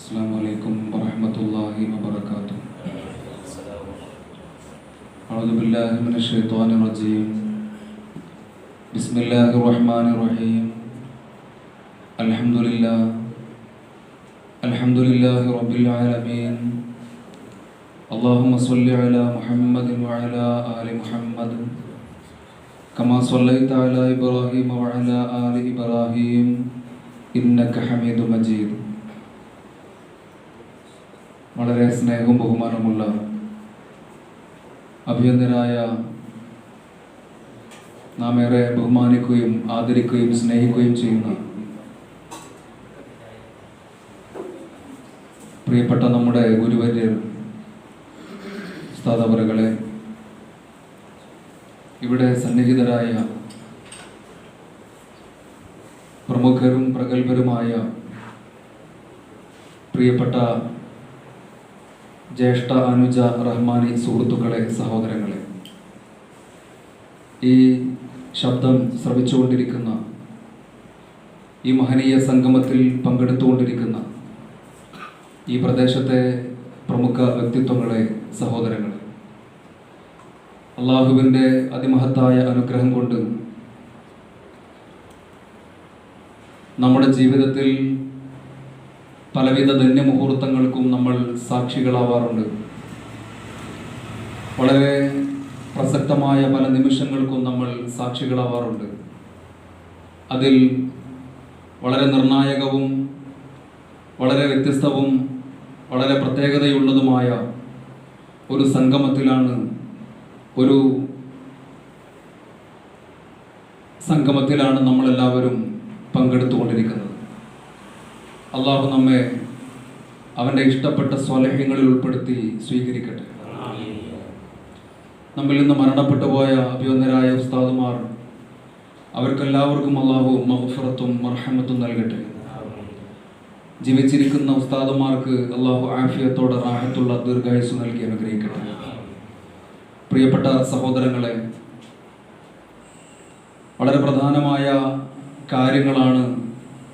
अस्सलामुअलैकुम वरहमतुल्लाहि वबरकातुह। अऊज़ु बिल्लाहि मिनश शैतानिर रजीम। बिस्मिल्लाहिर रहमानिर रहीम। अल्हम्दुलिल्लाहि रब्बिल आलमीन। अल्लाहुम्मा सल्लि अला मुहम्मदिन व अला आलि मुहम्मद कमा सल्लैता अला इब्राहीम व अला आलि इब्राहीम इन्नക ഹമീദും മജീദ്। വളരെ സ്നേഹവും ബഹുമാനമുള്ള അഭിനന്ദനായ നാം ഏറെ ബഹുമാനിക്കുകയും ആദരിക്കുകയും സ്നേഹിക്കുകയും ചെയ്യുന്ന പ്രിയപ്പെട്ട നമ്മുടെ ഗുരുവര്യർ ഉസ്താദ് അവറുകളെ, ഇവിടെ സന്നിഹിതരായ പ്രമുഖരും പ്രഗത്ഭരുമായ പ്രിയപ്പെട്ട ജ്യേഷ്ഠ അനുജ റഹ്മാനി സുഹൃത്തുക്കളെ, സഹോദരങ്ങളെ, ഈ ശബ്ദം ശ്രവിച്ചുകൊണ്ടിരിക്കുന്ന, ഈ മഹനീയ സംഗമത്തിൽ പങ്കെടുത്തുകൊണ്ടിരിക്കുന്ന ഈ പ്രദേശത്തെ പ്രമുഖ വ്യക്തിത്വങ്ങളെ, സഹോദരങ്ങളെ, അള്ളാഹുവിൻ്റെ അതിമഹത്തായ അനുഗ്രഹം കൊണ്ട് നമ്മുടെ ജീവിതത്തിൽ പലവിധ ധന്യമുഹൂർത്തങ്ങൾക്കും നമ്മൾ സാക്ഷികളാവാറുണ്ട്. വളരെ പ്രസക്തമായ പല നിമിഷങ്ങൾക്കും നമ്മൾ സാക്ഷികളാവാറുണ്ട്. അതിൽ വളരെ നിർണായകവും വളരെ വ്യത്യസ്തവും വളരെ പ്രത്യേകതയുള്ളതുമായ ഒരു സംഗമത്തിലാണ് നമ്മളെല്ലാവരും പങ്കെടുത്തുകൊണ്ടിരിക്കുന്നത്. അള്ളാഹു നമ്മെ അവൻ്റെ ഇഷ്ടപ്പെട്ട സ്വാലിഹ്യങ്ങളിൽ ഉൾപ്പെടുത്തി സ്വീകരിക്കട്ടെ. നമ്മിൽ നിന്ന് മരണപ്പെട്ടു പോയ അഭിവന്ദരായ ഉസ്താദുമാർ, അവർക്കെല്ലാവർക്കും അള്ളാഹു മഗ്ഫിറത്തും മർഹമത്തും നൽകട്ടെ. ജീവിച്ചിരിക്കുന്ന ഉസ്താദുമാർക്ക് അള്ളാഹു ആഫിയത്തോടെ റാഹത്തുള്ള ദീർഘായുസ്സ് നൽകി അനുഗ്രഹിക്കട്ടെ. പ്രിയപ്പെട്ട സഹോദരങ്ങളെ, വളരെ പ്രധാനമായ കാര്യങ്ങളാണ്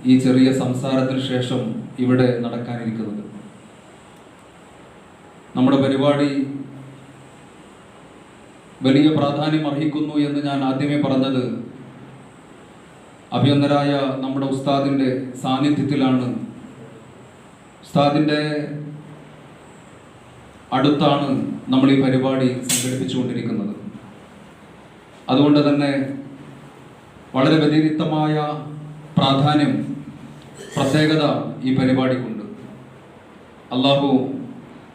ഈ ചെറിയ സംസാരത്തിന് ശേഷം ഇവിടെ നടക്കാനിരിക്കുന്നത്. നമ്മുടെ പരിപാടി വലിയ പ്രാധാന്യം അർഹിക്കുന്നു എന്ന് ഞാൻ ആദ്യമേ പറഞ്ഞത് അഭിനന്ദനായ നമ്മുടെ ഉസ്താദിൻ്റെ സാന്നിധ്യത്തിലാണ്. ഉസ്താദിൻ്റെ അടുത്താണ് നമ്മൾ ഈ പരിപാടി സംഘടിപ്പിച്ചുകൊണ്ടിരിക്കുന്നത്. അതുകൊണ്ട് തന്നെ വളരെ വ്യതിരിക്തമായ പ്രാധാന്യം, പ്രത്യേകത ഈ പരിപാടിക്കുണ്ട്. അള്ളാഹു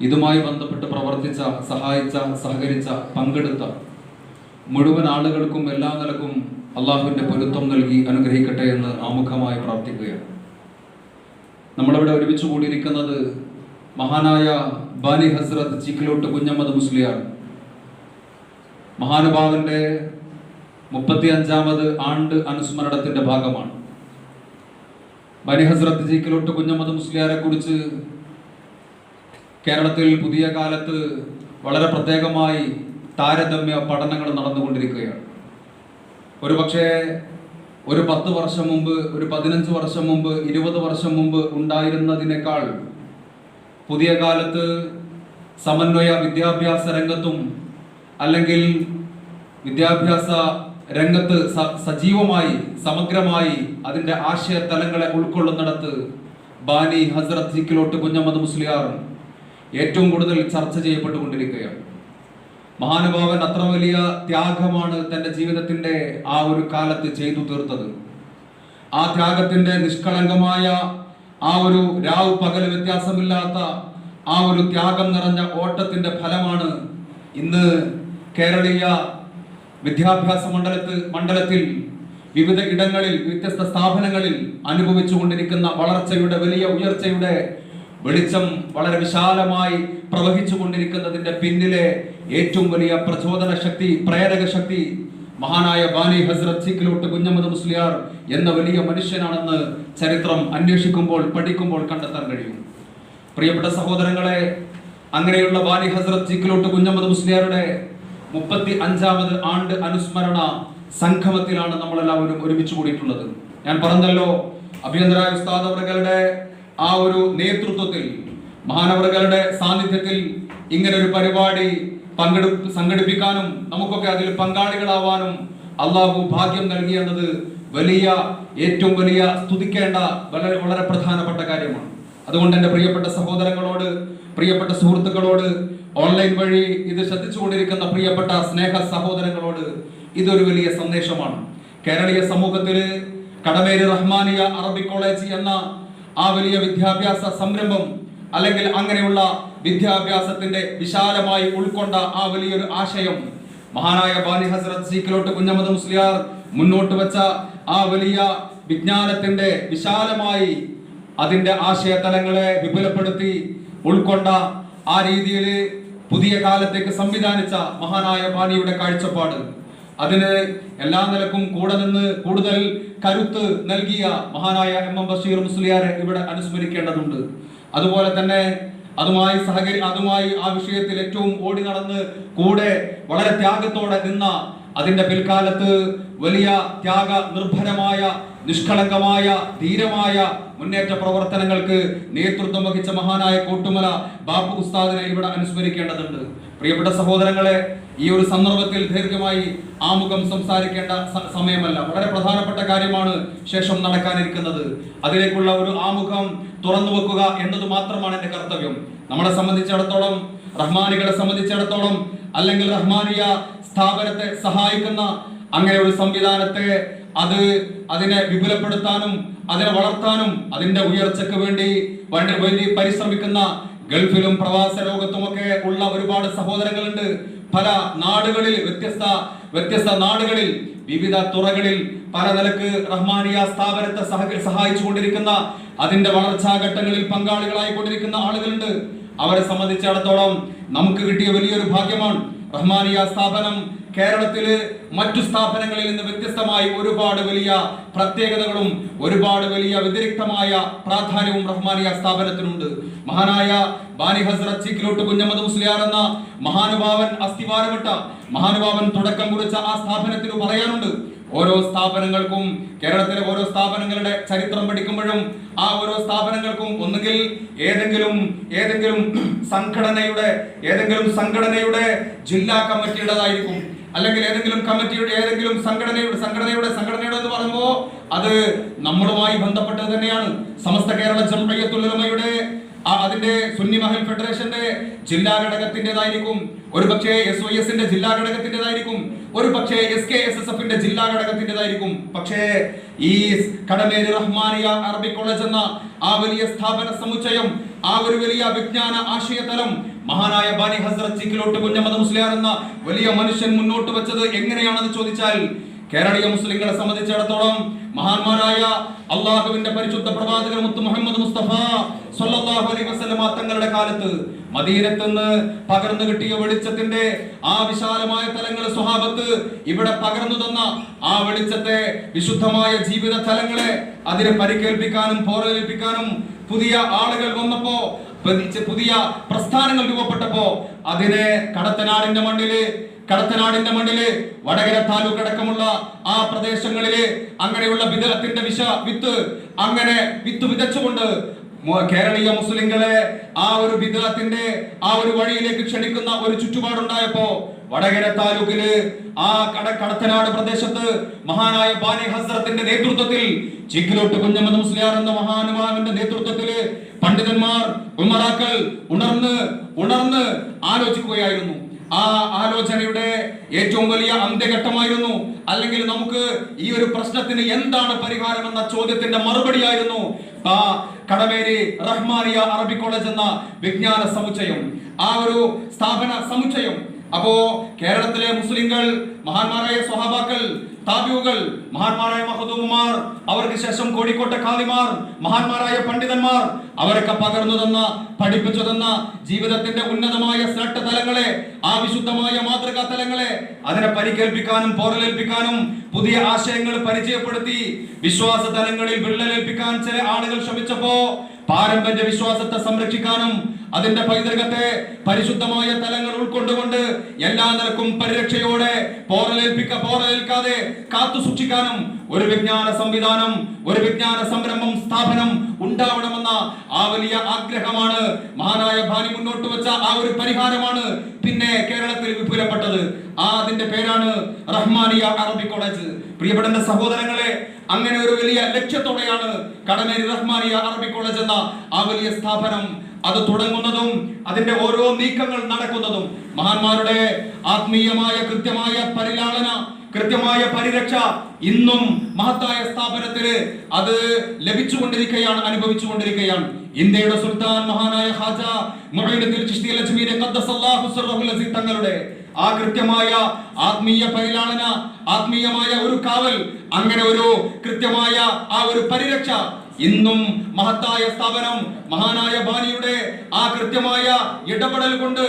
ഇതുമായി ബന്ധപ്പെട്ട് പ്രവർത്തിച്ച, സഹായിച്ച, സഹകരിച്ച, പങ്കെടുത്ത മുഴുവൻ ആളുകൾക്കും എല്ലാ നിലക്കും അള്ളാഹുവിൻ്റെ പൊരുത്തം നൽകി അനുഗ്രഹിക്കട്ടെ എന്ന് ആമുഖമായി പ്രാർത്ഥിക്കുകയാണ്. നമ്മളിവിടെ ഒരുമിച്ച് കൂടിയിരിക്കുന്നത് മഹാനായ ബാനി ഹസ്രത്ത് ചീക്കിലോട്ട് കുഞ്ഞമ്മദ് മുസ്ലിയാർ മഹാനുഭാവന്റെ 35ാമത് ആണ്ട് അനുസ്മരണത്തിന്റെ ഭാഗമാണ്. ബാനി ഹസ്രത്ത് ചീക്കിലോട്ട് കുഞ്ഞമ്മദ് മുസ്ലിയാരെ കുറിച്ച് കേരളത്തിൽ പുതിയ കാലത്ത് വളരെ പ്രത്യേകമായി താരതമ്യ പഠനങ്ങൾ നടന്നുകൊണ്ടിരിക്കുകയാണ്. ഒരുപക്ഷെ ഒരു 10 വർഷം മുമ്പ്, ഒരു 15 വർഷം മുമ്പ്, 20 വർഷം മുമ്പ് ഉണ്ടായിരുന്നതിനേക്കാൾ പുതിയ കാലത്ത് സമന്വയ വിദ്യാഭ്യാസ രംഗത്തും അല്ലെങ്കിൽ വിദ്യാഭ്യാസ രംഗത്ത് സജീവമായി, സമഗ്രമായി അതിൻ്റെ ആശയ തലങ്ങളെ ഉൾക്കൊള്ളുന്നിടത്ത് ബാനി ഹസ്രത്ത് ചീക്കിലോട്ട് കുഞ്ഞമ്മദ് മുസ്ലിയാർ ഏറ്റവും കൂടുതൽ ചർച്ച ചെയ്യപ്പെട്ടുകൊണ്ടിരിക്കുകയാണ്. മഹാനുഭാവൻ അത്ര വലിയ ത്യാഗമാണ് തൻ്റെ ജീവിതത്തിൻ്റെ ആ ഒരു കാലത്ത് ചെയ്തു തീർത്തത്. ആ ത്യാഗത്തിൻ്റെ നിഷ്കളങ്കമായ ആ ഒരു രാവ് പകൽ വ്യത്യാസമില്ലാത്ത ആ ഒരു ത്യാഗം നിറഞ്ഞ ഓട്ടത്തിന്റെ ഫലമാണ് ഇന്ന് കേരളീയ വിദ്യാഭ്യാസ മണ്ഡലത്തിൽ വിവിധ ഇടങ്ങളിൽ, വ്യത്യസ്ത സ്ഥാപനങ്ങളിൽ അനുഭവിച്ചു കൊണ്ടിരിക്കുന്ന വളർച്ചയുടെ, വലിയ ഉയർച്ചയുടെ വെളിച്ചം വളരെ വിശാലമായി പ്രവഹിച്ചു കൊണ്ടിരിക്കുന്നതിന്റെ പിന്നിലെ ഏറ്റവും വലിയ പ്രചോദന ശക്തി, പ്രേരക ശക്തി മഹാനായ ബാനി ഹസ്രത്ത് ചീക്കിലോട്ട് കുഞ്ഞമ്മദ് മുസ്ലിയാർ എന്ന വലിയ മനുഷ്യനാണെന്ന് ചരിത്രം അന്വേഷിക്കുമ്പോൾ, പഠിക്കുമ്പോൾ കണ്ടെത്താൻ കഴിയും. പ്രിയപ്പെട്ട സഹോദരങ്ങളെ, അങ്ങനെയുള്ള ബാനി ഹസ്രത്ത് ചീക്കിലോട്ട് കുഞ്ഞമ്മദ് മുസ്ലിയാരുടെ 35ാമത് ആണ്ട് അനുസ്മരണ സംഗമത്തിലാണ് നമ്മളെല്ലാവരും ഒരുമിച്ച് കൂടിയിട്ടുള്ളത്. ഞാൻ പറഞ്ഞല്ലോ, അഭിനന്ദനായ ഉസ്താദ് അവരുടെ ആ ഒരു നേതൃത്വത്തിൽ മഹാനവറുകളുടെ സാന്നിധ്യത്തിൽ ഇങ്ങനെ ഒരു പരിപാടി സംഘടിപ്പിക്കാനും നമുക്കൊക്കെ അതിൽ പങ്കാളികളാവാനും അള്ളാഹു ഭാഗ്യം നൽകിയെന്നത് ഏറ്റവും വലിയ സ്തുതിക്കേണ്ട വളരെ പ്രധാനപ്പെട്ട കാര്യമാണ്. അതുകൊണ്ട് എൻ്റെ പ്രിയപ്പെട്ട സഹോദരങ്ങളോട്, പ്രിയപ്പെട്ട സുഹൃത്തുക്കളോട്, ഓൺലൈൻ വഴി ഇത് ശ്രദ്ധിച്ചുകൊണ്ടിരിക്കുന്ന പ്രിയപ്പെട്ട സ്നേഹ സഹോദരങ്ങളോട് ഇതൊരു വലിയ സന്ദേശമാണ്. കേരളീയ സമൂഹത്തില് കടമേരി റഹ്മാനിയ അറബിക് കോളേജ് എന്ന ആ വലിയ വിദ്യാഭ്യാസ സംരംഭം, അല്ലെങ്കിൽ അങ്ങനെയുള്ള വിദ്യാഭ്യാസത്തിന്റെ വിശാലമായി ഉൾക്കൊണ്ട ആ വലിയൊരു ആശയം മഹാനായ ബാനി ഹസ്രത്ത് സീക്കിലോട്ട് കുഞ്ഞഹമ്മദ് മുസ്ലിയാർ മുന്നോട്ട് വെച്ച ആ വലിയ വിജ്ഞാനത്തിന്റെ വിശാലമായി അതിന്റെ ആശയതലങ്ങളെ വിപുലപ്പെടുത്തി ഉൾക്കൊണ്ട ആ രീതിയിൽ പുതിയ കാലത്തേക്ക് സംവിധാനിച്ച മഹാനായ ബാനിയുടെ കാഴ്ചപ്പാട്, അതിന് എല്ലാ നിലക്കും കൂടെ നിന്ന് കൂടുതൽ കരുത്ത് നൽകിയ മഹാനായ എം ബഷീർ മുസ്ലിയാരെ ഇവിടെ അനുസ്മരിക്കേണ്ടതുണ്ട്. അതുപോലെ തന്നെ അതുമായി ആ വിഷയത്തിൽ ഏറ്റവും ഓടി നടന്ന് കൂടെ വളരെ ത്യാഗത്തോടെ നിന്ന, അതിന്റെ പിൽക്കാലത്ത് വലിയ നിർഭരമായ നിഷ്കളങ്കമായ ധീരമായ മുന്നേറ്റ പ്രവർത്തനങ്ങൾക്ക് നേതൃത്വം വഹിച്ച മഹാനായ കോട്ടുമല ബാപ്പു ഉസ്താദിനെ ഇവിടെ അനുസ്മരിക്കേണ്ടതുണ്ട്. പ്രിയപ്പെട്ട സഹോദരങ്ങളെ, ഈ ഒരു സന്ദർഭത്തിൽ ദീർഘമായി ആമുഖം സംസാരിക്കേണ്ട സമയമല്ല. വളരെ പ്രധാനപ്പെട്ട കാര്യമാണ് ശേഷം നടക്കാനിരിക്കുന്നത്. അതിലേക്കുള്ള ഒരു ആമുഖം തുറന്നു വെക്കുക എന്നത് മാത്രമാണ് എൻ്റെ കർത്തവ്യം. നമ്മളെ സംബന്ധിച്ചിടത്തോളം, റഹ്മാനികളെ സംബന്ധിച്ചിടത്തോളം, അല്ലെങ്കിൽ റഹ്മാനിയ സ്ഥാപനത്തെ സഹായിക്കുന്ന അങ്ങനെ ഒരു സംവിധാനത്തെ അതിനെ വിപുലപ്പെടുത്താനും അതിനെ വളർത്താനും അതിന്റെ ഉയർച്ചയ്ക്ക് വേണ്ടി പരിശ്രമിക്കുന്ന ഗൾഫിലും പ്രവാസ ലോകത്തുമൊക്കെ ഉള്ള ഒരുപാട് സഹോദരങ്ങളുണ്ട്. പല നാടുകളിൽ, വ്യത്യസ്ത നാടുകളിൽ, വിവിധ തുറകളിൽ പല നിലക്ക് റഹ്മാനിയ സ്ഥാപനത്തെ സഹായിച്ചുകൊണ്ടിരിക്കുന്ന, അതിന്റെ വളർച്ചാഘട്ടങ്ങളിൽ പങ്കാളികളായിക്കൊണ്ടിരിക്കുന്ന ആളുകളുണ്ട്. അവരെ സംബന്ധിച്ചിടത്തോളം നമുക്ക് കിട്ടിയ വലിയൊരു ഭാഗ്യമാണ്. റഹ്മാനിയ സ്ഥാപനം കേരളത്തില് മറ്റു സ്ഥാപനങ്ങളിൽ നിന്ന് വ്യത്യസ്തമായി ഒരുപാട് വലിയ പ്രത്യേകതകളും ഒരുപാട് വലിയ വ്യതിരിക്തമായ പ്രാധാന്യവും റഹ്മാനിയ സ്ഥാപനത്തിനുണ്ട്. മഹാനായ ബാനി ഹസ്രത്ത് ചീക്കിലോട്ട് കുഞ്ഞഹമ്മദ് മുസ്ലിയാർ എന്ന മഹാനുഭാവൻ അസ്ഥിവാരമിട്ട മഹാനുഭാവൻ തുടക്കം കുറിച്ച ആ സ്ഥാപനത്തിന് പറയാനുണ്ട്. ഓരോ സ്ഥാപനങ്ങൾക്കും, കേരളത്തിലെ ഓരോ സ്ഥാപനങ്ങളുടെ ചരിത്രം പഠിക്കുമ്പോഴും ആ ഓരോ സ്ഥാപനങ്ങൾക്കും ഒന്നുകിൽ ഏതെങ്കിലും സംഘടനയുടെ ജില്ലാ കമ്മിറ്റിയുടേതായിരിക്കും, അല്ലെങ്കിൽ ഏതെങ്കിലും സംഘടനയുടെ എന്ന് പറയുമ്പോൾ അത് നമ്മളുമായി ബന്ധപ്പെട്ടത് തന്നെയാണ്. സമസ്ത കേരള ജംഇയ്യത്തുൽ ഉലമയുടെ അതിന്റെ സുന്നി മഹൽ ഫെഡറേഷന്റെ ജില്ലാ ഘടകത്തിൻ്റെതായിരിക്കും, ഒരു പക്ഷേ SYSന്റെ ജില്ലാ ഘടകത്തിൻ്റെതായിരിക്കും, ഒരു പക്ഷേ SKSSFന്റെ ജില്ലാ ഘടകത്തിൻ്റെതായിരിക്കും. പക്ഷേ ഈ കടമേരി റഹ്മാനിയ അറബിക് കോളേജ് എന്ന ആ വലിയ സ്ഥാപന സമുച്ചയം, ആ ഒരു വലിയ വിജ്ഞാന ആശയതലം മഹാനായ ബാനി ഹസ്രത്ത് ചീക്കിലോട്ട് കുഞ്ഞഹമ്മദ് മുസ്ലിയാർ എന്ന വലിയ മനുഷ്യൻ മുന്നോട്ട് വെച്ചത് എങ്ങനെയാണെന്ന് ചോദിച്ചാൽ, കേരളീയ മുസ്ലിങ്ങളെ സംബന്ധിച്ചിടത്തോളം മഹാന്മാരായ അള്ളാഹുവിന്റെ പരിശുദ്ധ പ്രവാചകൻ മുത്ത് മുഹമ്മദ് മുസ്തഫ സ്വല്ലല്ലാഹു അലൈഹി വസല്ലമ തങ്ങളുടെ കാലത്ത് മദീനത്ത് നിന്ന് പകർന്നു കിട്ടിയ വെളിച്ചത്തിന്റെ ആ വിശാലമായ തലങ്ങൾ സ്വഹാബത്ത് ഇവിടെ പകർന്നു തന്ന ആ വെളിച്ചത്തെ, വിശുദ്ധമായ ജീവിത തലങ്ങളെ അതിനെ പരിക്കേൽപ്പിക്കാനും പോരേൽപ്പിക്കാനും പുതിയ ആളുകൾ വന്നപ്പോ, പുതിയ പ്രസ്ഥാനങ്ങൾ രൂപപ്പെട്ടപ്പോ അതിനെ കടത്തനാടിന്റെ മണ്ണില് വടകര താലൂക്ക് അടക്കമുള്ള ആ പ്രദേശങ്ങളില് അങ്ങനെയുള്ള ബിദ്അത്തിന്റെ വിത്ത് വിതച്ചുകൊണ്ട് കേരളീയ മുസ്ലിങ്ങളെ ആ ഒരു ബിദ്അത്തിന്റെ ആ ഒരു വഴിയിലേക്ക് ക്ഷണിക്കുന്ന ഒരു ചുറ്റുപാടുണ്ടായപ്പോ വടകര താലൂക്കില് ആ കടത്തനാട് പ്രദേശത്ത് മഹാനായ ബാനി ഹസ്രത്തിന്റെ നേതൃത്വത്തിൽ ചീക്കിലോട്ട് കുഞ്ഞഹമ്മദ് മുസ്ലിയാർ എന്ന മഹാനുഭാവന്റെ നേതൃത്വത്തില് പണ്ഡിതന്മാർ, ഉമറാക്കൾ ഉണർന്ന് ആലോചിക്കുകയായിരുന്നു. ആ ആലോചനയുടെ ഏറ്റവും വലിയ അന്ത്യഘട്ടമായിരുന്നു, അല്ലെങ്കിൽ നമുക്ക് ഈ ഒരു പ്രശ്നത്തിന് എന്താണ് പരിഹാരം എന്ന ചോദ്യത്തിന്റെ മറുപടിയായിരുന്നു ആ കടമേരി റഹ്മാനിയ അറബിക് കോളേജ് എന്ന വിജ്ഞാന സമുച്ചയം, ആ ഒരു സ്ഥാപന സമുച്ചയം. അപ്പോ കേരളത്തിലെ മുസ്ലിങ്ങൾ, മഹാന്മാരായ സ്വഹാബാക്കൾ, താബിഉകൾ, മഹാന്മാരായ മഖ്ദൂമുമാർ, അവർക്ക് ശേഷം കോഴിക്കോട്ടെ ഖാദിമാർ, മഹാന്മാരായ പണ്ഡിതന്മാർ, അവരൊക്കെ പകർന്നു തന്ന, പഠിപ്പിച്ചു തന്ന ജീവിതത്തിന്റെ ഉന്നതമായ ശ്രേഷ്ഠ തലങ്ങളെ, ആ വിശുദ്ധമായ മാതൃകാ തലങ്ങളെ അതിനെ പരിക്കേൽപ്പിക്കാനും പോരലേൽപ്പിക്കാനും പുതിയ ആശയങ്ങൾ പരിചയപ്പെടുത്തി വിശ്വാസ തലങ്ങളിൽ വിള്ളലേൽപ്പിക്കാൻ ചില ആളുകൾ ശ്രമിച്ചപ്പോ പാരമ്പര്യ വിശ്വാസത്തെ സംരക്ഷിക്കാനും അതിന്റെ പൈതൃകത്തെ പരിശുദ്ധമായ തലങ്ങൾ ഉൾക്കൊണ്ടുകൊണ്ട് എല്ലാ നിലക്കും പരിരക്ഷയോടെ പോറലേൽക്കാതെ കാത്തു സൂക്ഷിക്കാനും ഒരു വിജ്ഞാന സംവിധാനം, ഒരു വിജ്ഞാന സംരംഭം, സ്ഥാപനം ഉണ്ടാവണമെന്ന ആ വലിയ ആഗ്രഹമാണ് മഹാനായ ബാനി മുന്നോട്ട് വെച്ച ആ ഒരു പരിഹാരമാണ് പിന്നെ കേരളത്തിൽ വിപുലപ്പെട്ടത്. അതിന്റെ പേരാണ് റഹ്മാനിയ അറബിക് കോളേജ്. പ്രിയപ്പെട്ട സഹോദരങ്ങളെ, അങ്ങനെ ഒരു വലിയ ലക്ഷ്യത്തോടെയാണ് കടമേരി റഹ്മാനിയ അറബിക് കോളേജ് എന്ന ആ വലിയ സ്ഥാപനം അത് തുടങ്ങുന്നതും അതിന്റെ ഓരോ നീക്കങ്ങൾ നടക്കുന്നതും മഹാന്മാരുടെ ആത്മീയമായ കൃത്യമായ പരിലാളന, കൃത്യമായ പരിരക്ഷ ഇന്നും മഹത്തായ സ്ഥാപനത്തിന് അത് ലഭിച്ചുകൊണ്ടിരിക്കുകയാണ്, അനുഭവിച്ചുകൊണ്ടിരിക്കുകയാണ്. ഇന്ത്യയുടെ സുൽത്താൻ മഹാനായ ഖാജ മുഈനുദ്ദീൻ ചിശ്തി അജ്മീരി ഖദ്ദസല്ലാഹു സിർറഹുൽ അസീസ് തങ്ങളുടെ ആ കൃത്യമായ ആത്മീയ പരിലാളന, ആത്മീയമായ ഒരു കാവൽ, അങ്ങനെ ഒരു കൃത്യമായ ആ ഒരു പരിരക്ഷ ഇന്നും മഹത്തായ സ്ഥാപനം മഹാനായ ബാനിയുടെ ആ കൃത്യമായ ഇടപെടൽ കൊണ്ട്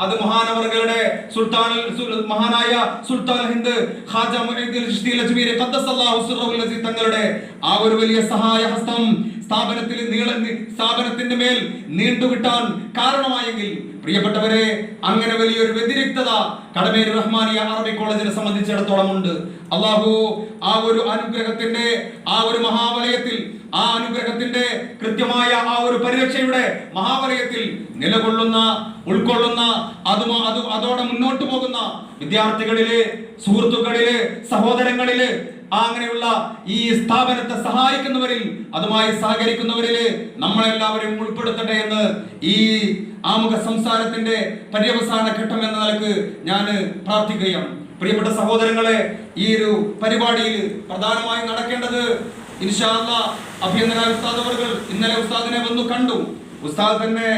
അത് മഹാനവർകളുടെ മഹാനായ സുൽത്താൻ ഹിന്ദ് ഖാജ മുഈനുദ്ദീൻ ചിശ്തി അജ്മീരി ഖദ്ദസല്ലാഹു സിർറഹുൽ അസീസ് തങ്ങളുടെ ആ ഒരു വലിയ സഹായ ഹസ്തം സ്ഥാപനത്തിന്റെ മേൽ നീണ്ടുകിട്ടാൻ കാരണമായെങ്കിൽ പ്രിയപ്പെട്ടവരെ, അങ്ങനെ വലിയൊരു വ്യതിരിക്തത കടമേരി റഹ്മാനിയ അറബിക് കോളേജിനെ സംബന്ധിച്ചിടത്തോളം ഉണ്ട്. അള്ളാഹു ആ ഒരു അനുഗ്രഹത്തിന്റെ ആ ഒരു മഹാവലയത്തിൽ, ആ അനുഗ്രഹത്തിന്റെ കൃത്യമായ ആ ഒരു പരിരക്ഷയുടെ മഹാവലയത്തിൽ നിലകൊള്ളുന്ന, ഉൾക്കൊള്ളുന്ന, അതോടെ മുന്നോട്ട് പോകുന്ന വിദ്യാർത്ഥികളില്, സുഹൃത്തുക്കളില്, സഹോദരങ്ങളില്, അങ്ങനെയുള്ള ഈ സ്ഥാപനത്തെ സഹായിക്കുന്നവരിൽ, അതുമായി സഹകരിക്കുന്നവരില് നമ്മളെല്ലാവരും ഉൾപ്പെടുത്തട്ടെ എന്ന് ഈ ആമുഖ സംസാരത്തിന്റെ പര്യവസാന ഘട്ടം എന്ന നിലക്ക് ഞാൻ പ്രാർത്ഥിക്കുകയാണ്. പ്രിയപ്പെട്ട സഹോദരങ്ങളെ, ഈ ഒരു പരിപാടിയിൽ പ്രധാനമായും നടക്കേണ്ടത് ഇൻഷാ അല്ലാഹ് അഭ്യന്തര ഉസ്താദ് അവർകൾ ഇന്നലെ ഉസ്താദിനെ വന്നു കണ്ടു. ഉസ്താദ് തന്നെ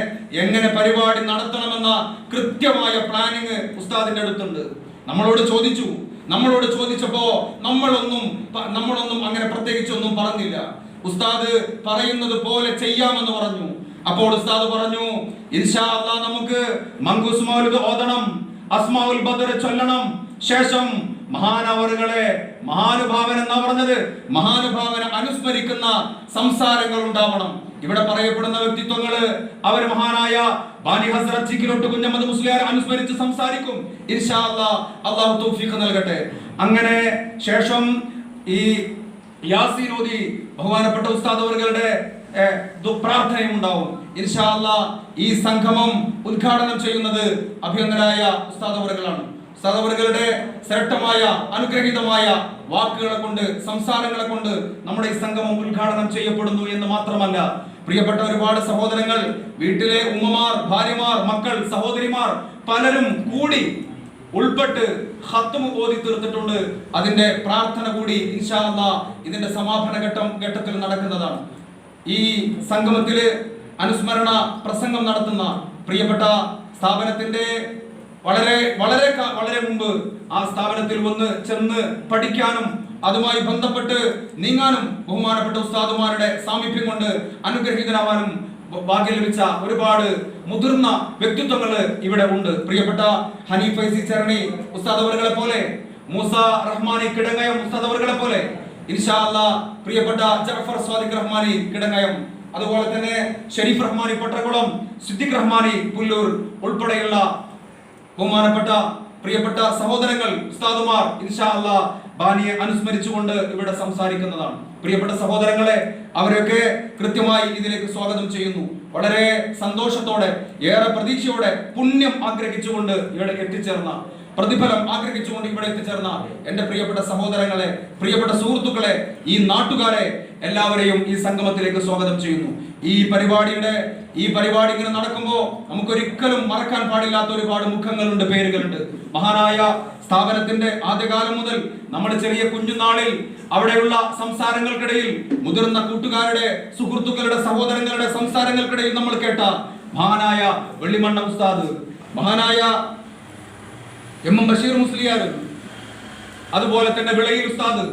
എങ്ങനെ പരിപാടി നടത്തണമെന്ന കൃത്യമായ പ്ലാനിങ് ഉസ്താദിന്റെ അടുത്തുണ്ട്. നമ്മളോട് ചോദിച്ചപ്പോ നമ്മളൊന്നും അങ്ങനെ പ്രത്യേകിച്ചൊന്നും പറഞ്ഞില്ല. ഉസ്താദ് പറയുന്നത് പോലെ ചെയ്യാമെന്ന് പറഞ്ഞു. അപ്പോൾ ഉസ്താദ് പറഞ്ഞു, ഇൻഷാ അല്ലാഹ് നമുക്ക് മങ്കൂസ് മൗലിദ് ഓതണം, അസ്മാഉൽ ബദർ ചൊല്ലണം, ശേഷം മഹാനവറുകളെ, മഹാനുഭാവൻ എന്നാ പറഞ്ഞത്, മഹാനുഭാവനെ അനുസ്മരിക്കുന്ന സംസാരങ്ങൾ ഉണ്ടാവണം. ഇവിടെ പറയപ്പെടുന്ന വ്യക്തിത്വങ്ങള് അവർ മഹാനായ ബാനി ഹസ്രത്ത് ചിക്കിലോട്ട് കുഞ്ഞമ്മദ് മുസ്ലിയാർ അനുസ്മരിച്ച് സംസാരിക്കും. ഇൻഷാ അല്ലാഹ് അല്ലാഹു തൗഫീഖ് നൽകട്ടെ. അങ്ങനെ ശേഷം ഈ യാസീൻ ഓതി ബഹുമാനപ്പെട്ട ഉസ്താദ് അവരുടെ പ്രാർത്ഥനയും ഉണ്ടാവും. ഇൻഷാ അല്ലാഹ് ഈ സംഗമം ഉദ്ഘാടനം ചെയ്യുന്നത് അഭിനന്ദനായ ഉസ്താദ് അവറുകളാണ്. ഉസ്താദ് അവറുകളുടെ ശ്രേഷ്ഠമായ അനുഗ്രഹീതമായ വാക്കുകളെ കൊണ്ട്, സംസാരങ്ങളെ കൊണ്ട് നമ്മുടെ ഈ സംഗമം ഉദ്ഘാടനം ചെയ്യപ്പെടുന്നു എന്ന് മാത്രമല്ല, പ്രിയപ്പെട്ട ഒരുപാട് സഹോദരങ്ങൾ, വീട്ടിലെ ഉമ്മമാർ, ഭാര്യമാർ, മക്കൾ, സഹോദരിമാർ പലരും കൂടി ഉൾപ്പെട്ട് ഖത്മ് ഓതി തീർത്തിട്ടുണ്ട്. അതിന്റെ പ്രാർത്ഥന കൂടി ഇൻഷാ അല്ലാഹ് ഇതിന്റെ സമാപന ഘട്ടത്തിൽ നടക്കുന്നതാണ്. ഈ സംഗമത്തില് അനുസ്മരണ പ്രസംഗം നടത്തുന്ന പ്രിയപ്പെട്ട സ്ഥാപനത്തിന്റെ വളരെ മുമ്പ് ആ സ്ഥാപനത്തിൽ ചെന്ന് പഠിക്കാനും അതുമായി ബന്ധപ്പെട്ട് നീങ്ങാനും ബഹുമാനപ്പെട്ട ഉസ്താദുമാരുടെ സാമീപ്യം കൊണ്ട് അനുഗ്രഹീതനാവാനും ഭാഗ്യം ലഭിച്ച ഒരുപാട് മുതിർന്ന വ്യക്തിത്വങ്ങൾ ഇവിടെ ഉണ്ട്. പ്രിയപ്പെട്ട ഹനീഫ് ഫൈസി ചരണി ഉസ്താദ് അവറുകളെ പോലെ, മൂസ റഹ്മാനി കിടങ്ങയം ഉസ്താദ് അവറുകളെ പോലെ, ഇൻഷാ അല്ലാഹ് പ്രിയപ്പെട്ട ജഅഫർ സ്വാദിഖ് റഹ്മാനി കിടങ്ങയം, അതുപോലെ തന്നെ ഷരീഫ് റഹ്മാനി പട്ടക്കുളം, സിദ്ദിഖ് റഹ്മാനി പുല്ലൂർ ഉൾപ്പെടെയുള്ള ബഹുമാനപ്പെട്ട പ്രിയപ്പെട്ട സഹോദരങ്ങൾ, ഉസ്താദുമാർ ഇൻഷാ അല്ലാഹ് ബാനിയെ അനുസ്മരിച്ചുകൊണ്ട് ഇവിടെ സംസാരിക്കുന്നതാണ്. പ്രിയപ്പെട്ട സഹോദരങ്ങളെ, അവരൊക്കെ കൃത്യമായി ഇതിലേക്ക് സ്വാഗതം ചെയ്യുന്നു. വളരെ സന്തോഷത്തോടെ, ഏറെ പ്രതീക്ഷയോടെ, പുണ്യം ആഗ്രഹിച്ചുകൊണ്ട് ഇവിടെ എത്തിച്ചേർന്ന, പ്രതിഫലം ആഗ്രഹിച്ചുകൊണ്ട് ഇവിടെ എത്തിച്ചേർന്ന എന്റെ പ്രിയപ്പെട്ട സഹോദരങ്ങളെ, പ്രിയപ്പെട്ട സുഹൃത്തുക്കളെ, ഈ നാട്ടുകാരെ എല്ലാവരെയും ഈ സംഗമത്തിലേക്ക് സ്വാഗതം ചെയ്യുന്നു. ഈ പരിപാടി ഇങ്ങനെ നടക്കുമ്പോൾ നമുക്കൊരിക്കലും മറക്കാൻ പാടില്ലാത്ത ഒരുപാട് മുഖങ്ങളുണ്ട്, പേരുകളുണ്ട്. മഹാനായ സ്ഥാപനത്തിന്റെ ആദ്യകാലം മുതൽ നമ്മുടെ ചെറിയ കുഞ്ഞുനാളിൽ അവിടെയുള്ള സംസാരങ്ങൾക്കിടയിൽ, മുതിർന്ന കൂട്ടുകാരുടെ, സുഹൃത്തുക്കളുടെ, സഹോദരങ്ങളുടെ സംസാരങ്ങൾക്കിടയിൽ നമ്മൾ കേട്ട മഹാനായ വെള്ളിമണ്ണം ഉസ്താദ്, മഹാനായ എം ബഷീർ മുസ്ലിയാർ, അതുപോലെ തന്നെ വിളയിൽ ഉസ്താദ്,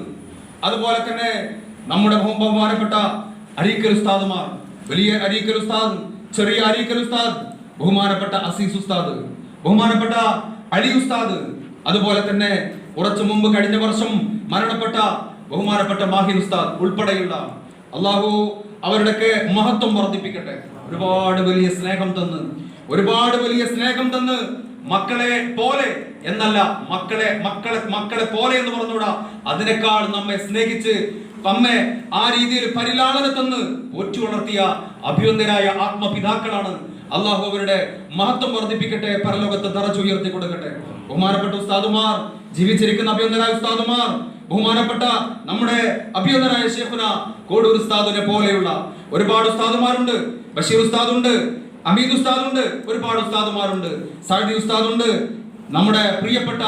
അതുപോലെ തന്നെ നമ്മുടെ ബഹുമാനപ്പെട്ട അരീക്കൽ ഉസ്താദുമാർ, വലിയ അരീക്കൽ ഉസ്താദ്, ചെറിയ അരീക്കൽ ഉസ്താദ്, ബഹുമാനപ്പെട്ട അസീസ് ഉസ്താദ്, ബഹുമാനപ്പെട്ട അലി ഉസ്താദ്, അതുപോലെ തന്നെ കുറച്ചു മുമ്പ് കഴിഞ്ഞ വർഷം മരണപ്പെട്ട ബഹുമാനപ്പെട്ട മാഹിൻ ഉസ്താദ് ഉൾപ്പെടെയുള്ള അള്ളാഹു അവരുടെയൊക്കെ മഹത്വം വർദ്ധിപ്പിക്കട്ടെ. ഒരുപാട് വലിയ സ്നേഹം തന്ന്, ഒരുപാട് വലിയ സ്നേഹം തന്ന്, മക്കളെ പോലെ എന്നല്ല, മക്കളെ പോലെ എന്ന് പറഞ്ഞുകൂടാ, അതിനേക്കാൾ നമ്മെ സ്നേഹിച്ച് നമ്മെ ആ രീതിയിൽ പരിലാളനത്തെന്ന് പോറ്റി വളർത്തിയ അഭിവന്ദരായ ആത്മപിതാക്കളാണ്. അള്ളാഹു അവരുടെ മഹത്വം വർദ്ധിപ്പിക്കട്ടെ, പരലോകത്തെ ദറജ ഉയർത്തി കൊടുക്കട്ടെ. ബഹുമാനപ്പെട്ട ഉസ്താദുമാർ, ജീവിച്ചിരിക്കുന്ന അഭിവന്ദരായ ഉസ്താദുമാർ, ബഹുമാനപ്പെട്ട നമ്മുടെ അഭിവന്ദനായ ശൈഖുന കോഡൂർ ഉസ്താദിനെ പോലെയുള്ള ഒരുപാട് ഉസ്താദുമാരുണ്ട്. ബഷീർ ഉസ്താദുണ്ട്, അമീദ് ഉസ്താദുണ്ട്, ഒരുപാട് ഉസ്താദുമാരുണ്ട്, സഅദി ഉസ്താദുണ്ട്. നമ്മുടെ പ്രിയപ്പെട്ട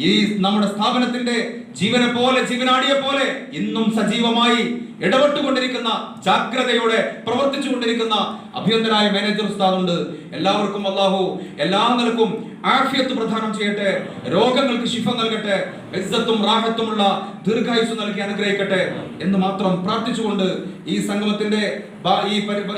ഈ നമ്മുടെ സ്ഥാപനത്തിന്റെ ജീവനാടിയെ പോലെ ഇന്നും സജീവമായി ഇടപെട്ടുകൊണ്ടിരിക്കുന്ന, ജാഗ്രതയോടെ പ്രവർത്തിച്ചുകൊണ്ടിരിക്കുന്ന അഭിനന്ദനായ മാനേജർ ഉസ്താദുണ്ട്. എല്ലാവർക്കും അല്ലാഹു എല്ലാ നിലക്കും ആഫിയത്ത് പ്രദാനം ചെയ്യട്ടെ, രോഗങ്ങൾക്ക് ശിഫ നൽകട്ടെ, ഇസ്സത്തും റാഹത്തുമുള്ള ദീർഘായുസ് നൽകി അനുഗ്രഹിക്കട്ടെ എന്ന് മാത്രം പ്രാർത്ഥിച്ചുകൊണ്ട് ഈ സംഗമത്തിന്റെ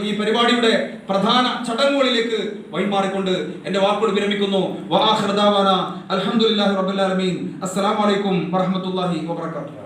ഈ പരിപാടിയുടെ പ്രധാന ചടങ്ങുകളിലേക്ക് വഴിമാറിക്കൊണ്ട് എന്റെ വാക്കുകൾ വിരമിക്കുന്നു. വആഖിറു ദഅവാനാ അൽഹംദുലില്ലാഹി റബ്ബിൽ ആലമീൻ. അസ്സലാമു അലൈക്കും വറഹ്മത്തുള്ളാഹി വബറകാതുഹു.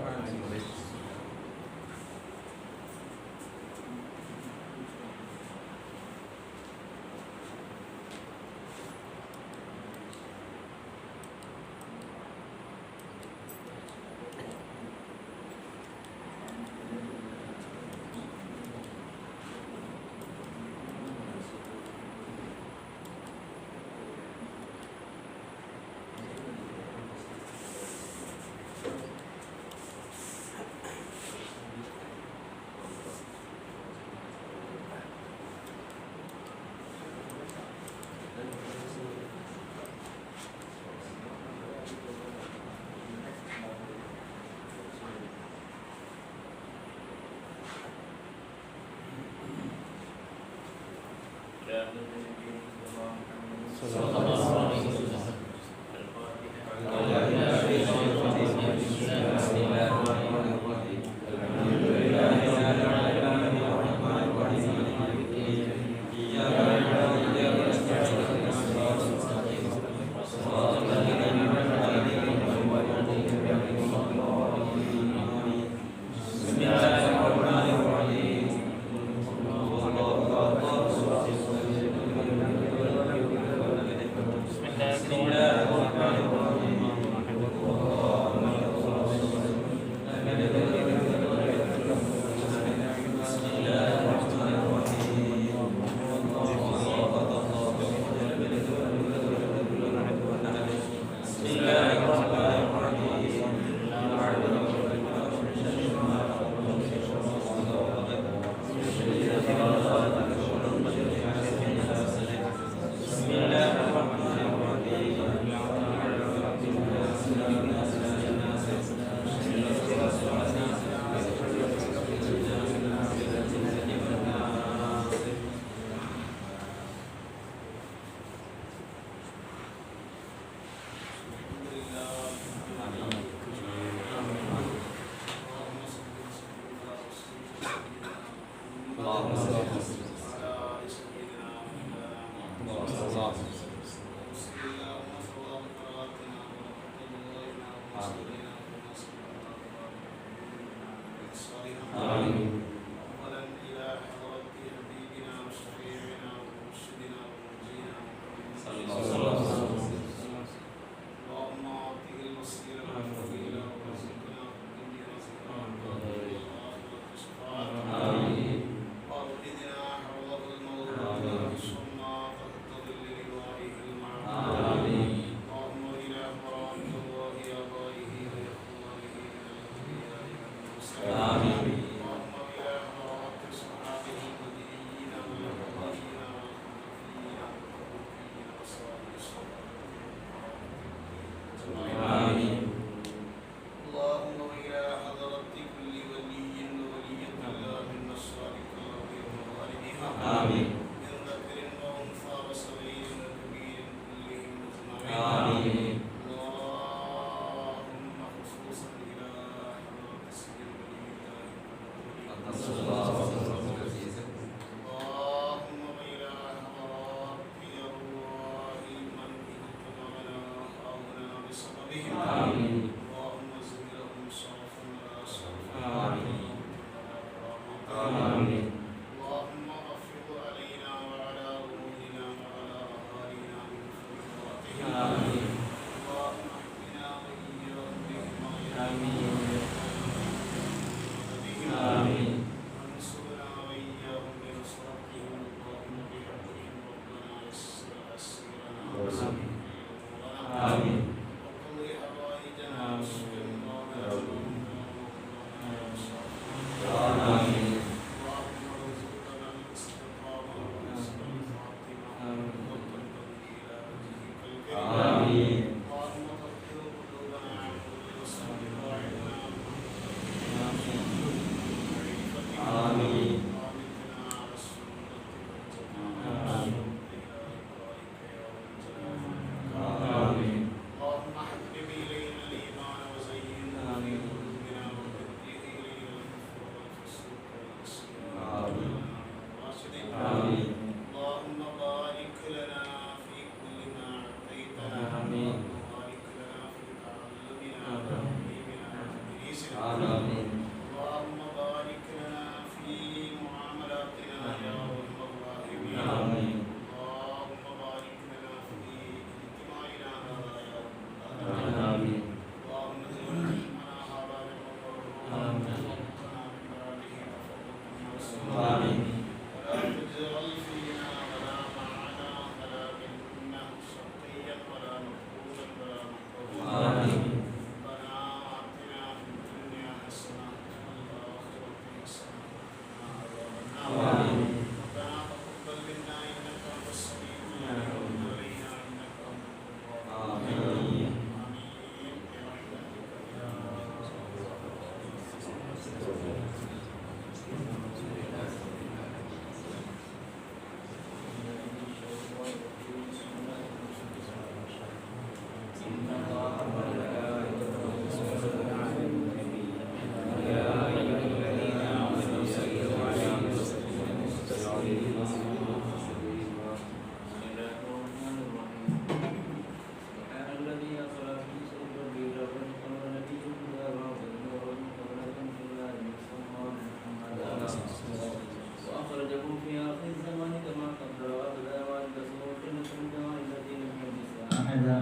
أحدا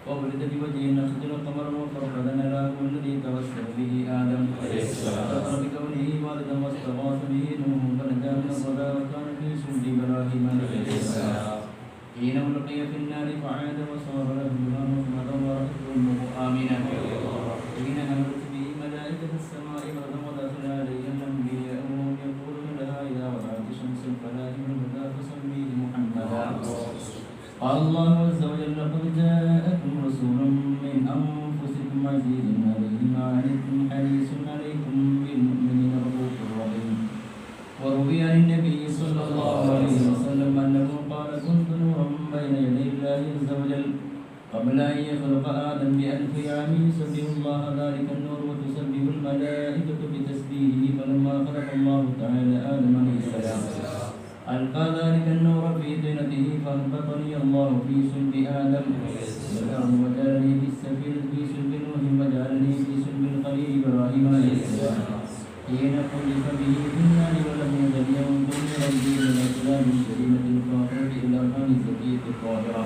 وولد بوجه النخل القمر وفرقد نراه الذي توسل به آدم فاستغفر بكونه والدا واستغاث به نوح فنجا من الردى وكان في سلب إبراهيم عليه السلام حين ألقي في النار فعاد وصار له غلام محمدا ورأته أمه آمنة حين أمرت به ملائكة السماء مرضا ودخل عليها الأنبياء وهم يقولون لها إذا وضعت الشمس الفلاح والهدى فسميه محمدا قال الله عز وجل لقد جاءكم رسول من أنفسكم عزيز عليه ما عنتم حريص عليكم بالمؤمنين رؤوف رحيم وروي عن النبي صلى الله عليه وسلم أنه قال كنت نورا بين يدي الله عز وجل قبل أن يخلق آدم ب1000 عام يسبح الله ذلك النور وتسبح الملائكة بتسبيحه فلما خلق الله تعالى آدم عليه السلام ألقى ذلك النور في طينته فأنبطني الله في صلب آدم والأرض وجعلني في السفينة في صلب نوح وجعلني في صلب الخليل إبراهيم عليه السلام حين خلق به في النار ولم يزل ينظر ربي إلى الأسلام الكريمة الفاخرة إلى الأرحام الزكية الطاهرة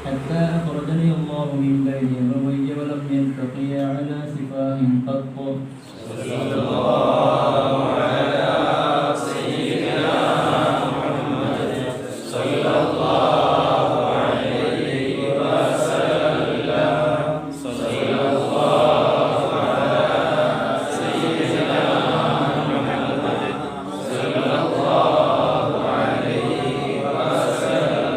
حتى أخرجني الله من بين أبوي ولم يلتقيا على سفاه قط صلى الله على سيدنا محمد صلى الله عليه وسلم صلى الله على سيدنا محمد صلى الله عليه وسلم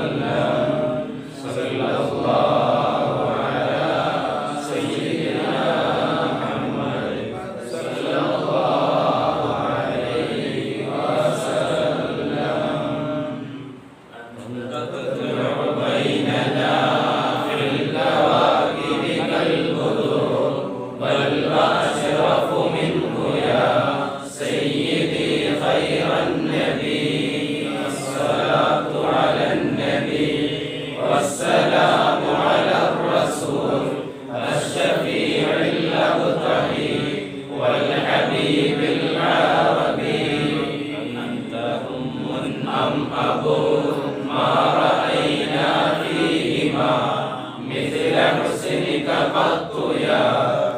صلى الله على سيدنا محمد صلى الله عليه وسلم بيننا في الكواكب كالبدور والأشرف منه يا سيدي خير النبي الصلاة على النبي والسلام على الرسول الشفيع الأبتحي والحبيب العربي أنت أم أم أبو ما رأينا فيهما مثل حسنك قط يا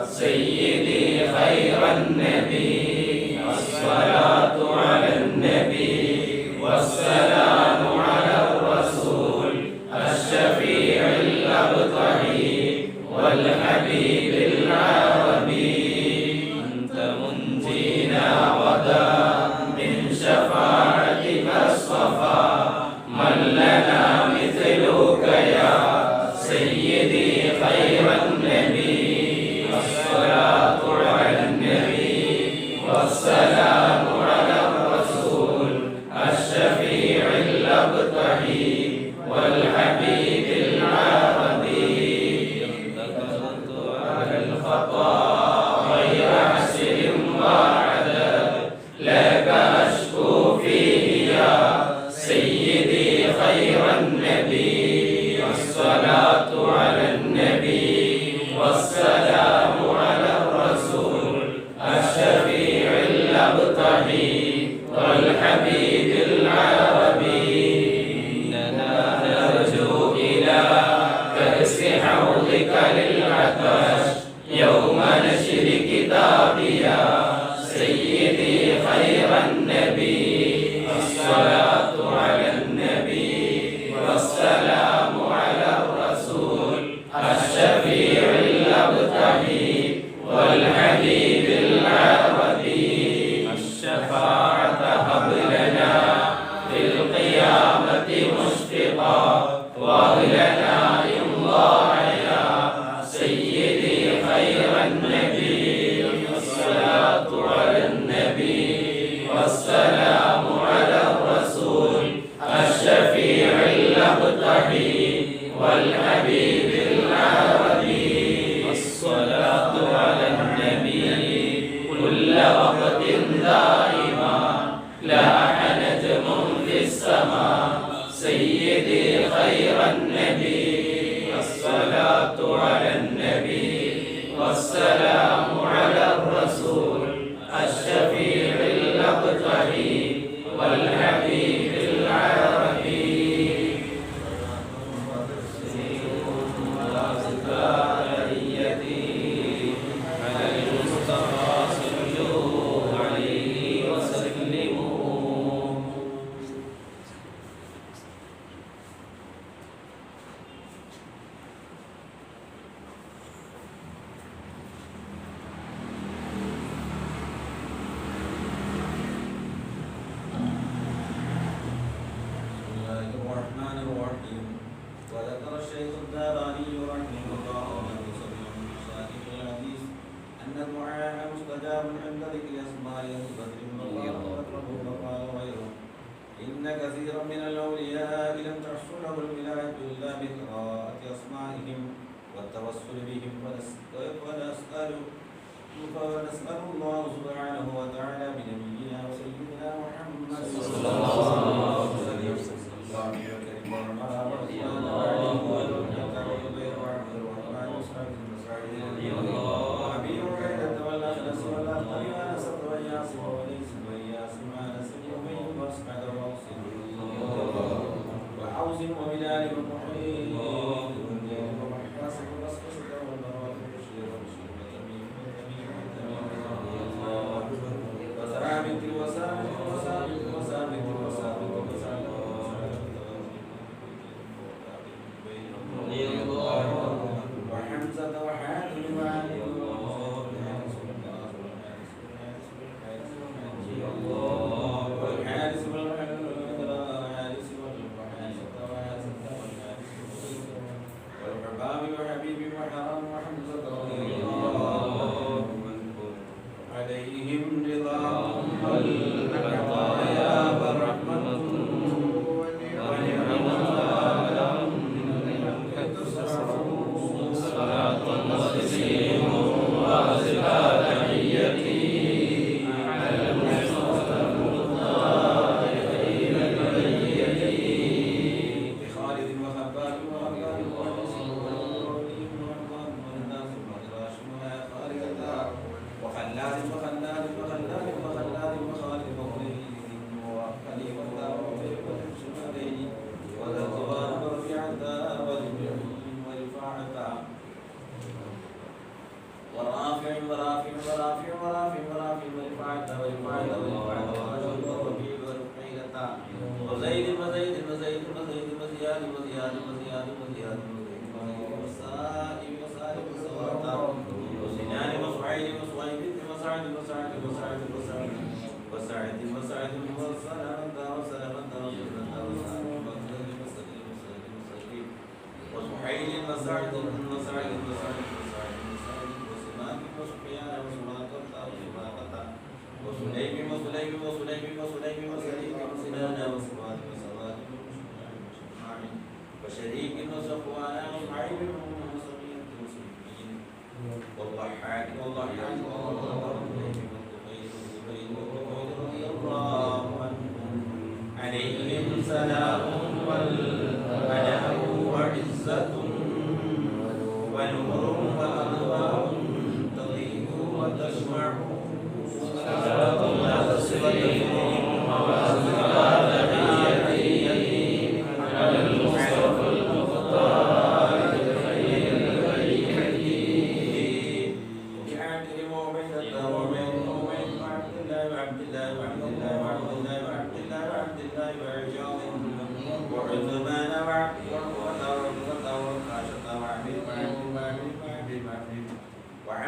سيدي خير النبي الصلاة على النبي والسلام على الرسول الشفيع الأبتحي والحبيب العربي أنت منجينا غدا من شفاعتك الصفا من لنا مثلك يا سيدي خير النبي الصلاة على النبي والسلام على الرسول الشفيع الأبتحي والحبيب العربي ارتكبت على الخطا غير عسر وعذاب لك أشكو فيه يا سيدي خير النبي الصلاة على النبي والسلام على الرسول الشفيع الأبتحي والحبيب العربي إننا نرجو إلى كأس حوضك للعطش يوم نشر كتابي يا سيدي خير النبي الصلاة على النبي والسلام على الرسول الشفيع الأبتحي والحبيب العربي الشفاعة هب لنا في القيامة مشفقا وأهلنا إمضاء يا سيدي خير النبي الصلاة على النبي والسلام على الرسول الشفيع الأبتحي والحبيب العربي الصلاة على النبي كل وقت دائما لاح نجم في السماء سيدي خير النبي الصلاة على النبي والسلام على الرسول الشفيع الأبتحي والحبيب العربي كثيرا من الأولياء لم تحصل له الولاية إلا بقراءة أسمائهم والتوسل بهم ونسأل الله سبحانه وتعالى بنبينا وسيدنا محمد صلى الله عليه وسلم وحوزن وبلال ومحيط ومحاسن ومسكسة والبراءة والبشير والبشير وتميم وثابت وثابت وثابت وثابت وثابت وحمزة وحاتم وعلي والحارس والحباب وحبيب وحرام وحمزة رضي الله عليهم رضاهم والعطايا والرحمة صلاة وتسليم وأزكى تحيتي على المصطفى المختار خير البرية بخالد وخباب وخباب وأنس ووليد وعمار والناس والهاشم ويا خالدتا وخلاد وخلاد وخلاد وخلاد وخالد وخليل وخليفة وعبيد وشمالين وذا الجبال ورفيعتا ورفاعتا ورافع ورافع ورافع ورافع ورافع ورفاعتا ورفاعتا ورفاعتا ورجل وربيع ورفيعتا وزيد وزيد وزيد وزيد وزياد وزياد وزياد وزياد وسائب وسائب وسواتا وسنان وصعيد وصعيد وسعد وسعد وسعد وسعد وسعد وسعد وسلامتا وسلامتا وسلامتا وسحيل وسعد وسعد وسعد وسمان وسفيان وسماقتا وسماقتا وسليم وسليم وسليم وسليم وسليم وسنان وسواد وسواد وشريك وصفوان وصعيب وسمين وسليم والضحاك والضحاك رضي الله عنهم عليهم سلام والمنع وعزة ونور وأنوار تضيء وتشمع صلاة وتسليم وأزكى تحيتي على المصطفى المختار خير البرية وبعبد وعبيدة وعبيد وعبد الله وعبد الله وعبد الله وعبد الله وعبد الله وعبد الله وعجاظ وعثمان وعبد وعبد وعبد وعبد وعبد وعبد وعبد الله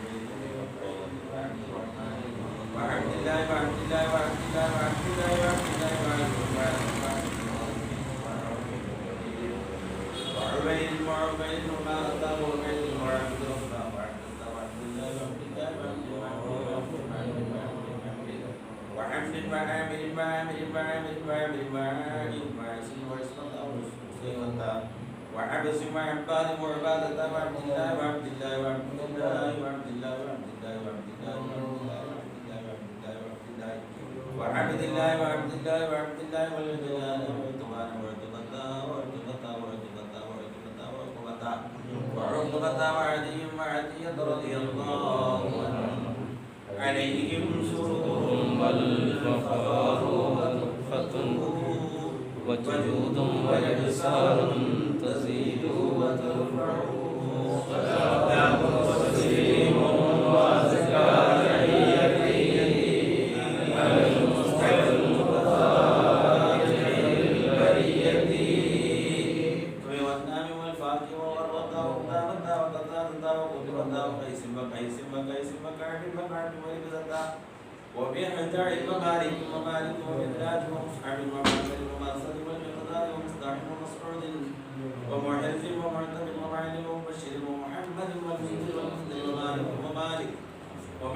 وعبد الله وعبد الله وعبد الله وعبد الله وعبيد وعبيد وما أتاه وعبيد وعبد الله وعبد الله وعبد الله وعبد الله وعبد وعامر وعامر وعامر وعامر وعامر وعسل وعسلة وعسلة وعبس وعباد وعبادة وعبد الله وعبد الله وعبد الله وعبد الله وعبد الله وعبد الله وعبد الله وعبد الله وعبد الله والجلال والتقان والتقطع والتقطع والتقطع والتقطع والتقطع وعقبة وعدي وعدية رضي الله عنهم عليهم سرور والفخار وتحفة وجود وإحسان تزيد وترفع صلاة وتسليم وأزكى تحيتي على المصطفى المختار خير البرية والنام والفاتح والرضا وقدامتا وقدامتا وقدرتا وقيس وقيس وقيس وكعب وكعب ولبزتا وبحجار الممالك ومالك ومدراج ومصحب ومعبد ومرصد والمقدار ومصداح ومسعود ومعز ومعتب ومعلم ومبشر ومحمد والمنذر والمنذر ومالك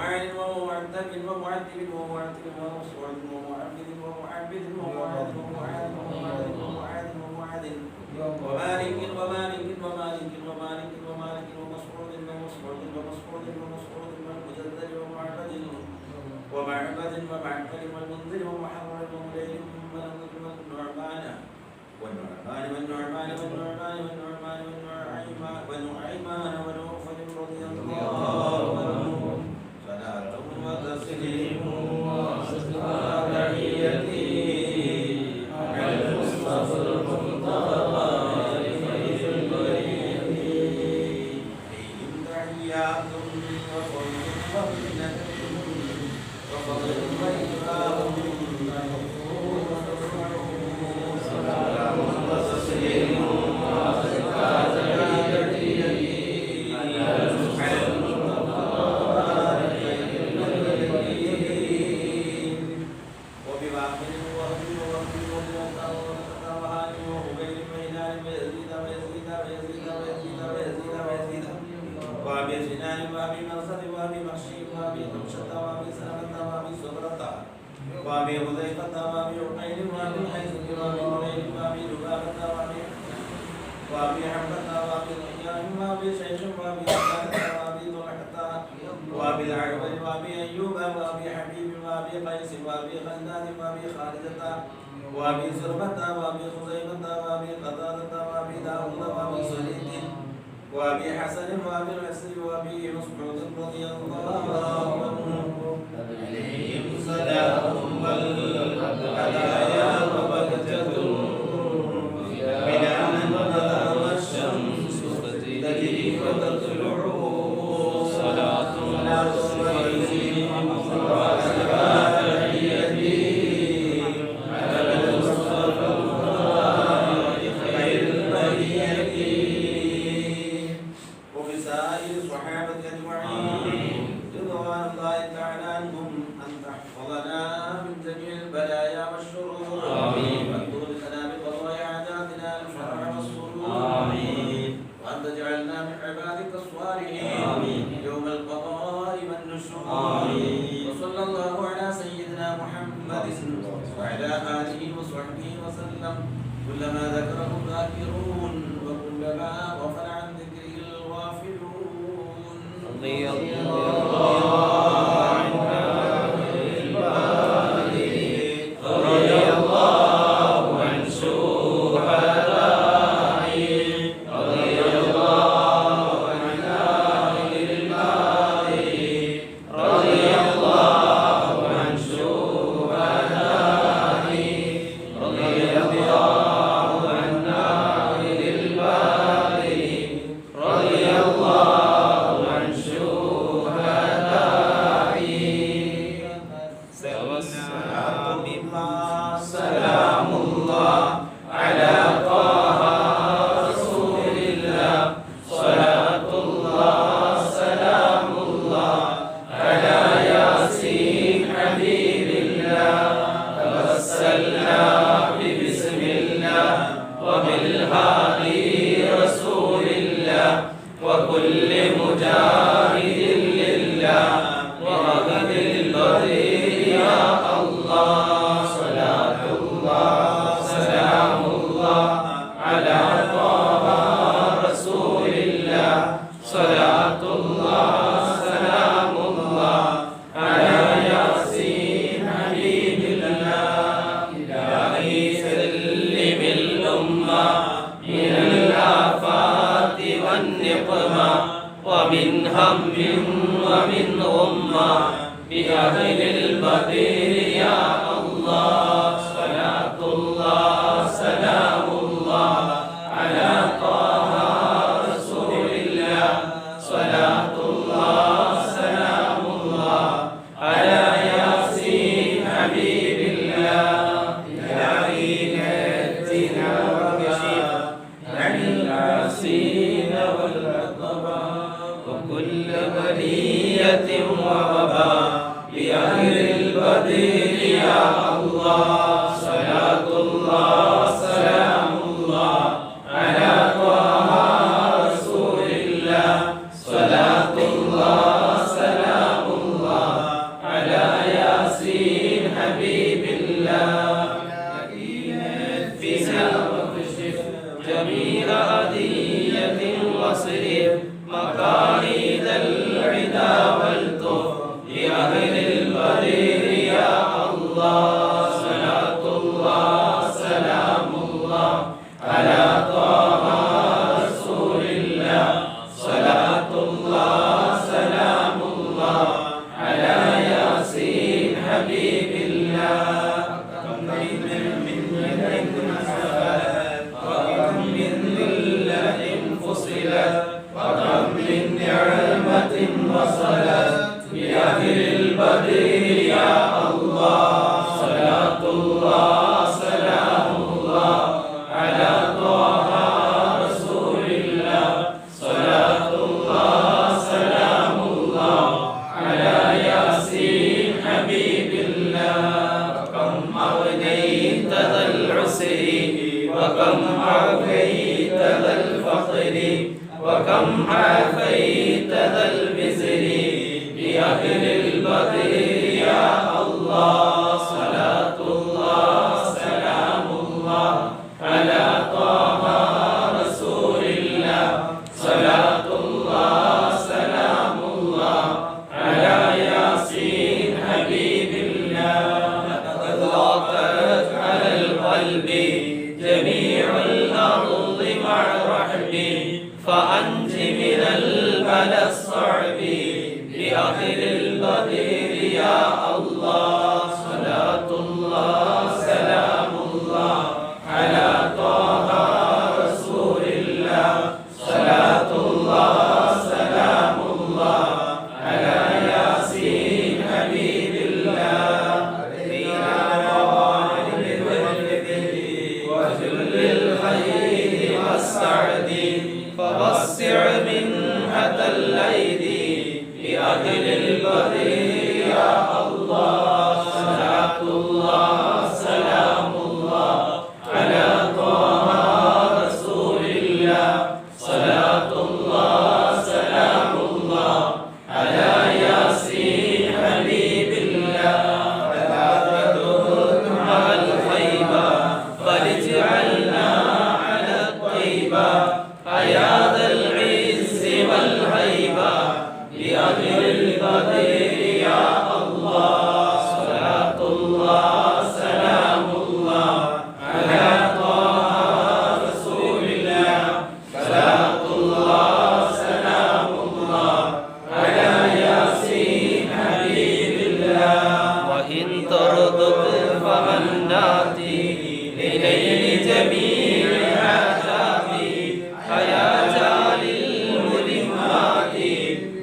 ومعن ومعتب ومعتب ومعتب ومصعد ومعبد ومعبد ومعاد ومعاد ومعاد ومعاد ومعاد ومالك ومالك ومالك ومالك ومالك ومصعود ومصعود ومصعود ومصعود ومجدد ومعبد ومعبد ومعبد والمنذر ومحرر ومليل والنعمان والنعمان والنعمان والنعمان والنعمان والنعيمان ونوفل رضي الله عنه صلاة وتسليم وأزكى تحيتي على المصطفى المنتقى خير البرية فيهم تحيات وفضل ومنة وفضل وإكرام وابي حذيفة وابي عقيل وابي حيثم وابي هرير وابي لبابة وابي حمزة وابي ضياء وابي شيخ وابي عبادة وابي طلحة وابي العربي وابي أيوب وابي حبيب وابي قيس وابي خلاد وابي خالدة وابي سربة وابي خزيمة وابي قتادة وابي داود وابي صليت وابي حسن وابي الحسن وابي مسعود رضي الله عنه عليهم سلام والهدايا وبهجة بلا منها والشمس تجري وتطلع صلاة لا تسمى وأزكى تحيتي على المصطفى خير البرية وبسائر الصحابة أجمعين رضوان الله تعالى عنهم أن تحفظنا من جميع البلايا والشرور وأن تغرقنا بقضاء عاداتنا الفرح والسرور وأن تجعلنا من عبادك الصالحين يوم القضاء والنشور وصلى الله على سيدنا محمد وعلى آله وصحبه وسلم كلما ذكره الذاكرون وكلما غفل عن ذكره الغافلون رضي الله ومن هم ومن غمة بأهل البدر يا الله صلاة الله سلام الله على طه رسول الله صلاة الله سلام الله على ياسين حبيب الله إلهي نجنا وكشف عن العاصين والعقبة وكل بلية ووباء بأهل البدر يا الله صلاة الله سلام الله على طه رسول الله صلاة الله سلام الله كم عافيت ذا البزر بأهل البدر يا الله صلاة الله سلام الله على طه رسول الله صلاة الله سلام الله على ياسين حبيب الله لقد ضاقت على القلب جميع الأرض مع رحبي فأنت من البلاء الصعب بأهل البدر يا الله صلاة الله سلام الله على طه رسول الله صلاة الله سلام الله على ياسين حبيب الله وجل الخير والسعد فوسع منحة الأيدي بأهل البدر يا الله صلاة الله سلام الله على طه رسول الله صلاة الله سلام الله على ياسين حبيب الله فلا تدر مع الخيبة فاجعلنا على الطيبة يا ذا العز والهيبة بأهل البدر يا الله صلاة الله سلام الله على طه رسول الله صلاة الله سلام الله على ياسين حبيب الله وإن ترضك فمن ناتي لنيل جميع آدابي حياة للملمات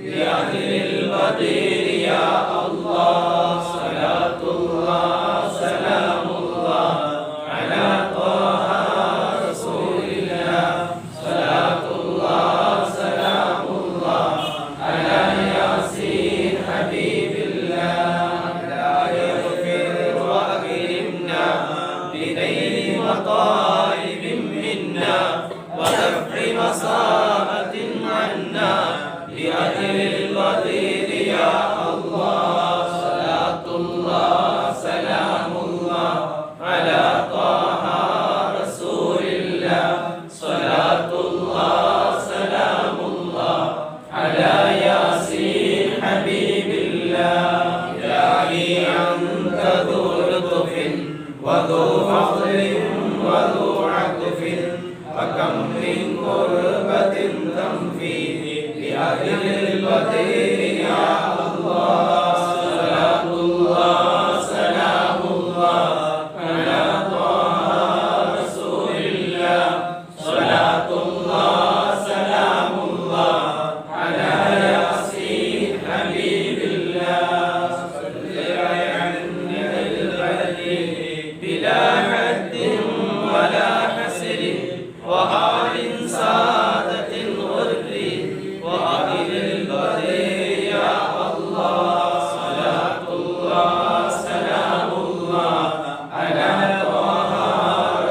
بأهل البدر يا الله صلاة الله سلام الله على طه رسول الله صلاة الله سلام الله على ياسين حبيب الله لا يغفر وأكرمنا بنيل مطالب منا ودفع مساءة عنا بأهل البدر يا الله صلاة الله سلام الله على طه رسول الله صلاة الله سلام الله على ياسين حبيب الله إلهي أنت ذو لطف وذو فضل وذو عطف وكم من قربة تنفي بأهل البدر يا الله صلاة الله سلام الله على طه رسول الله صلاة الله سلام الله على ياسين حبيب الله صل على النبي بلا حد ولا حسر وآل سادة غر وأهل البدر يا الله صلاة الله سلام الله على طه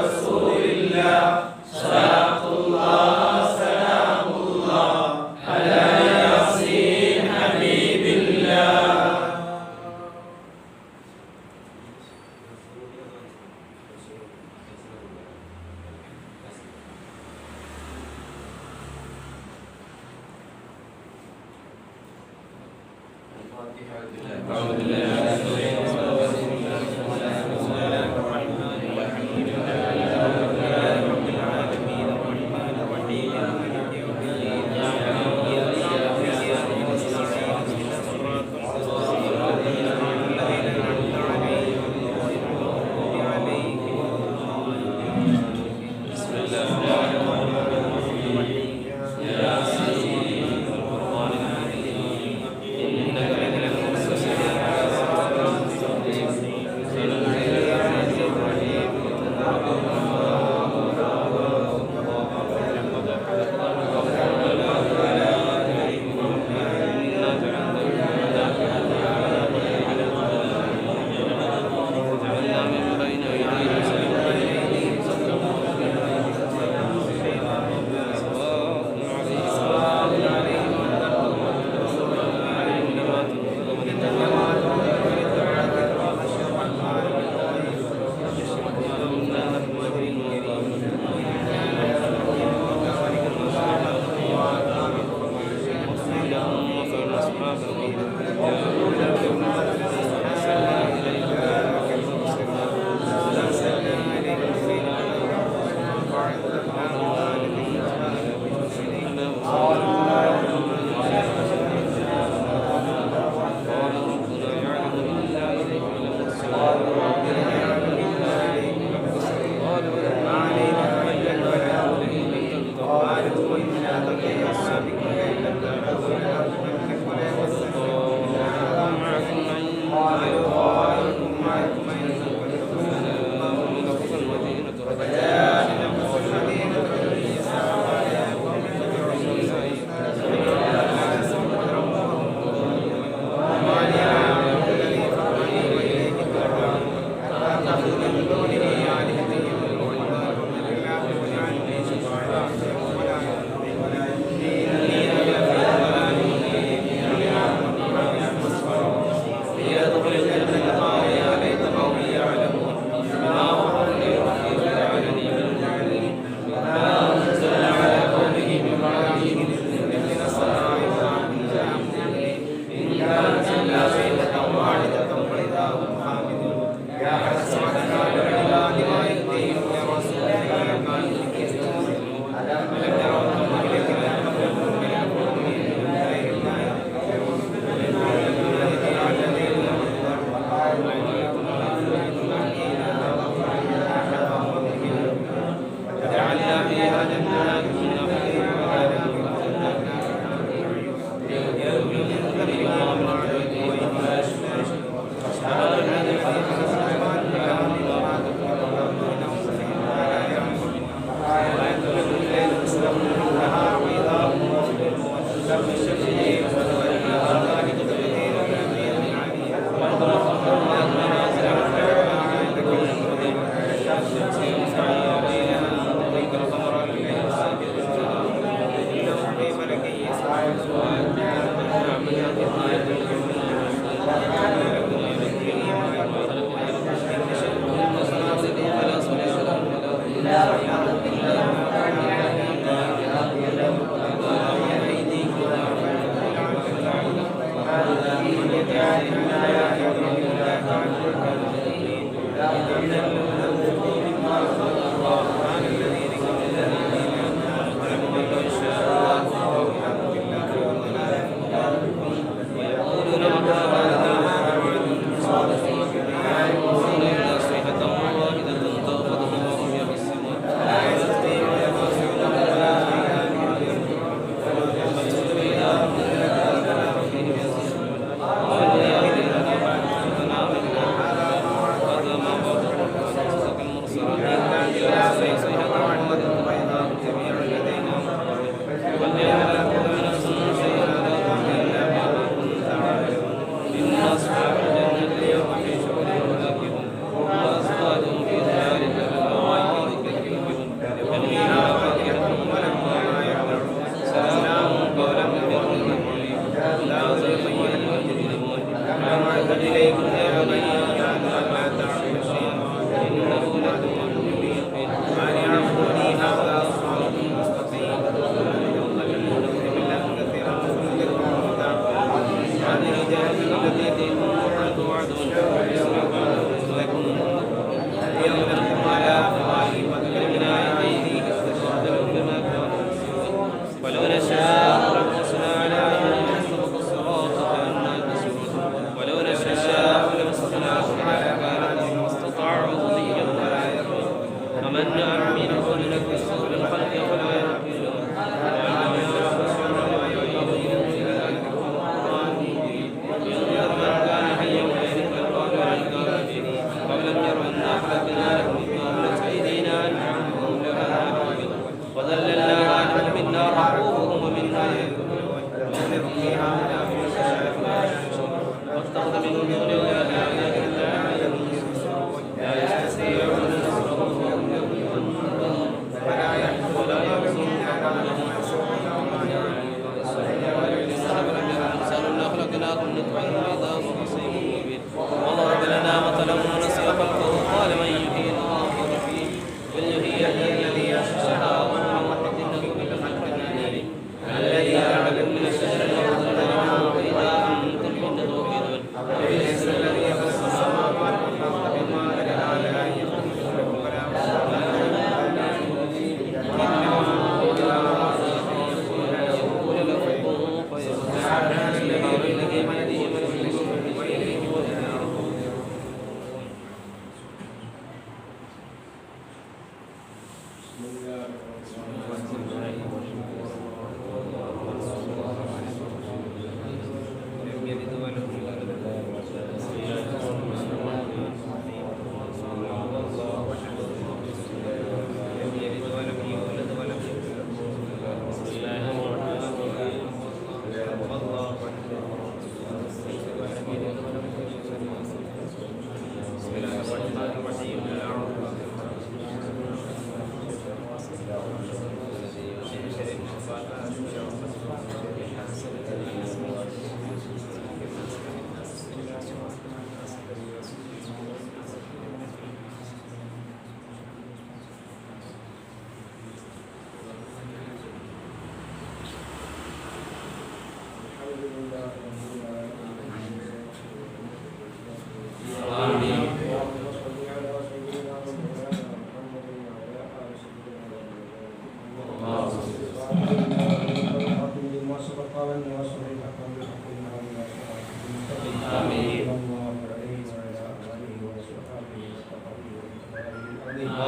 رسول الله صلاة الله سلام الله على ياسين حبيب الله ولو نشاء لمسنا على أعينهم فاستبقوا الصراط كأنها تسور ولو نشاء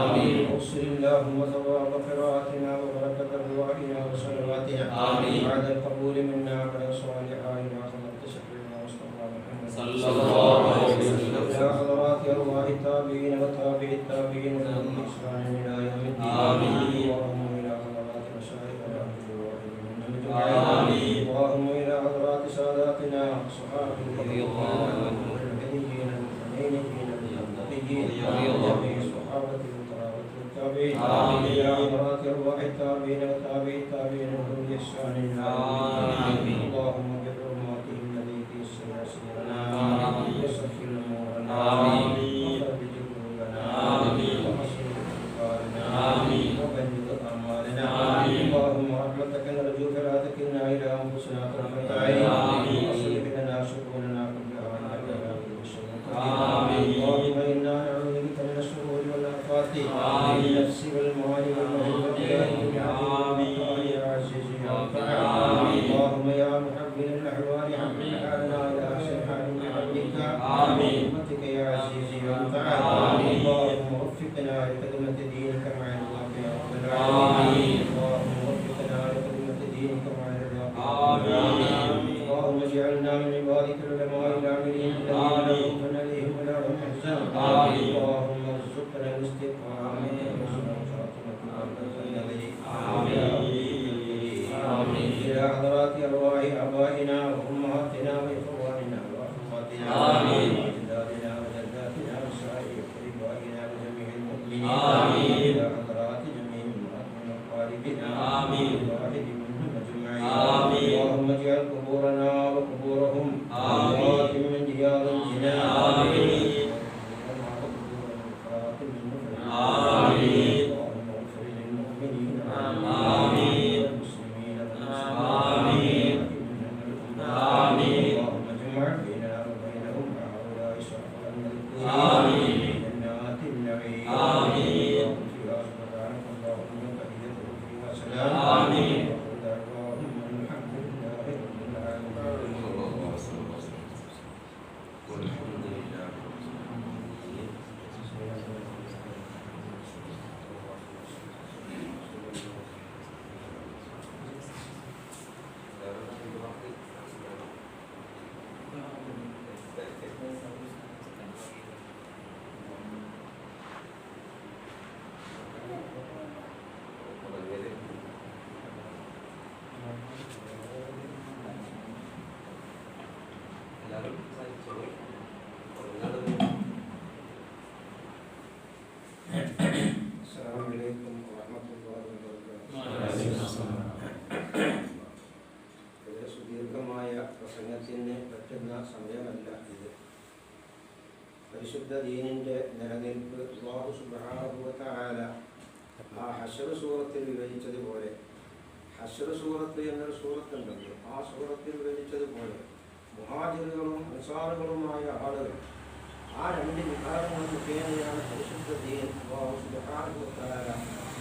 اللهم ثواب قراءتنا وبركة أرواحنا وصلواتنا بعد القبول منا على صالح آلنا صلى سيدنا مصطفى محمد صلى الله عليه وسلم إلى حضرات أرواح التابعين وتابع التابعين لهم بإحسان إلى يوم الدين اللهم إلى حضرات مشايخنا اللهم إلى حضرات ساداتنا صحابة رضي الله عنهم والهديين المؤمنين المتقين وجميع الصحابة إلى حضرات أرواح التابعين وتابع التابعين لهم بإحسان اللهم بحرماتهم الذي في سيرنا وسخر أمورنا وفرج كروبنا وحسن أفكارنا وبلغ أعمالنا اللهم رحمتك نرجو فلا تكلنا إلى أنفسنا طرفة عين واصلح لنا شؤوننا كلها إنك على كل شيء قدير اللهم إنا نعوذ بك من الشرور والآفات النفس والمال والمهل والجاه يا عزيز يا غفار اللهم يا محول الأحوال حمل حالنا إلى أحسن حال بحمدك برحمتك يا عزيز يا غفار اللهم وفقنا لخدمة دينك مع رضاك يا رب العالمين اللهم وفقنا لخدمة دينك مع رضاك اللهم اجعلنا من عبادك العلماء العاملين الذين لا خوف عليهم ولا هم يحزنون اللهم ارزقنا الاستقامة إلى حضرات أرواح آبائنا وأمهاتنا وإخواننا وأخواتنا وأجدادنا وجداتنا وسائر أقربائنا وجميع المؤمنين إلى حضرات جميع المؤمنين وقاربنا الواحد منهم أجمعين اللهم اجعل قبورنا وقبورهم روضات من رياض الجنان പരിശുദ്ധ ദീനിൻ്റെ നിലനിൽപ്പ് അല്ലാഹു സുബ്ഹാനഹു വ തആല ആ ഹശ്ർ സൂറത്തിൽ വിവരിച്ചതുപോലെ, ഹശ്ർ സൂറത്ത് എന്നൊരു സൂറത്തുണ്ടല്ലോ, ആ സൂറത്തിൽ വിവരിച്ചതുപോലെ മുഹാജിറുകളും അൻസാറുകളുമായ ആളുകൾ, ആ രണ്ട് വിഭാഗങ്ങൾ മുഖേനയാണ് പരിശുദ്ധ ദീൻ അല്ലാഹു സുബ്ഹാനഹു വ തആല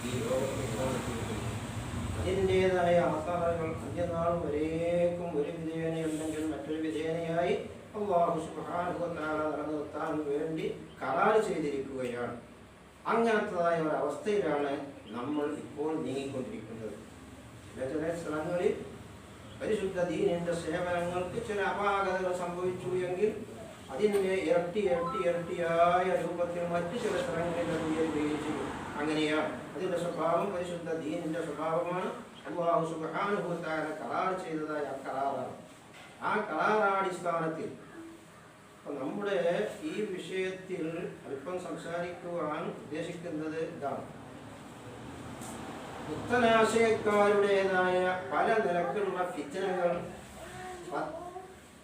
ഈ ലോകത്ത് പ്രവർത്തിക്കുന്നത്. അതിൻ്റെതായ ആധാരങ്ങൾ അന്യനാളും വരേക്കും ഒരു വിധേനയുണ്ടെങ്കിൽ മറ്റൊരു വിധേനയായി അല്ലാഹു സുബ്ഹാനഹു വ തആല നിലനിർത്താൻ വേണ്ടി കരാർ ചെയ്തിരിക്കുകയാണ്. അങ്ങനത്തതായ ഒരവസ്ഥയിലാണ് നമ്മൾ ഇപ്പോൾ നീങ്ങിക്കൊണ്ടിരിക്കുന്നത്. ചില സ്ഥലങ്ങളിൽ പരിശുദ്ധ ദീനിന്റെ സേവനങ്ങൾക്ക് ചില അപാകതകൾ സംഭവിച്ചു എങ്കിൽ അതിൻ്റെ ഇരട്ടിയായ രൂപത്തിൽ മറ്റു ചില സ്ഥലങ്ങളിൽ അത് ഉയരുകയും ചെയ്യും. അങ്ങനെയാണ് അതിൻ്റെ സ്വഭാവം. പരിശുദ്ധ ദീനിന്റെ സ്വഭാവമാണ്. അല്ലാഹു സുബ്ഹാനഹു വ തആല കരാർ ചെയ്തതായ കരാറാണ്. ആ കരാറാടിസ്ഥാനത്തിൽ നമ്മുടെ ഈ വിഷയത്തിൽ അല്പം സംസാരിക്കുവാൻ ഉദ്ദേശിക്കുന്നത് ഇതാണ്. പുത്തനാശയക്കാരുടേതായ പല നിലക്കുള്ള ഫിത്നകൾ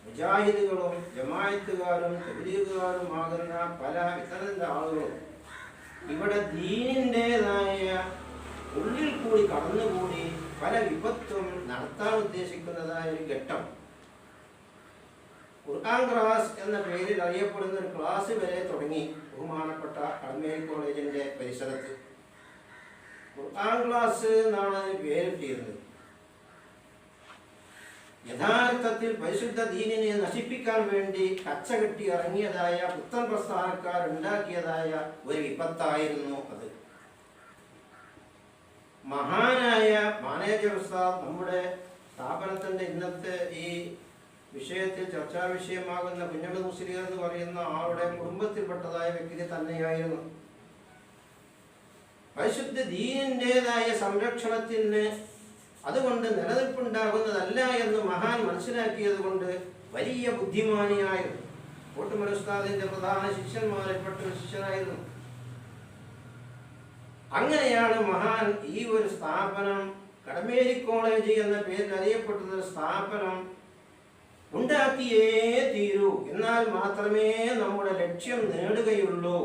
മുജാഹിദുകളും ജമാഅത്തുകാരും തബ്ലീഗുകാരുമാകുന്ന പല ഇത്തരത്തിലുള്ള ആളുകളും ഇവിടെ ദീനിൻ്റെതായ ഉള്ളിൽ കൂടി കടന്നുകൂടി പല വിപത്തും നടത്താൻ ഉദ്ദേശിക്കുന്നതായ ഒരു ഘട്ടം. ഖുർആൻ ക്ലാസ് എന്ന പേരിൽ അറിയപ്പെടുന്ന ഒരു ക്ലാസ് വരെ തുടങ്ങി ബഹുമാനപ്പെട്ട അൽമേൽ കോളേജിന്റെ പരിസരത്ത്. ഖുർആൻ ക്ലാസ് എന്നാണ് പേരിട്ടിരുന്നത്. യഥാർത്ഥത്തിൽ പരിശുദ്ധ ദീനിനെ നശിപ്പിക്കാൻ വേണ്ടി കച്ചകെട്ടി ഇറങ്ങിയതായ പുത്തൻ പ്രസ്ഥാനക്കാരുണ്ടാക്കിയതായ ഒരു വിപത്തായിരുന്നു അത്. മഹാനായ മാനേജർ ഉസ്താദ് നമ്മുടെ സ്ഥാപനത്തിന്റെ ഇന്നത്തെ ഈ വിഷയത്തിൽ ചർച്ചാ വിഷയമാകുന്ന കുഞ്ഞമ്മദ് മുസ്ലിയാർ എന്ന് പറയുന്ന ആളുടെ കുടുംബത്തിൽപ്പെട്ടതായ വ്യക്തി തന്നെയായിരുന്നു. പരിശുദ്ധ ദീനിൻ്റെതായ സംരക്ഷണത്തിന് അതുകൊണ്ട് നിലനിൽപ്പുണ്ടാകുന്നതല്ല എന്ന് മഹാൻ മനസ്സിലാക്കിയത് കൊണ്ട് വലിയ ബുദ്ധിമാനിയായിരുന്നു. കോട്ടുമല ഉസ്താദിന്റെ പ്രധാന ശിഷ്യന്മാരിൽപ്പെട്ട ഒരു ശിഷ്യനായിരുന്നു. അങ്ങനെയാണ് മഹാൻ ഈ ഒരു സ്ഥാപനം, കടമേരി കോളേജ് എന്ന പേരിൽ അറിയപ്പെട്ട സ്ഥാപനം ഉണ്ടാക്കിയേ തീരൂ, എന്നാൽ മാത്രമേ നമ്മുടെ ലക്ഷ്യം നേടുകയുള്ളൂ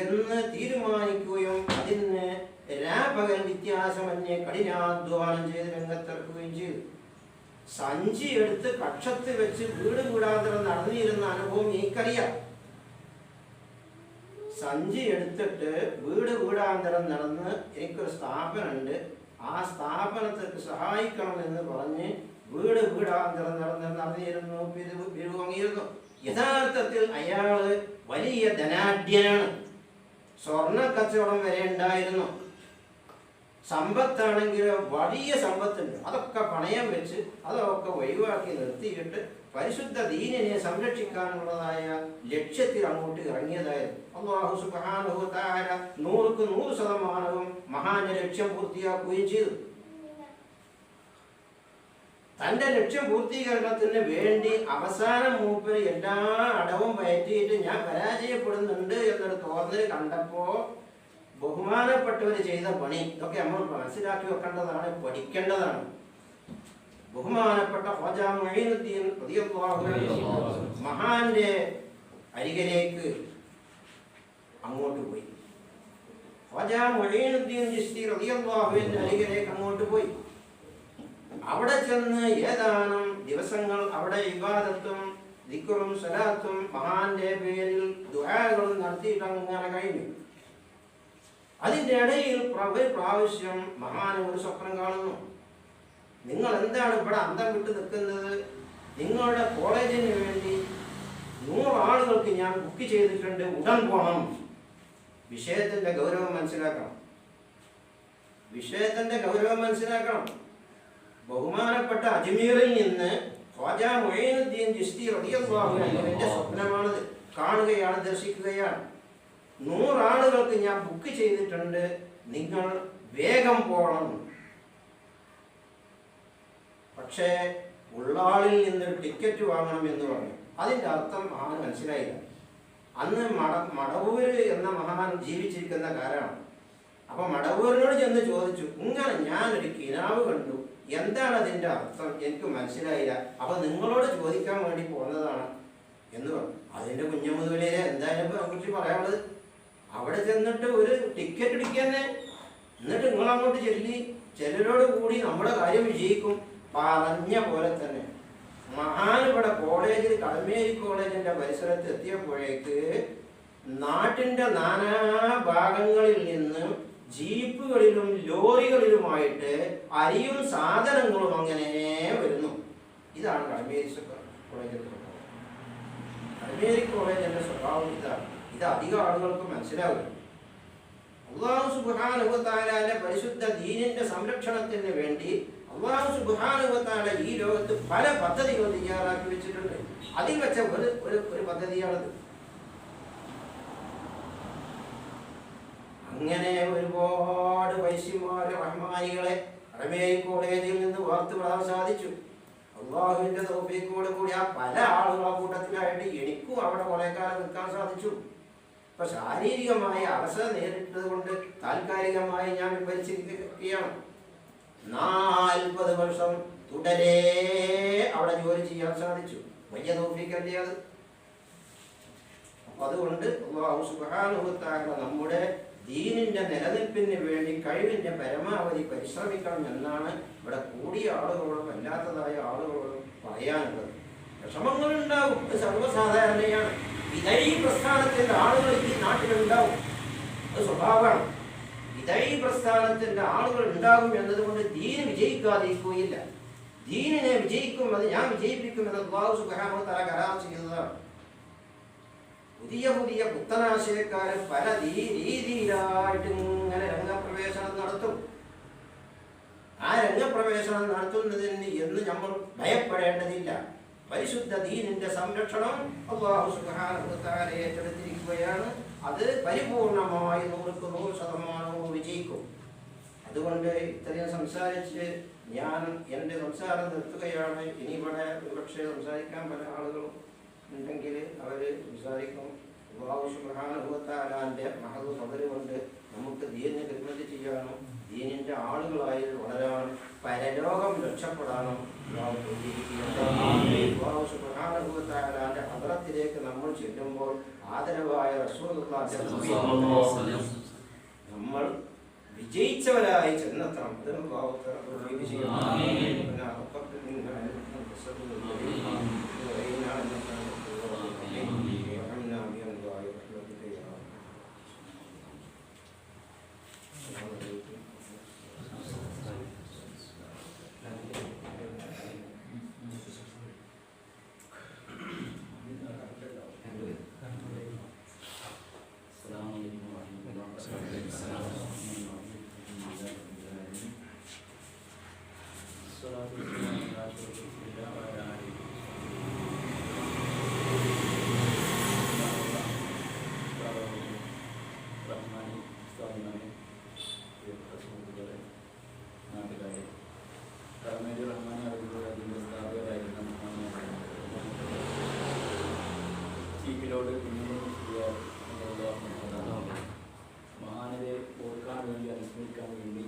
എന്ന് തീരുമാനിക്കുകയും അതിന് രാപകൽ വ്യത്യാസമന്യേ കഠിനാധ്വാനം ചെയ്ത് രംഗത്തിറക്കുകയും ചെയ്തു. സഞ്ചി എടുത്ത് കക്ഷത്ത് വെച്ച് വീട് വീടാന്തരം നടന്നിരുന്ന അനുഭവം എനിക്കറിയാം. സഞ്ചി എടുത്തിട്ട് വീട് വീടാന്തരം നടന്ന് എനിക്കൊരു സ്ഥാപനമുണ്ട്, ആ സ്ഥാപനത്തിற்கு സഹായിക്കണം എന്ന് പറഞ്ഞ് വീട് വീടാന്തരം നടന്നിരുന്നു, പിരിവ് വാങ്ങിയിരുന്നു. യഥാർത്ഥത്തിൽ അയാള് വലിയ ധനാഢ്യനാണ്. സ്വർണ്ണ കച്ചവടം വരെ ഉണ്ടായിരുന്നു. സമ്പത്താണെങ്കിൽ വലിയ സമ്പത്തുണ്ട്. അതൊക്കെ പണയം വെച്ച് അതൊക്കെ ഒഴിവാക്കി നിർത്തിയിട്ട് പരിശുദ്ധ ദീനിനെ സംരക്ഷിക്കാനുള്ളതായ ലക്ഷ്യത്തിൽ അങ്ങോട്ട് ഇറങ്ങിയതായിരുന്നു. അല്ലാഹു സുബ്ഹാനഹു വ തആല 100% മഹാന്റെ ലക്ഷ്യം പൂർത്തിയാക്കുകയും ചെയ്തു. തന്റെ ലക്ഷ്യം പൂർത്തീകരണത്തിന് വേണ്ടി അവസാനം മൂപ്പര് എല്ലാ അടവും പയറ്റിയിട്ട് ഞാൻ പരാജയപ്പെടുന്നുണ്ട് എന്നൊരു തോന്നൽ കണ്ടപ്പോ ബഹുമാനപ്പെട്ടവർ ചെയ്ത പണി ഇതൊക്കെ നമ്മൾ മനസ്സിലാക്കി വെക്കേണ്ടതാണ്, പഠിക്കേണ്ടതാണ്. ബഹുമാനപ്പെട്ട ഖ്വാജ മുഈനുദ്ദീൻ റളിയല്ലാഹു അൻഹു മഹാന്റെ അരികിലേക്ക് അങ്ങോട്ട് പോയി. ഖ്വാജ മുഈനുദ്ദീൻ ചിശ്തി റളിയല്ലാഹു അൻഹു അരികിലേക്ക് അങ്ങോട്ട് പോയി. അവിടെ ചെന്ന് ഏതാനും ദിവസങ്ങൾ അവിടെ ഇബാദത്തും ദിക്റും സലാത്തും മഹാന്റെ പേരിൽ ദുആകളും നടത്തിയിട്ട് അങ്ങനെ കഴിഞ്ഞു. അതിൻ്റെ ഇടയിൽ പ്രാവശ്യം മഹാൻ ഒരു സ്വപ്നം കാണുന്നു. നിങ്ങൾ എന്താണ് ഇവിടെ അന്തം വിട്ട് നിൽക്കുന്നത്? നിങ്ങളുടെ കോളേജിന് വേണ്ടി 100 ആളുകൾക്ക് ഞാൻ ബുക്ക് ചെയ്തിട്ടുണ്ട്, ഉടൻ പോകണം. വിഷയത്തിന്റെ ഗൗരവം മനസ്സിലാക്കണം. ബഹുമാനപ്പെട്ട അജ്മീറിൽ നിന്ന് ഖ്വാജ മുഈനുദ്ദീൻ ചിശ്തി റളിയല്ലാഹു അൻഹുവിന്റെ സ്വപ്നമാണത്. കാണുകയാണ്, ദർശിക്കുകയാണ്. 100 ആളുകൾക്ക് ഞാൻ ബുക്ക് ചെയ്തിട്ടുണ്ട്, നിങ്ങൾ വേഗം പോകണം. പക്ഷേ ഉള്ളാളിൽ നിന്നൊരു ടിക്കറ്റ് വാങ്ങണം എന്ന് പറഞ്ഞു. അതിൻ്റെ അർത്ഥം മഹാൻ മനസ്സിലായില്ല. അന്ന് മടവൂര് എന്ന മഹാൻ ജീവിച്ചിരിക്കുന്ന കാലമാണ്. അപ്പൊ മടവൂരിനോട് ചെന്ന് ചോദിച്ചു, ഇങ്ങനെ ഞാനൊരു കിനാവ് കണ്ടു, എന്താണ് അതിൻ്റെ അർത്ഥം? എനിക്ക് മനസ്സിലായില്ല. അപ്പൊ നിങ്ങളോട് ചോദിക്കാൻ വേണ്ടി പോകുന്നതാണ് എന്ന് പറഞ്ഞു. അതിൻ്റെ കുഞ്ഞമുതലേ എന്തായാലും അതിനെക്കുറിച്ച് പറയാനുള്ളത്, അവിടെ ചെന്നിട്ട് ഒരു ടിക്കറ്റ് എടുക്കന്നെ, എന്നിട്ട് നിങ്ങളങ്ങോട്ട് ചെല്ലലോട് കൂടി നമ്മുടെ കാര്യം വിജയിക്കും. പറഞ്ഞ പോലെ തന്നെ മഹാൻ ഇവിടെ കോളേജിൽ, കടമേരി കോളേജിന്റെ പരിസരത്ത് എത്തിയപ്പോഴേക്ക് നാട്ടിന്റെ നാനാ ഭാഗങ്ങളിൽ നിന്ന് ജീപ്പുകളിലും ലോറികളിലുമായിട്ട് അരിയും സാധനങ്ങളും അങ്ങനെ വരുന്നു. ഇതാണ് കടമേരി കോളേജിന്റെ സ്വഭാവം. കടമേരി കോളേജിന്റെ സ്വഭാവം ഇതാണ്. ഇത് അധികം ആളുകൾക്ക് മനസ്സിലാവില്ല. അല്ലാഹു സുബ്ഹാനഹു വ തആലയുടെ പരിശുദ്ധ ദീനിന്റെ സംരക്ഷണത്തിന് വേണ്ടി അല്ലാഹു സുബ്ഹാനഹു വ തആല ഈ ലോകത്ത് പല പദ്ധതികൾ തയ്യാറാക്കി വെച്ചിട്ടുണ്ട്. അതിൽ വെച്ച ഒരു പദ്ധതിയാണത്. അങ്ങനെ ഒരുപാട് വൈശ്യന്മാരെ റഹ്മാനികളെ കടമേരി കോളേജിൽ നിന്ന് വാർത്തുവിടാൻ സാധിച്ചു. അള്ളാഹുവിന്റെ തൗഫീഖോട് കൂടി ആ പല ആളുകളെ കൂട്ടത്തിലായിട്ട് എനിക്കും അവിടെ കുറെ കാലം നിൽക്കാൻ സാധിച്ചു. ഇപ്പൊ ശാരീരികമായ അവസര നേരിട്ടത് കൊണ്ട് താൽക്കാലികമായി ഞാൻ വിഭജിച്ചിരിക്കുകയാണ്. 40 വർഷം തുടരെ അവിടെ ജോലി ചെയ്യാൻ സാധിച്ചു. വലിയ തൗഫീഖല്ലേ അത്. അപ്പൊ അതുകൊണ്ട് അല്ലാഹു സുബ്ഹാനഹു വ തആല നമ്മുടെ ദീനിന്റെ നിലനിൽപ്പിന് വേണ്ടി കഴിവിന്റെ പരമാവധി പരിശ്രമിക്കണം എന്നാണ് ഇവിടെ കൂടിയ ആളുകളോടും അല്ലാത്തതായ ആളുകളോടും പറയാനുള്ളത്. വിഷമങ്ങളുണ്ടാവും, അത് സർവ്വസാധാരണയാണ്. വിദഴി പ്രസ്ഥാനത്തിന്റെ ആളുകൾ ഈ നാട്ടിലുണ്ടാവും, അത് സ്വഭാവമാണ്. വിദഴി പ്രസ്ഥാനത്തിന്റെ ആളുകൾ ഉണ്ടാകും എന്നതുകൊണ്ട് ദീന് വിജയിക്കാതിരിക്കുകയില്ല. ദീനിനെ വിജയിക്കും, അത് ഞാൻ വിജയിപ്പിക്കുമെന്ന് അല്ലാഹു സുബ്ഹാനഹു വ തആല കരാർ ചെയ്യുന്നതാണ്. പുതിയ പുതിയ പുത്തനാശയക്കാര് പല രീതിയിലായിട്ട് ഇങ്ങനെ രംഗപ്രവേശനം നടത്തും. ആ രംഗപ്രവേശനം നടത്തുന്നതിന് എന്ന് നമ്മൾ ഭയപ്പെടേണ്ടതില്ല. പരിശുദ്ധ ദീനിന്റെ സംരക്ഷണം അല്ലാഹു സുബ്ഹാനഹു വ തആല ഏറ്റെടുത്തിരിക്കുകയാണ്. അത് പരിപൂർണമായി 100% വിജയിക്കും. അതുകൊണ്ട് ഇത്രയും സംസാരിച്ച് ഞാൻ എൻ്റെ സംസാരം നിർത്തുകയാണ്. ഇനി ഇവിടെ ഒരുപക്ഷെ സംസാരിക്കാൻ പല ആളുകളും ഉണ്ടെങ്കിൽ അവർ സംസാരിക്കും. അല്ലാഹു സുബ്ഹാനഹു വ തആലയുടെ മഹദ് ഫദ്ൽ കൊണ്ട് നമുക്ക് ദീനിനെ ഖിദ്മത്ത് ചെയ്യാനും ദീനിന്റെ ആളുകളായി വളരാനും പരലോകം രക്ഷപ്പെടാനും അല്ലാഹു സുബ്ഹാനഹു വ തആലയുടെ ഹദ്റത്തിലേക്ക് നമ്മൾ ചെല്ലുമ്പോൾ ആദരവായ റസൂലുള്ളാഹി നമ്മൾ വിജയിച്ചവരായി ചെന്നെത്തണം. അതിന് അല്ലാഹു തൗഫീഖ് ചെയ്യട്ടെ. മഹാനരെ ഓർക്കാൻ വേണ്ടി, അനുസ്മരിക്കാൻ വേണ്ടി,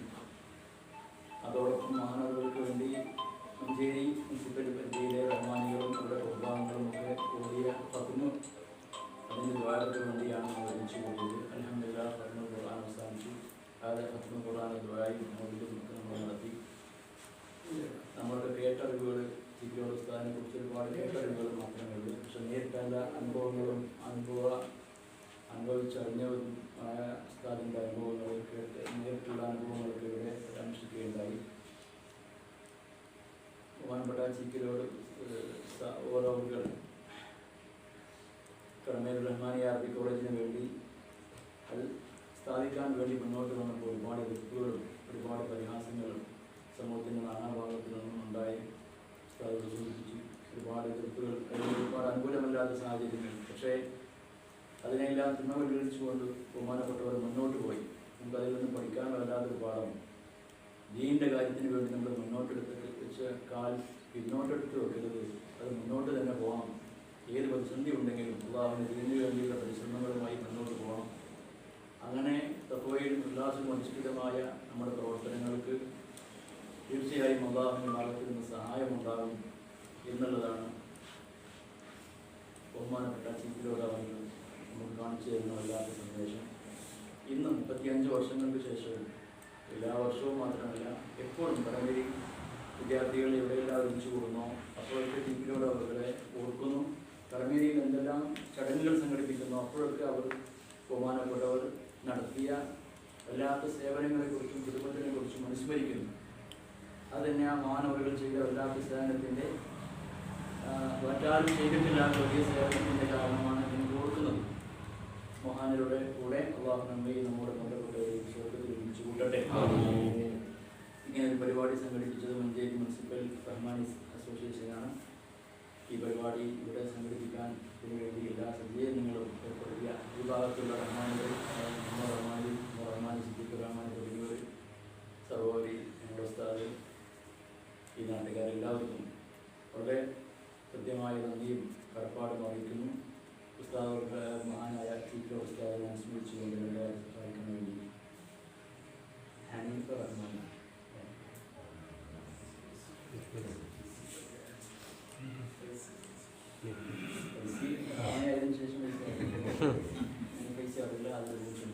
അതോടൊപ്പം മഹാനവർക്ക് വേണ്ടി മഞ്ചേരി മുനിസിപ്പൽ പരിധിയിലെ റഹ്മാനികളും അവരുടെ കുടുംബാംഗങ്ങളും ഒക്കെ കൂടിയ പതിന് അതിൻ്റെ ദ്വാരത്തിന് വേണ്ടിയാണ് നമ്മൾ ഒരുമിച്ച് കൂടിയത്. അൽഹംദുലില്ലാഹ് ഫത്മുൽ ഖുർആൻ അവസാനിച്ചു. അത് ഫത്മുൽ ഖുർആൻ ദ്വായി നമ്മൾ നടത്തി. നമ്മളുടെ കേട്ടറിവുകൾ ചിക്കോട് ഉസ്താദിനെ കുറിച്ച് ഒരുപാട് കേട്ടറിവുകൾ മാത്രമേ ഉള്ളൂ. പക്ഷെ നേരിട്ടല്ല അനുഭവങ്ങളും അനുഭവിച്ചറിഞ്ഞവരും ആയ ഉസ്താദിൻ്റെ അനുഭവങ്ങളൊക്കെ നേരിട്ടുള്ള അനുഭവങ്ങളൊക്കെ ഇവിടെ പരാമർശിക്കുകയുണ്ടായി. ബഹുമാനപ്പെട്ട ചിക്കിലോട് ഓരോകൾ കടമേൽ റഹ്മാനിയ അറബി കോളേജിന് വേണ്ടി അത് സ്ഥാപിക്കാൻ വേണ്ടി മുന്നോട്ട് വന്നപ്പോൾ ഒരുപാട് എതിർപ്പുകളും ഒരുപാട് പരിഹാസങ്ങളും സമൂഹത്തിൻ്റെ നാനാഭാഗത്തു നിന്നും ഉണ്ടായി. ഉസ്താദ് സൂചിപ്പിച്ചു ഒരുപാട് എതിർപ്പുകൾ, ഒരുപാട് അനുകൂലമല്ലാത്ത സാഹചര്യങ്ങൾ. പക്ഷേ അതിനെല്ലാം തിന്മകളിച്ചുകൊണ്ട് ബഹുമാനപ്പെട്ടവർ മുന്നോട്ട് പോയി. നമുക്ക് അതിൽ നിന്ന് പഠിക്കാൻ വല്ലാത്തൊരു പാഠം. ദീനിൻ്റെ കാര്യത്തിന് വേണ്ടി നമ്മൾ മുന്നോട്ടെടുത്ത് വെച്ച് കാൽ പിന്നോട്ടെടുത്ത് വെക്കരുത്, അത് മുന്നോട്ട് തന്നെ പോകണം. ഏത് പ്രതിസന്ധി ഉണ്ടെങ്കിലും അള്ളാഹുവിന് ദീനിന് വേണ്ടിയുള്ള പരിശ്രമങ്ങളുമായി മുന്നോട്ട് പോകണം. അങ്ങനെ തഖ്വയിലും ഉല്ലാസവും അധിഷ്ഠിതമായ നമ്മുടെ പ്രവർത്തനങ്ങൾക്ക് തീർച്ചയായും അള്ളാഹുവിൻ്റെ ഭാഗത്ത് നിന്ന് സഹായമുണ്ടാകും എന്നുള്ളതാണ് ബഹുമാനപ്പെട്ട ചീഫിലോടാവുന്നത് നമുക്ക് കാണിച്ചു തരുന്ന വല്ലാത്ത സന്ദേശം. ഇന്ന് 35 വർഷങ്ങൾക്ക് ശേഷം എല്ലാ വർഷവും മാത്രമല്ല എപ്പോഴും കടമേരി വിദ്യാർത്ഥികൾ എവിടെയെല്ലാം ഒരുമിച്ച് കൂടുന്നു അപ്പോഴൊക്കെ ചീഫിലോട് അവരെ ഓർക്കുന്നു. കടമേരിയിൽ എന്തെല്ലാം ചടങ്ങുകൾ സംഘടിപ്പിക്കുന്നു അപ്പോഴൊക്കെ അവർ ബഹുമാനപ്പെട്ടവർ നടത്തിയ വല്ലാത്ത സേവനങ്ങളെക്കുറിച്ചും കുടുംബത്തിനെക്കുറിച്ചും അനുസ്മരിക്കുന്നു. അത് തന്നെ ആ മഹാനവറുകൾ ചെയ്ത വല്ലാത്ത സേവനത്തിൻ്റെ മറ്റാരും ചെയ്തിട്ടില്ലാത്ത വലിയ സേവനത്തിൻ്റെ കാരണമാണ് എനിക്ക് ഓർക്കുന്നത്. മഹാനരുടെ കൂടെ അള്ളാഹു നമ്മയും നമ്മുടെ കൊണ്ടപ്പെട്ട സ്വർഗ്ഗത്തിൽ ഒരുമിച്ച് കൂട്ടട്ടെ. ഇങ്ങനെ ഒരു പരിപാടി സംഘടിപ്പിച്ചത് മഞ്ചേരി മുനിസിപ്പൽ റഹ്മാനീസ് അസോസിയേഷനാണ്. ഈ പരിപാടി ഇവിടെ സംഘടിപ്പിക്കാൻ വേണ്ടി എല്ലാ സജ്ജീകരണങ്ങളും ഏർപ്പെടുത്തിയ ഈ ഭാഗത്തുള്ള റഹ്മാനുകൾ, റഹ്മാൻ സിദ്ദീഖ് റഹ്മാൻ തുടങ്ങിയവർ, സർവോപരി നമ്മുടെ ഉസ്താദ്, ഈ നാട്ടുകാരെല്ലാവർക്കും വളരെ കൃത്യമായ നന്ദിയും കടപ്പാടും അറിയിക്കുന്നു. ഉസ്താദ് മഹാനായ ചീഫ് ഉസ്താദിനെ അനുസ്മരിച്ചുകൊണ്ട് എല്ലാവരും സഹായിക്കാൻ വേണ്ടി ഹനീഫ് റഹ്മാൻ ആയതിനു ശേഷം പൈസ അറിയില്ല, അത് ചോദിച്ചു.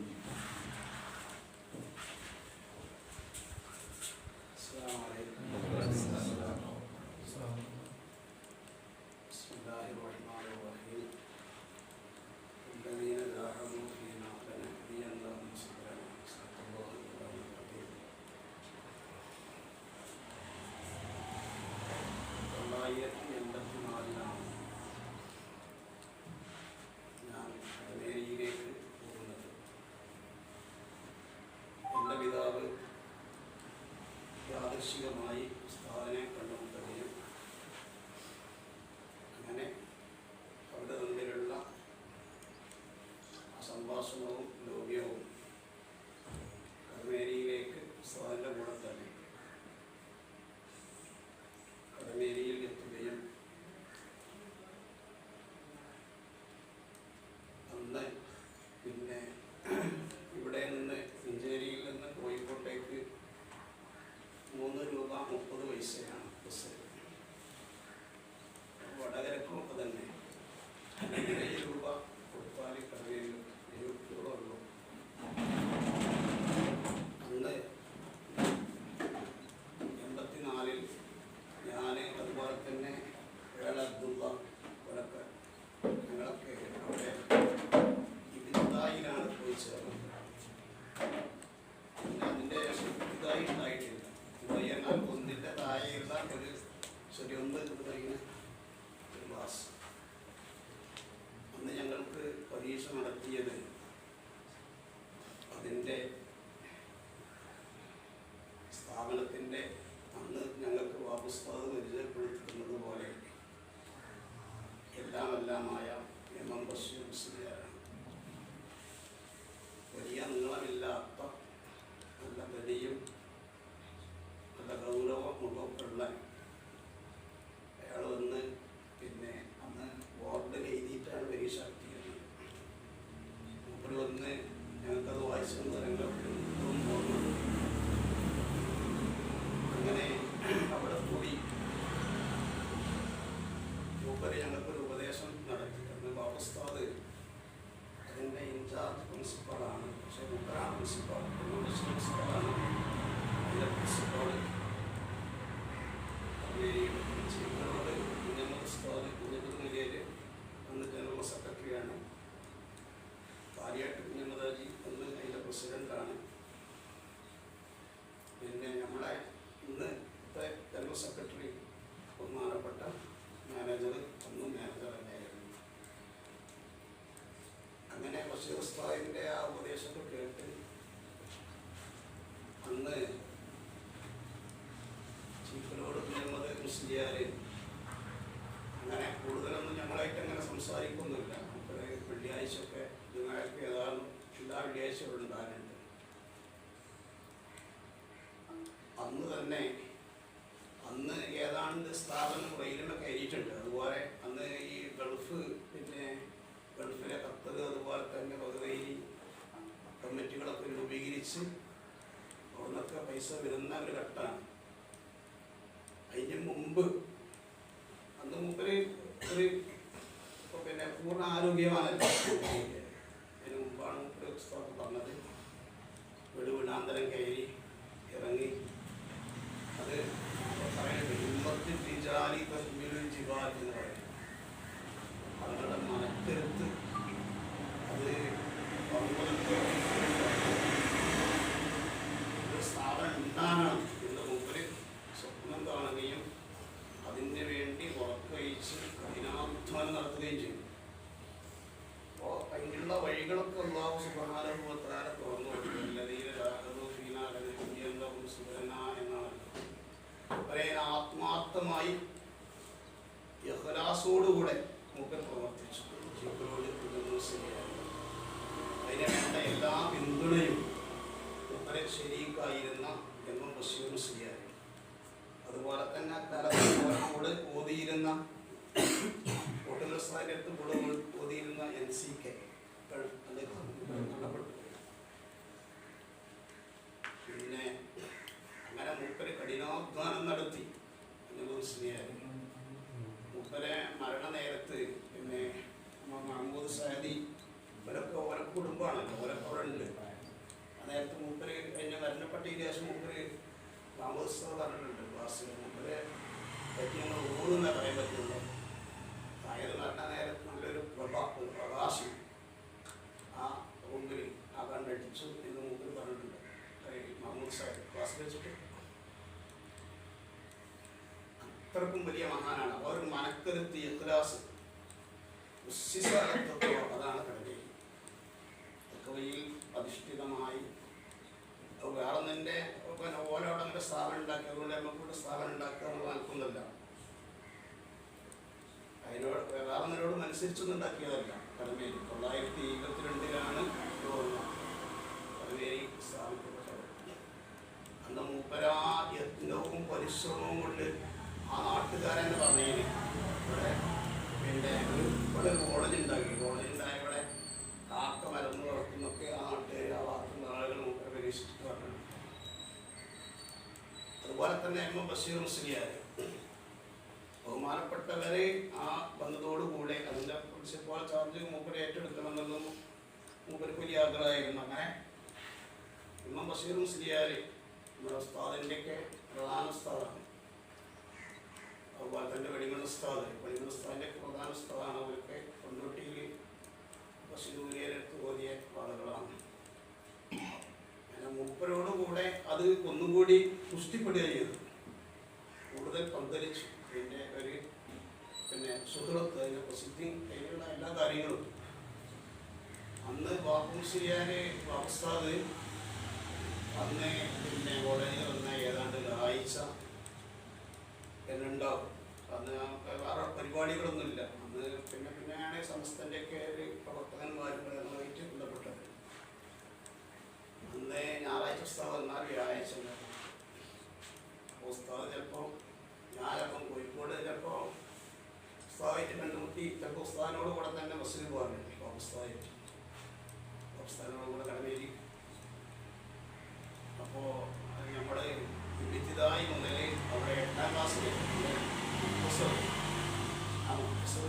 الذين جاهدوا فينا لنهدينهم سبلنا صدق الله العظيم. 1984 ഞാൻ അമേരിക്കയിലേക്ക് പോകുന്നത്. എൻ്റെ പിതാവ് യാദൃശ്ചികമായി ഉസ്താദിനെ കണ്ടുമുട്ടുകയും അങ്ങനെ അവിടെ തമ്മിലുള്ള സംഭാഷണവും ലോക്യവും കടമേരിയിലേക്ക് ഉസ്താദിൻ്റെ കൂടെ തന്നെ കടമേരിയിൽ എത്തുകയും അന്ന് പിന്നെ ഇവിടെ നിന്ന് മഞ്ചേരിയിൽ നിന്ന് കോഴിക്കോട്ടേക്ക് 3 രൂപ 30 പൈസയാണ് ബസ്. വടകരക്കും അത് തന്നെ 7 രൂപ കൊടുത്താൽ കടമേരിയിൽ 70 രൂപ ഉള്ളൂ. അന്ന് 84 ഞാൻ അതുപോലെ തന്നെ അബ്ദുള്ള വടക്ക് ഞങ്ങളൊക്കെ അവിടെ ഇതായിലാണ് പോയി ചേർന്നത്. പിന്നെ അതിൻ്റെ ഇതായി ഉണ്ടായിട്ടില്ല. ഇതായി എന്നാൽ ഒന്നിൻ്റെ താഴെയുള്ള ഒരു ചെറിയൊന്ന് ഇങ്ങനെ ഒരു ക്ലാസ്. അന്ന് ഞങ്ങൾക്ക് പരീക്ഷ നടത്തിയത് അതിൻ്റെ സ്ഥാപനത്തിൻ്റെ അന്ന് ഞങ്ങൾക്ക് വാപ്പുസ്താദ് പരിചയപ്പെടുത്തുന്നത് പോലെ എല്ലാമായ എം ബഷീർ മുസ്ലിയാരാണ്. വലിയ നീളമില്ലാത്ത നല്ല തടിയും നല്ല ഗൗരവമുള്ള അയാൾ വന്ന് പിന്നെ അന്ന് ബോർഡിൽ എഴുതിയിട്ടാണ് പരീക്ഷ നടത്തിയത്. മൂപ്പർ വന്ന് ഞങ്ങൾക്കത് വായിച്ചു തരങ്ങളൊക്കെ അങ്ങനെ അവിടെ കൂടി മൂപ്പര് ഞങ്ങൾക്കൊരു ഉപദേശം നടത്തി. അന്ന് ബാബുസ്താദ് അതിൻ്റെ ഇൻചാർജ് പ്രിൻസിപ്പാളാണ്. പക്ഷേ മൂപ്പരാണ് പ്രിൻസിപ്പാൾ, പ്രിൻസിപ്പാളാണ് അതിൻ്റെ പ്രിൻസിപ്പാൾ. ചീഫിനോട് കുഞ്ഞമ്മദ് ഉസ്താദ് കുഞ്ഞമ്മദ് നിലയിൽ അന്ന് ജനറൽ സെക്രട്ടറിയാണ്. കാര്യമായിട്ട് കുഞ്ഞമ്മദാജി അന്ന് അതിൻ്റെ പ്രസിഡൻ്റാണ്. പിന്നെ നമ്മളെ ഇന്നത്തെ ജനറൽ സെക്രട്ടറി ബഹുമാനപ്പെട്ട മാനേജർ അന്നും മാനേജർ തന്നെയായിരുന്നു. അങ്ങനെ ബഷീർ ഉസ്താദിൻ്റെ ആ ഉപദേശമൊക്കെ കേട്ട് അന്ന് ചീഫിനോട് കുഞ്ഞമ്മദ് മുസ്ലിയാർ അങ്ങനെ കൂടുതലൊന്നും ഞങ്ങളായിട്ട് അങ്ങനെ സംസാരിക്കൊന്നുമില്ല. അപ്പോൾ വെള്ളിയാഴ്ചയൊക്കെ ജുമാക്ക് ഏതാണ്ട് എല്ലാ വെള്ളിയാഴ്ചയും ഉണ്ടാകുന്നുണ്ട്. അന്ന് തന്നെ അന്ന് ഏതാണ്ട് സ്ഥാപനം റെയിലിനൊക്കെ കയറിയിട്ടുണ്ട്. അതുപോലെ അന്ന് ഈ ഗൾഫ് പിന്നെ ഗൾഫിലെ ഖത്തർ അതുപോലെ തന്നെ ബഹ്റൈൻ കമ്മിറ്റികളൊക്കെ രൂപീകരിച്ച് അവിടുന്നൊക്കെ പൈസ വരുന്ന ഒരു ഘട്ടമാണ്. അതിന് മുമ്പ് അന്ന് മുമ്പ് ഒരു പിന്നെ പൂർണ്ണ ആരോഗ്യവാനല്ല. അതിന് മുമ്പാണ് മുമ്പ് പുസ്തകം പറഞ്ഞത് വീടാന്തരം കയറി ഇറങ്ങി. അത് പറയുന്നത് ഹിമ്മത്ത് ജിജാലി തസ്മിലുൽ ജിബാൽ എന്ന് പറയുന്നത് അവരുടെ മനക്കരുത്ത്. അത് കൊടുക്കുകയും ചെയ്തു. അപ്പോൾ അതിനുള്ള വഴികളൊക്കെ അല്ലാഹു സുബ്ഹാനഹു വ തആല തുറന്നു കൊടുത്തു. എന്നാണ് അവരെ ആത്മാർത്ഥമായി ഇഖ്ലാസോടുകൂടെ മൂപ്പർ പ്രവർത്തിച്ചു. അതിനെ വേണ്ട എല്ലാ പിന്തുണയും മൂപ്പരെ ശരീക്കായിരുന്ന എന്നും ബഷീർ മുസ്ലിയാർ, അതുപോലെ തന്നെ കോഴിക്കോട് ഓതിയിരുന്ന അടുത്ത് ഓതിയിരുന്ന NCK മരണപ്പെട്ടു. പിന്നെ അങ്ങനെ മൂപ്പര് കഠിനാധ്വാനം നടത്തി മുസ്ലിയാർ. മൂപ്പരെ മരണനേരത്ത് പിന്നെ മഹമ്മൂദ് സാദി ഇവരൊക്കെ ഓരോ കുടുംബമാണല്ലോ, ഓരൊക്കെ അവിടെ ഉണ്ട്. ആ നേരത്തെ മൂപ്പര് കഴിഞ്ഞ മരണപ്പെട്ടതിന് ശേഷം മൂപ്പര് മഹമ്മൂദ് സാദ് പറഞ്ഞിട്ടുണ്ട് ക്ലാസ്സിൽ, മൂപ്പരെ പറ്റി ഞങ്ങൾ ഓടുന്നേ പറയാൻ പറ്റുള്ളൂ. അതായത് മരണനേരത്ത് നല്ലൊരു പ്രകാശം ആ റൂമിൽ ആ കണ്ടടിച്ചു എന്ന് മൂപ്പര് പറഞ്ഞിട്ടുണ്ട് മഹമ്മൂദ് സാദ് ക്ലാസ്സിൽ വെച്ചിട്ട്. അത്രക്കും വലിയ മഹാനാണ്. അവർ മനക്കരുത്തി ഇഖ്ലാസ് അതാണ് കടമയിൽ തഖ്വയിൽ അധിഷ്ഠിതമായി. വേറൊന്നിൻ്റെ പിന്നെ ഓരോടെ സ്ഥാപനം ഉണ്ടാക്കി അതുകൊണ്ട് നമുക്കൂടെ സ്ഥാപനം ഉണ്ടാക്കുക എന്നുള്ള നടക്കുന്നില്ല. അതിനോട് വേറൊന്നിനോട് മത്സരിച്ചൊന്നും ഉണ്ടാക്കിയതല്ല. കടമയിൽ 922 കടമേരി സ്ഥാപിക്കപ്പെട്ടത്. അന്ന് മൂപ്പരാ യത്നവും പരിശ്രമവും കൊണ്ട് ആ നാട്ടുകാരെന്ന് പറഞ്ഞതിന് ഇവിടെ പിന്നെ ഇവിടെ കോളേജ് ഉണ്ടാക്കി. കോളേജ് ഉണ്ടായ ഇവിടെ കാക്ക മരുന്ന് വളർത്തുന്നൊക്കെ ആ നാട്ടുകാർ ആ ഭാഗത്തുള്ള ആളുകൾ മൂപ്പരെ പരീക്ഷിച്ചിട്ട് പറഞ്ഞു. അതുപോലെ തന്നെ ബഷീർ മുസ്ലിയാർ ബഹുമാനപ്പെട്ടവരെ ആ വന്നതോടുകൂടെ അതിൻ്റെ പ്രിൻസിപ്പൽ ചാർജ് മൂപ്പരെ ഏറ്റെടുക്കണമെന്നൊന്നും മൂപ്പർക്ക് വലിയ ആഗ്രഹമായിരുന്നു. അങ്ങനെ ബഷീർ മുസ്ലിയാർ നമ്മുടെ ഉസ്താദിൻ്റെയൊക്കെ പ്രധാന ഉസ്താദാണ്. അതുപോലെ തന്നെ വെളിമൺ ഉസ്താദിൻ്റെ പ്രധാന ഉസ്താദാണ്. അവരൊക്കെ കൊണ്ടോട്ടിയിൽ ബഷീറുരിയടുത്ത് ഓതിയ ആളുകളാണ്. അങ്ങനെ മൂപ്പരോടുകൂടെ അത് ഒന്നുകൂടി പുഷ്ടിപ്പെടുകയും ചെയ്തു, കൂടുതൽ പന്തലിച്ചു. അതിൻ്റെ ഒരു പിന്നെ സുഹൃത്ത്, അതിൻ്റെ പ്രസിദ്ധി, അതിനുള്ള എല്ലാ കാര്യങ്ങളും. അന്ന് ബാപ്പുശ്ശേരിയാരെ ഉസ്താദ് അന്ന് പിന്നെ കോളേജിൽ വന്ന ഏതാണ്ട് ഒരാഴ്ച എന്നുണ്ടാവും. അന്ന് വേറെ പരിപാടികളൊന്നുമില്ല. അന്ന് പിന്നെയാണ് സമസ്തൻ്റെയൊക്കെ ഒരു പ്രവർത്തകന്മാരും പ്രധാനമായിട്ട് ബന്ധപ്പെട്ടത്. അന്ന് ഞായറാഴ്ച ഉസ്താദ് വന്നാൽ വ്യാഴാഴ്ച ഉസ്താദ് ചിലപ്പോൾ ഞാനപ്പം കോഴിക്കോട് ചിലപ്പോൾ ഉസ്താദായിട്ട് കണ്ടുമുട്ടി. ചിലപ്പോൾ ഉസ്താദിനോട് കൂടെ തന്നെ ബസ്സിൽ പോകാറുണ്ട്. ഉസ്താദിനോട് കൂടെ കടമേരി. അപ്പോൾ നമ്മൾ വിദ്യുതായി മുതൽ അവിടെ 8ാം ക്ലാസ്സിൽ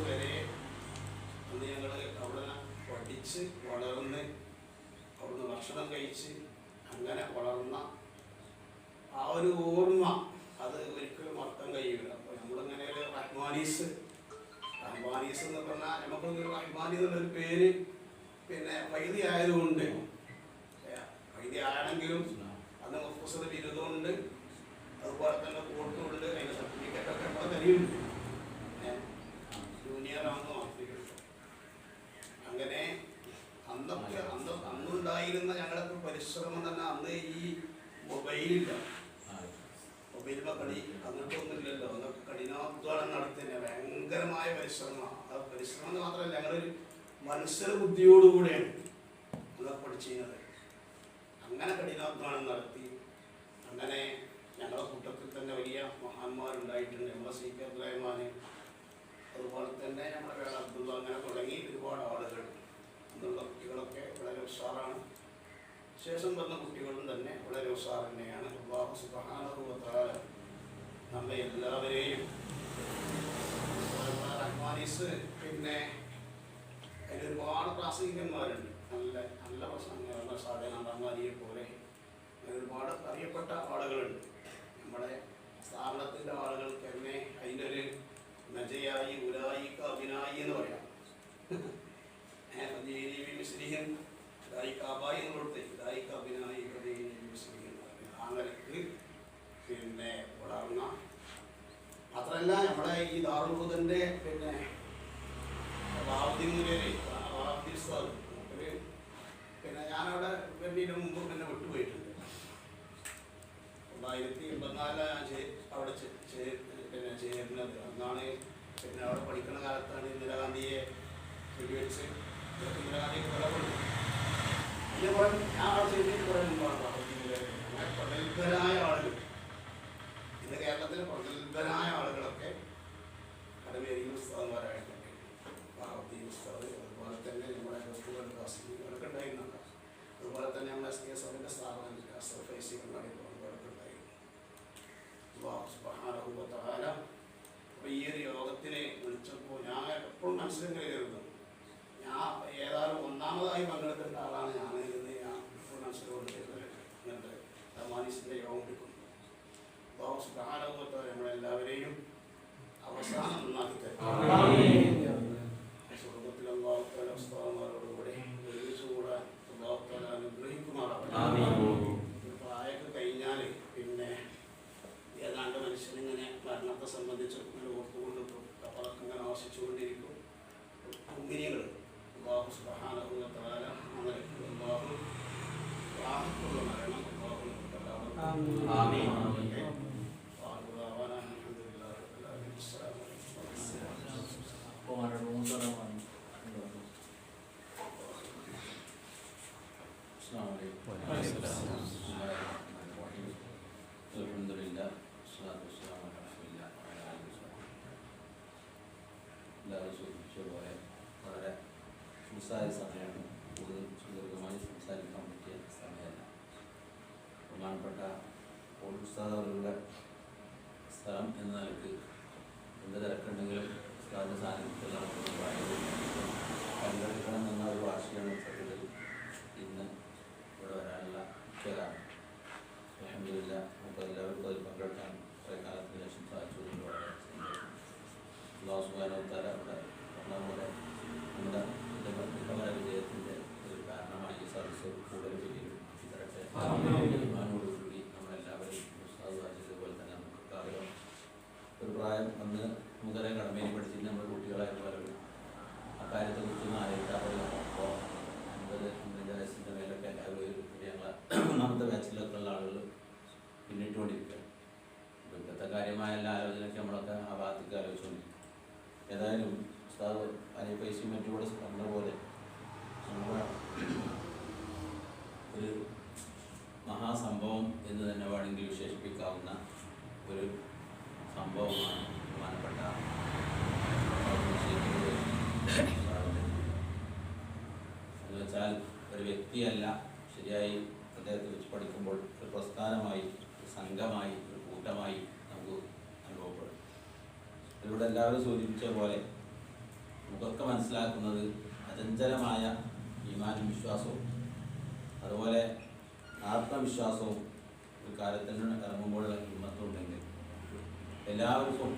വരെ അന്ന് ഞങ്ങൾ അവിടെ പഠിച്ച് വളർന്ന് അവിടുന്ന് ഭക്ഷണം കഴിച്ച് അങ്ങനെ വളർന്ന ആ ഒരു ഓർമ്മ അത് ഒരിക്കലും മറക്കാൻ കഴിയില്ല. അപ്പോൾ നമ്മളിങ്ങനെ ഒരു റഹ്മാനീസ് എന്ന് പറഞ്ഞാൽ നമുക്കൊരു റഹ്മാനി എന്നുള്ളൊരു പേര് പിന്നെ വൈദ്യ ആയതുകൊണ്ട്, വൈദ്യ ആണെങ്കിലും അന്ന് മുഫ്സർ ബിരുദമുണ്ട്, അതുപോലെ തന്നെ കോട്ടുമുണ്ട്, അതിൻ്റെ സർട്ടിഫിക്കറ്റൊക്കെ നമ്മുടെ തന്നെയുണ്ട്. ജൂനിയറാണെന്ന് മാത്രമേ. അങ്ങനെ അന്നുണ്ടായിരുന്ന ഞങ്ങളൊക്കെ പരിശ്രമം തന്നെ. അന്ന് ഈ മൊബൈലില്ല, മൊബൈൽ കളി അങ്ങനത്തൊന്നുമില്ലല്ലോ. അന്നൊക്കെ കഠിനാധ്വാനം നടത്തുന്ന ഭയങ്കരമായ പരിശ്രമമാണ്. ആ പരിശ്രമം എന്ന് മാത്രമല്ല, ഞങ്ങളൊരു മത്സര ബുദ്ധിയോടുകൂടെയാണ് അന്നൊക്കെ പഠിച്ചിരുന്നത്. അങ്ങനെ കഠിനാധ്വാനം നടത്തി. അങ്ങനെ ഞങ്ങളുടെ കൂട്ടത്തിൽ തന്നെ വലിയ മഹാന്മാരുണ്ടായിട്ടുണ്ട്. CK അബ്ദുറഹ്മാൻ, അതുപോലെ തന്നെ നമ്മുടെ വേള അബ്ദുള്ള, അങ്ങനെ തുടങ്ങി ഒരുപാട് ആളുകൾ. എന്നുള്ള കുട്ടികളൊക്കെ വളരെ ഉഷാറാണ്. ശേഷം വന്ന കുട്ടികളും തന്നെ വളരെ ഉഷാർ തന്നെയാണ്. അല്ലാഹു സുബ്ഹാനഹു വ തആല നമ്മെ എല്ലാവരെയും റഹ്മാനീസ് പിന്നെ അതിലൊരുപാട് പ്രാസംഗികന്മാരുണ്ട്. നല്ല നല്ല പ്രസംഗങ്ങൾ സാധന റഹ്മാനിയെ പോലെ ഒരുപാട് അറിയപ്പെട്ട ആളുകളുണ്ട്. നമ്മുടെ സ്ഥാപനത്തിൻ്റെ ആളുകൾക്ക് തന്നെ അതിൻ്റെ ഒരു നജയായി ഉലായി അഭിനായി എന്ന് പറയാം. പിന്നെ വളർന്ന മാത്രമല്ല, നമ്മുടെ ഈ ദാറുൽ ഹുദൻ്റെ പിന്നെ ആദ്യമൂലരെ പിന്നെ ഞാനവിടെ വരുന്നതിന് മുമ്പ് പിന്നെ വിട്ടുപോയിട്ടുണ്ട്. 1984 ഞാൻ അവിടെ പിന്നെ ചേരുന്നത്. അന്നാണ് പിന്നെ അവിടെ പഠിക്കുന്ന കാലത്താണ് ഇന്ദിരാഗാന്ധിയെ വെടിവെച്ച് ഇന്ദിരാഗാന്ധിക്ക് കൊലപ്പെടുന്നു. പിന്നെ കുറെ ഞാൻ അവിടെ ചെയ്തിട്ട് കുറെ മുമ്പാണ് അങ്ങനെ പ്രഗത്ഭരായ ആളുകൾ, ഇന്ന് കേരളത്തിലെ പ്രഗത്ഭരായ ആളുകളൊക്കെ കടമേരിയിൽ ഉസ്താദന്മാരായിട്ടുണ്ട്. ഭാരതീയ ഉസ്താദ്, അതുപോലെ തന്നെ നമ്മുടെ അവരൊക്കെ ഉണ്ടായിരുന്നുണ്ട്. അതുപോലെ തന്നെ നമ്മുടെ SKSന്റെ സ്ഥാപനം ഫൈസി കണ്ണാടികളൊക്കെ ഉണ്ടായിരുന്നു. അപ്പോൾ ഈ ഒരു യോഗത്തിനെ വിളിച്ചപ്പോൾ ഞാൻ എപ്പോഴും മനസ്സിലായിരുന്നു, ഞാൻ ഏതായാലും ഒന്നാമതായി പങ്കെടുക്കേണ്ട ആളാണ് ഞാൻ എന്ന് ഞാൻ ഇപ്പോൾ മനസ്സിലാക്കുന്നത്. ഇങ്ങനത്തെ റഹ്മാനീസിൻ്റെ യോഗം എടുക്കുന്നു. അല്ലാഹു സുബ്ഹാനഹു വ തആല നമ്മളെല്ലാവരെയും അവസാനം നന്നാക്കി തരും. സ്വർഗ്ഗത്തിൽ അല്ലാഹു തആല ഉസ്താദന്മാരോടുകൂടി ഒരുമിച്ച് കൂടാൻ അല്ലാഹു തആല അനുഗ്രഹിക്കുമാറാവട്ടെ. പ്രായമൊക്കെ കഴിഞ്ഞാൽ പിന്നെ ഏതാണ്ട് മനുഷ്യനിങ്ങനെ മരണത്തെ സംബന്ധിച്ച് ഇങ്ങനെ ഓർത്തുകൊണ്ടിരിക്കും. അപ്പോൾ അതൊക്കെ ഇങ്ങനെ ആവശ്യിച്ചുകൊണ്ടിരിക്കും. കുമ്മിനികൾ അല്ലാഹു സുബ്ഹാനഹു വ തആല അങ്ങനെ അല്ലാഹു റാഹത്തുള്ള മരണം അല്ലാഹു വളരെ സംസാരിച്ച സമയമാണ്. കൂടുതൽ സുദീർഘമായി സംസാരിക്കാൻ പറ്റിയ സമയമല്ല. ബഹുമാനപ്പെട്ട ഉസ്താദുകളുടെ സ്ഥലം എന്ന നിലയ്ക്ക് എന്ത് തിരക്കുണ്ടെങ്കിലും ഉസ്താദിൻ്റെ സാന്നിധ്യത്തിൽ പങ്കെടുക്കണം എന്ന ഒരു വാശിയാണ് സത്യത്തിൽ ഇന്ന് ഇവിടെ വരാനുള്ള മുഖ്യ കാരണം. അൽഹംദുലില്ലാ നമുക്ക് എല്ലാവർക്കും അതിൽ പങ്കെടുക്കാൻ കുറേ കാലത്തിന് ശേഷം സാധിച്ചതുകൊണ്ട് വളരെ അല്ലാഹു സുബ്ഹാനഹു വ തആല ഇവിടെ പറഞ്ഞതുപോലെ നമ്മുടെ ഇടമര വിജയത്തിൻ്റെ ഒരു കാരണമായി ഈ സദസ്സ് കൂടുതൽ വലിയൊരു തരട്ടെ. തീരുമാനോടുകൂടി നമ്മളെല്ലാവരും അതുപോലെ തന്നെ നമുക്ക് അറിയാം, ഒരു പ്രായം വന്ന് മുതലേ കടമയിൽ പഠിച്ചിട്ട് നമ്മുടെ കുട്ടികളായ പലരും അക്കാര്യത്തെക്കുറിച്ചൊന്നും ആലോചിക്കാറില്ല. അപ്പോൾ 50 വയസ്സിൻ്റെ മേലൊക്കെ എല്ലാവരും ഞങ്ങൾ ഒന്നാമത്തെ ബാച്ചിലൊക്കെ ഉള്ള ആളുകൾ പിന്നിട്ടുകൊണ്ടിരിക്കുകയാണ്. ഇപ്പോഴത്തെ കാര്യമായ എല്ലാ ആലോചനയൊക്കെ നമ്മളൊക്കെ ആ ഭാഗത്തേക്ക് ആലോചിച്ചുകൊണ്ടിരിക്കും. ഏതായാലും ഉസ്താദ് പൈസയും മറ്റുകൂടെ പറഞ്ഞ പോലെ നമ്മുടെ ഒരു മഹാസംഭവം എന്ന് തന്നെ വേണമെങ്കിൽ വിശേഷിപ്പിക്കാവുന്ന ഒരു സംഭവമാണ് ബഹുമാനപ്പെട്ട എന്ന് വെച്ചാൽ ഒരു വ്യക്തിയല്ല, ശരിയായി അദ്ദേഹത്തെ വെച്ച് പഠിക്കുമ്പോൾ ഒരു പ്രസ്ഥാനമായി, ഒരു സംഘമായി, ഒരു കൂട്ടമായി നമുക്ക് അനുഭവപ്പെടും. ഇതിലൂടെ എല്ലാവരും സൂചിപ്പിച്ച പോലെ നമുക്കൊക്കെ മനസ്സിലാക്കുന്നത് അചഞ്ചലമായ ഈമാനും വിശ്വാസവും അതുപോലെ ആത്മവിശ്വാസവും ഒരു കാര്യത്തിന് ഇറങ്ങുമ്പോഴുള്ള ഹിമ്മത്തുണ്ടെങ്കിൽ എല്ലാവർക്കും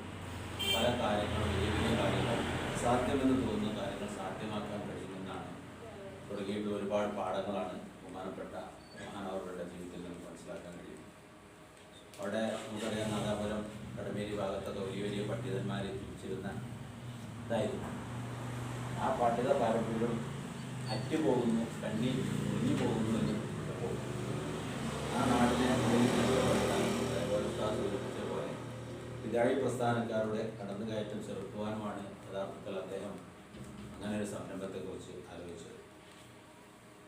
പല കാര്യങ്ങളും, വലിയ വലിയ കാര്യങ്ങൾ, അസാധ്യമെന്ന് തോന്നുന്ന കാര്യങ്ങൾ സാധ്യമാക്കാൻ കഴിയുമെന്നാണ് തുടങ്ങിയിട്ടുള്ള ഒരുപാട് പാഠങ്ങളാണ് ബഹുമാനപ്പെട്ട മഹാനവറുടെ ജീവിതത്തിൽ നമുക്ക് മനസ്സിലാക്കാൻ കഴിയും. അവിടെ നമുക്കറിയാം, നാദാപുരം കടമേരി ഭാഗത്തൊക്കെ വലിയ വലിയ പണ്ഡിതന്മാർ ജീവിച്ചിരുന്ന ഇതായിരുന്നു. ആ പണ്ഡിത പാരമ്പര്യം അറ്റുപോകുന്നു, കണ്ണി ഒഴിഞ്ഞു പോകുന്നു എന്ന് പോകുന്നു. ആ നാടിനെ സൂചിപ്പിച്ച പോലെ വിദാഴി പ്രസ്ഥാനക്കാരുടെ കടന്നുകയറ്റം ചെറുക്കുവാനുമാണ് യഥാർത്ഥത്തിൽ അദ്ദേഹം അങ്ങനെ ഒരു സംരംഭത്തെക്കുറിച്ച് ആലോചിച്ചത്.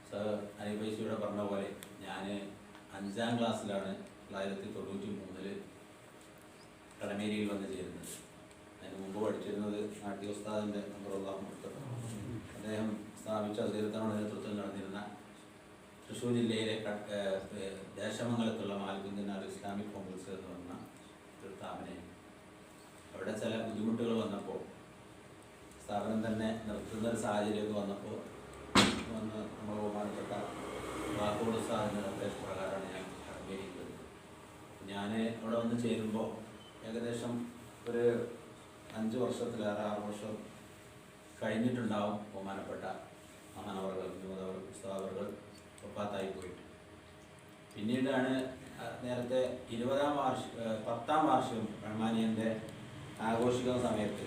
സർ അനിബൈസിയുടെ പറഞ്ഞ പോലെ ഞാൻ 5ാം ക്ലാസ്സിലാണ് 1993 കടമേരിയിൽ വന്ന് ചേരുന്നത്. അതിന് മുമ്പ് പഠിച്ചിരുന്നത് നാട്യ ഉസ്താദിൻ്റെ നമ്പറുള്ള അദ്ദേഹം സ്ഥാപിച്ച ദീർഘങ്ങളുടെ നേതൃത്വത്തിൽ നടന്നിരുന്ന തൃശ്ശൂർ ജില്ലയിലെ ദേശമംഗലത്തുള്ള മാലിക്കുന്നിനാർ ഇസ്ലാമിക് കോൺഗ്രസ് എന്ന് പറഞ്ഞ ഒരു സ്ഥാപനം. അവിടെ ചില ബുദ്ധിമുട്ടുകൾ വന്നപ്പോൾ സ്ഥാപനം തന്നെ നിർത്തുന്ന ഒരു സാഹചര്യമൊക്കെ വന്നപ്പോൾ വന്ന് നമ്മൾ ബഹുമാനപ്പെട്ട വാക്കോട് ഉസ്താദിൻ്റെ നിർദ്ദേശപ്രകാരമാണ് ഞാൻ കടമേരിക്കുന്നത്. ഞാൻ അവിടെ വന്ന് ചേരുമ്പോൾ ഏകദേശം ഒരു 5 വർഷത്തിലേറെ 6 വർഷം കഴിഞ്ഞിട്ടുണ്ടാവും ബഹുമാനപ്പെട്ട മഹാനവറുകൾ ഉസ്താദുകൾ ഒപ്പാത്തായി പോയിട്ട്. പിന്നീടാണ് നേരത്തെ 10ാം വാർഷികം റഹ്മാനിയൻ്റെ ആഘോഷിക്കുന്ന സമയത്ത്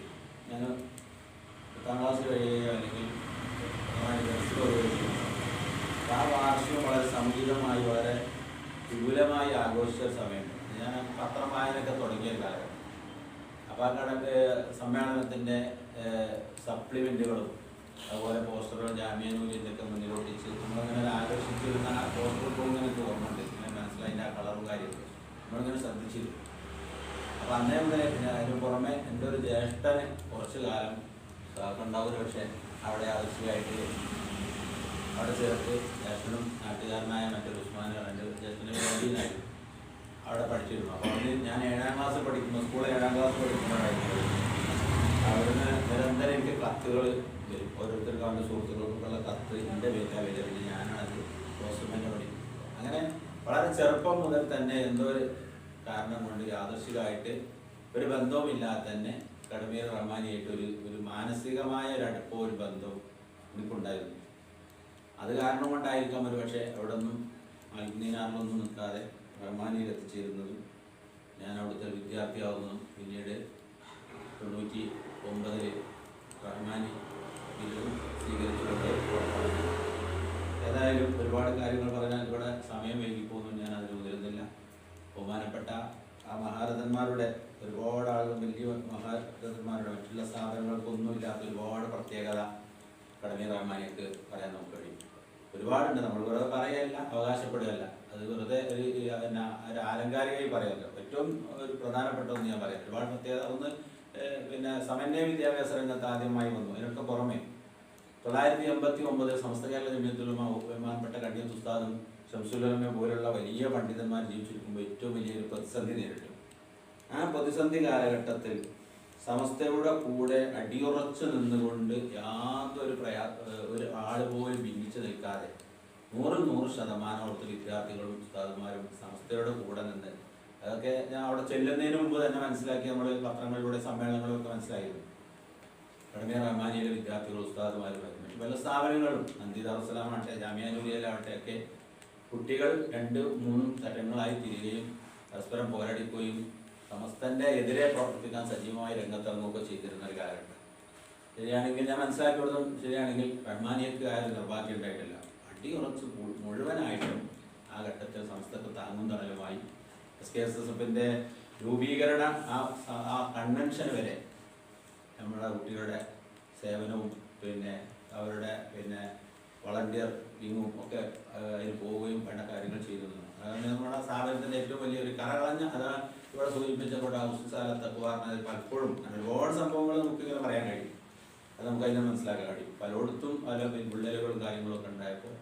ഞാൻ 10ാം ക്ലാസ് കഴിയുകയോ അല്ലെങ്കിൽ ഉദ്ദേശിച്ച ഒരു സമയമുണ്ട്. ഞാൻ പത്രം വായനയൊക്കെ തുടങ്ങിയ ഒരു കാലം. അപ്പോൾ ആ കണക്ക് സമ്മേളനത്തിൻ്റെ സപ്ലിമെൻറ്റുകളും അതുപോലെ പോസ്റ്ററുകൾ ജാമ്യനൂലിൻ്റെയൊക്കെ മുന്നിലൊട്ടിച്ച് നമ്മളിങ്ങനെ ആകർഷിച്ചിരുന്ന ആ പോസ്റ്ററുകൾ ഇങ്ങനെ ഓർമ്മയുണ്ട്. ഇങ്ങനെ മനസ്സിലായി ആ കളറും കാര്യമൊക്കെ നമ്മളിങ്ങനെ ശ്രദ്ധിച്ചിരുന്നു. അപ്പോൾ അന്നേ മുതലേ പിന്നെ അതിന് പുറമെ എൻ്റെ ഒരു ജ്യേഷ്ഠന് കുറച്ച് കാലം ഉണ്ടാവും, പക്ഷേ അവിടെ ആവശ്യമായിട്ട് അവിടെ ചേർത്ത് ജ്യേഷ്ഠനും നാട്ടുകാരനായ മറ്റൊരു ഉസ്മാൻ എൻ്റെ ജ്യേഷ്ഠന് വേണ്ടിയായിരുന്നു അവിടെ പഠിച്ചിരുന്നു. അപ്പോൾ അതിന് ഞാൻ 7ാം ക്ലാസ് പഠിക്കുമ്പോൾ സ്കൂളിൽ 7ാം ക്ലാസ് പഠിക്കുമ്പോഴായിരുന്നു അവിടുന്ന് നിരന്തരം എനിക്ക് കത്തുകൾ വരും. ഓരോരുത്തർക്ക് അവൻ്റെ സുഹൃത്തുക്കൾക്കുള്ള കത്ത് എൻ്റെ പേരിലാണ് വരിക. പിന്നെ ഞാനാണത് പോസ്റ്റ്മാൻ്റെ പഠിക്കും. അങ്ങനെ വളരെ ചെറുപ്പം മുതൽ തന്നെ എന്തോ ഒരു കാരണം കൊണ്ട് യാദൃശികമായിട്ട് ഒരു ബന്ധവുമില്ലാതെ തന്നെ കടമീർ റഹ്മാനിയായിട്ട് ഒരു മാനസികമായ ഒരു അടുപ്പവും ഒരു ബന്ധവും എനിക്കുണ്ടായിരുന്നു. അത് കാരണം കൊണ്ടായിരിക്കാം ഒരു പക്ഷേ അവിടെ ഒന്നും അഗ്നിനാറിലൊന്നും നിൽക്കാതെ റഹ്മാനിയിൽ എത്തിച്ചേരുന്നതും ഞാൻ അവിടുത്തെ വിദ്യാർത്ഥിയാവുന്നതും പിന്നീട് 99 റഹ്മാനി ബില്ലും സ്വീകരിച്ചുകൊണ്ട്. ഏതായാലും ഒരുപാട് കാര്യങ്ങൾ പറഞ്ഞാൽ ഇവിടെ സമയം വൈകിപ്പോകുന്നു, ഞാൻ അതിന് മുതിരുന്നില്ല. ബഹുമാനപ്പെട്ട ആ മഹാരഥന്മാരുടെ ഒരുപാട് ആളുകൾ, വലിയ മഹാരഥന്മാരുടെ മറ്റുള്ള സ്ഥാപനങ്ങൾക്കൊന്നുമില്ലാത്ത ഒരുപാട് പ്രത്യേകത കടമീർ റഹ്മാനിക്ക് പറയാൻ നമുക്ക് കഴിയും. ഒരുപാടുണ്ട്. നമ്മൾ വെറുതെ പറയുകയല്ല, അവകാശപ്പെടുകയല്ല, അത് വെറുതെ ഒരു ആലങ്കാരികമായി പറയുമല്ലോ. ഏറ്റവും ഒരു പ്രധാനപ്പെട്ട ഒന്ന് ഞാൻ പറയാം. ഒരുപാട് പ്രത്യേകത ഒന്ന് പിന്നെ സമന്വയ വിദ്യാഭ്യാസ രംഗത്ത് ആദ്യമായി വന്നു. അതിനൊക്കെ പുറമെ 989 സമസ്ത കേരള ജമിയത്തുൽ ഉലമ ബഹുമാനപ്പെട്ട കണ്ണിയത്ത് ഉസ്താദും ശംസുലുലമ പോലുള്ള വലിയ പണ്ഡിതന്മാർ ജീവിച്ചിരിക്കുമ്പോൾ ഏറ്റവും വലിയൊരു പ്രതിസന്ധി നേരിട്ടു. ആ പ്രതിസന്ധി കാലഘട്ടത്തിൽ സമസ്തയുടെ കൂടെ അടിയുറച്ചു നിന്നുകൊണ്ട് യാതൊരു ഒരു ആൾ പോലും ഭിന്നിച്ചു നിൽക്കാതെ 100% അവിടുത്തെ വിദ്യാർത്ഥികളും ഉസ്താദുമാരും സമസ്തയുടെ കൂടെ നിന്ന്, അതൊക്കെ ഞാൻ അവിടെ ചെല്ലുന്നതിന് മുമ്പ് തന്നെ മനസ്സിലാക്കി. നമ്മൾ പത്രങ്ങളിലൂടെ സമ്മേളനങ്ങളിലൊക്കെ മനസ്സിലായിരുന്നു. കടമീർ റഹ്മാനിയിലെ വിദ്യാർത്ഥികളും ഉസ്താദുമാരുമായിരുന്നു. മറ്റു പല സ്ഥാപനങ്ങളും നന്ദി ദാറുസ്സലാമാവട്ടെ ജാമിഅനൂരിയയിലാവട്ടെ ഒക്കെ കുട്ടികൾ 2-3 തരങ്ങളായി തിരികെയും പരസ്പരം പോരാടിക്കുകയും സമസ്തൻ്റെ എതിരെ പ്രവർത്തിക്കാൻ സജീവമായി രംഗത്തിറങ്ങുകയൊക്കെ ചെയ്തിരുന്ന ഒരു കാലഘട്ടം. ശരിയാണെങ്കിൽ ഞാൻ മനസ്സിലാക്കി കൊടുത്തും ശരിയാണെങ്കിൽ റഹ്മാനിയക്ക് ആരും നിർഭാഗ്യം ഉണ്ടായിട്ടില്ല. അടിയുറച്ച് മുഴുവനായിട്ടും ആ ഘട്ടത്തിൽ സമസ്തക്ക് താങ്ങും തണലുമായി SKSSFിൻ്റെ രൂപീകരണ ആ കൺവെൻഷൻ വരെ നമ്മുടെ കുട്ടികളുടെ സേവനവും പിന്നെ അവരുടെ പിന്നെ വളണ്ടിയർ വിങ്ങും ഒക്കെ അതിന് പോവുകയും വേണ്ട കാര്യങ്ങൾ ചെയ്തിരുന്നു. അതാണ് നമ്മുടെ സ്ഥാപനത്തിൻ്റെ ഏറ്റവും വലിയൊരു കറകളഞ്ഞ, അതാണ് ഇവിടെ സൂചിപ്പിച്ചപ്പോൾ ഹുസ്സാലത്തൊക്കെ പറഞ്ഞത്. പലപ്പോഴും ഒരുപാട് സംഭവങ്ങൾ നമുക്കിങ്ങനെ പറയാൻ കഴിയും. അത് നമുക്ക് അതിനെ മനസ്സിലാക്കാൻ കഴിയും. പലയിടത്തും പല വിള്ളലുകളും കാര്യങ്ങളൊക്കെ ഉണ്ടായപ്പോൾ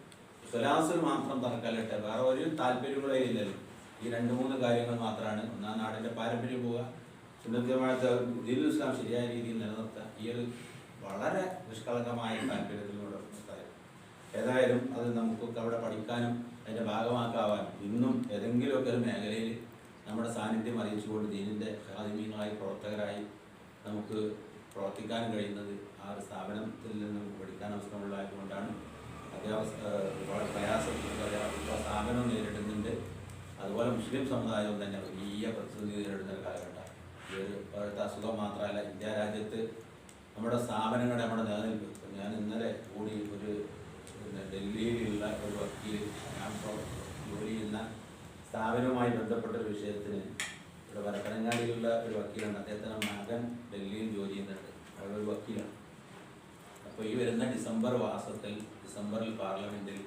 സ്വലാസിൽ മാത്രം തറക്കല്ലട്ടെ, വേറെ ഒരു താല്പര്യങ്ങളേ ഇല്ലല്ലോ. ഈ 2-3 കാര്യങ്ങൾ മാത്രമാണ്. ഒന്നാം നാടിൻ്റെ പാരമ്പര്യം പോവുക, സുന്നത്യമായ ദീനുൽ ഇസ്ലാം ശരിയായ രീതിയിൽ നിലനിർത്തുക, ഈ ഒരു വളരെ നിഷ്കളങ്കമായ താല്പര്യത്തിലൂടെ ഉണ്ടായിരുന്നു. ഏതായാലും അത് നമുക്കൊക്കെ അവിടെ പഠിക്കാനും അതിൻ്റെ ഭാഗമാക്കാവാനും ഇന്നും ഏതെങ്കിലുമൊക്കെ ഒരു മേഖലയിൽ നമ്മുടെ സാന്നിധ്യം അറിയിച്ചുകൊണ്ട് ദീനിൻ്റെ ആദിമീങ്ങളായി പ്രവർത്തകരായി നമുക്ക് പ്രവർത്തിക്കാനും കഴിയുന്നത് ആ ഒരു സ്ഥാപനത്തിൽ നിന്ന് നമുക്ക് പഠിക്കാൻ അവസരമുള്ളതുകൊണ്ടാണ്. ഒരുപാട് പ്രയാസം സ്ഥാപനം നേരിടുന്നുണ്ട്. അതുപോലെ മുസ്ലിം സമുദായവും തന്നെ വലിയ പ്രതിസന്ധി നേരിടുന്ന ഒരു കാലഘട്ടം. ഈ ഒരു ഇപ്പോഴത്തെ അസുഖം മാത്രമല്ല, ഇന്ത്യ രാജ്യത്ത് നമ്മുടെ സ്ഥാപനങ്ങളുടെ നമ്മുടെ നിലനിൽപ്പ്. ഞാൻ ഇന്നലെ കൂടി ഒരു ഡൽഹിയിലുള്ള ഒരു വക്കീൽ, ഞാൻ ജോലി ചെയ്യുന്ന സ്ഥാപനവുമായി ബന്ധപ്പെട്ടൊരു വിഷയത്തിന് ഇവിടെ വരക്കടങ്ങാടിയിലുള്ള ഒരു വക്കീലാണ്. അദ്ദേഹത്തിൻ്റെ മകൻ ഡൽഹിയിൽ ജോലി ചെയ്യുന്നുണ്ട്, അവിടെ ഒരു വക്കീലാണ്. അപ്പോൾ ഈ വരുന്ന ഡിസംബറിൽ പാർലമെൻറ്റിൽ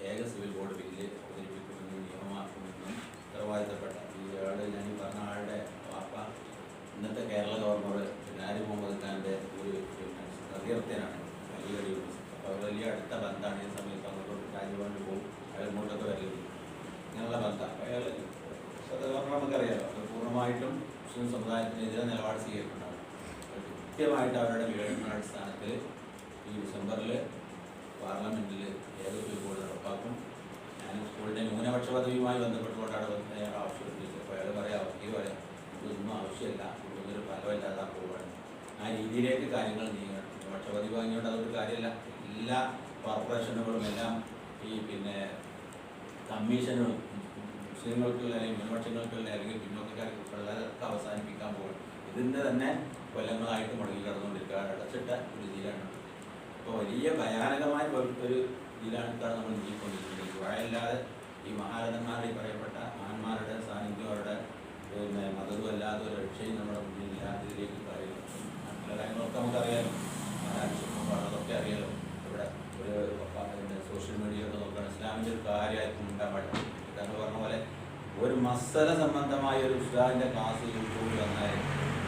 ഏക സിവിൽ കോഡ് ബില്ല് അവതരിപ്പിക്കുമെന്നും നിയമമാക്കുമെന്നും ഉത്തരവാദിത്തപ്പെട്ട ഇയാൾ, ഞാൻ ഈ പറഞ്ഞ ആളുടെ വാപ്പ ഇന്നത്തെ കേരള ഗവർണർ ആരിഫ് മുഹമ്മദ് ഖാൻ്റെ ഒരു അഭ്യർത്ഥനാണ് അലിഗഡ് യൂണിവേഴ്സിറ്റി. അപ്പോൾ വലിയ അടുത്ത ബന്ധമാണ്. ഈ സമയത്ത് അങ്ങോട്ട് രാജ്ഭവനിൽ പോകും, അയാൾ ഇങ്ങോട്ടൊക്കെ വരലുണ്ട്, ഇങ്ങനെയുള്ള ബന്ധം. അപ്പോൾ അയാൾ ഗവർണർ നമുക്കറിയാമല്ലോ, അത് പൂർണ്ണമായിട്ടും മുസ്ലിം സമുദായത്തിനെതിരെ നിലപാട് സ്വീകരിക്കുന്നുണ്ടാവും. കൃത്യമായിട്ട് അവരുടെ വിവേചന അടിസ്ഥാനത്തിൽ ഈ ഡിസംബറിൽ പാർലമെൻറ്റിൽ ഏത് കോഡ് നടപ്പാക്കും. ഞാൻ സ്കൂളിൻ്റെ ന്യൂനപക്ഷ പദവിയുമായി ബന്ധപ്പെട്ടുകൊണ്ടാണ് ആവശ്യപ്പെട്ടിരിച്ചത്. അപ്പോൾ അയാൾ പറയാം, വക്കീൽ പറയാം, ഇതൊന്നും ആവശ്യമില്ല, ഇതൊന്നൊരു ഫലമില്ലാതെ പോവുകയാണ്. ആ രീതിയിലേക്ക് കാര്യങ്ങൾ നീങ്ങണം. ന്യൂനപക്ഷ പദവി വാങ്ങിയോണ്ട് അതൊരു കാര്യമല്ല. എല്ലാ കോർപ്പറേഷനുകളും എല്ലാം ഈ പിന്നെ കമ്മീഷനുകളും മുസ്ലിങ്ങൾക്കുള്ള അല്ലെങ്കിൽ ന്യൂനപക്ഷങ്ങൾക്കുള്ള അല്ലെങ്കിൽ പിന്നോക്കക്കാർക്കുള്ളതൊക്കെ അവസാനിപ്പിക്കാൻ പോകും. ഇതിൻ്റെ തന്നെ കൊല്ലങ്ങളായിട്ട് മുടങ്ങി കിടന്നുകൊണ്ടിരിക്കുക, അടച്ചിട്ട ഒരു രീതിയിലാണ്. അപ്പോൾ വലിയ ഭയാനകമായ ഒരു ഇതിലാണ് നമ്മൾ നീങ്ങിക്കൊണ്ടിരിക്കുന്നത്. വഴയില്ലാതെ ഈ മഹാരഥന്മാരുടെ ഈ പറയപ്പെട്ട മഹാന്മാരുടെ സാന്നിധ്യം അവരുടെ പിന്നെ മതവും അല്ലാതെ ഒരു രക്ഷയും നമ്മുടെ മുന്നിലില്ല. ഇതിലേക്ക് പറയുന്നു മറ്റുള്ള കാര്യങ്ങളൊക്കെ നമുക്കറിയാലോ, അതൊക്കെ അറിയാലോ. ഇവിടെ ഒരു സോഷ്യൽ മീഡിയ ഒക്കെ നോക്കണം, ഇസ്ലാമിൻ്റെ ഒരു കാര്യമായിട്ട് ഉണ്ടാൻ പാടില്ല. താങ്കൾ പറഞ്ഞ പോലെ ഒരു മസല സംബന്ധമായ ഒരു ഉസ്താദിൻ്റെ ക്ലാസ് യൂട്യൂബിൽ വന്നാൽ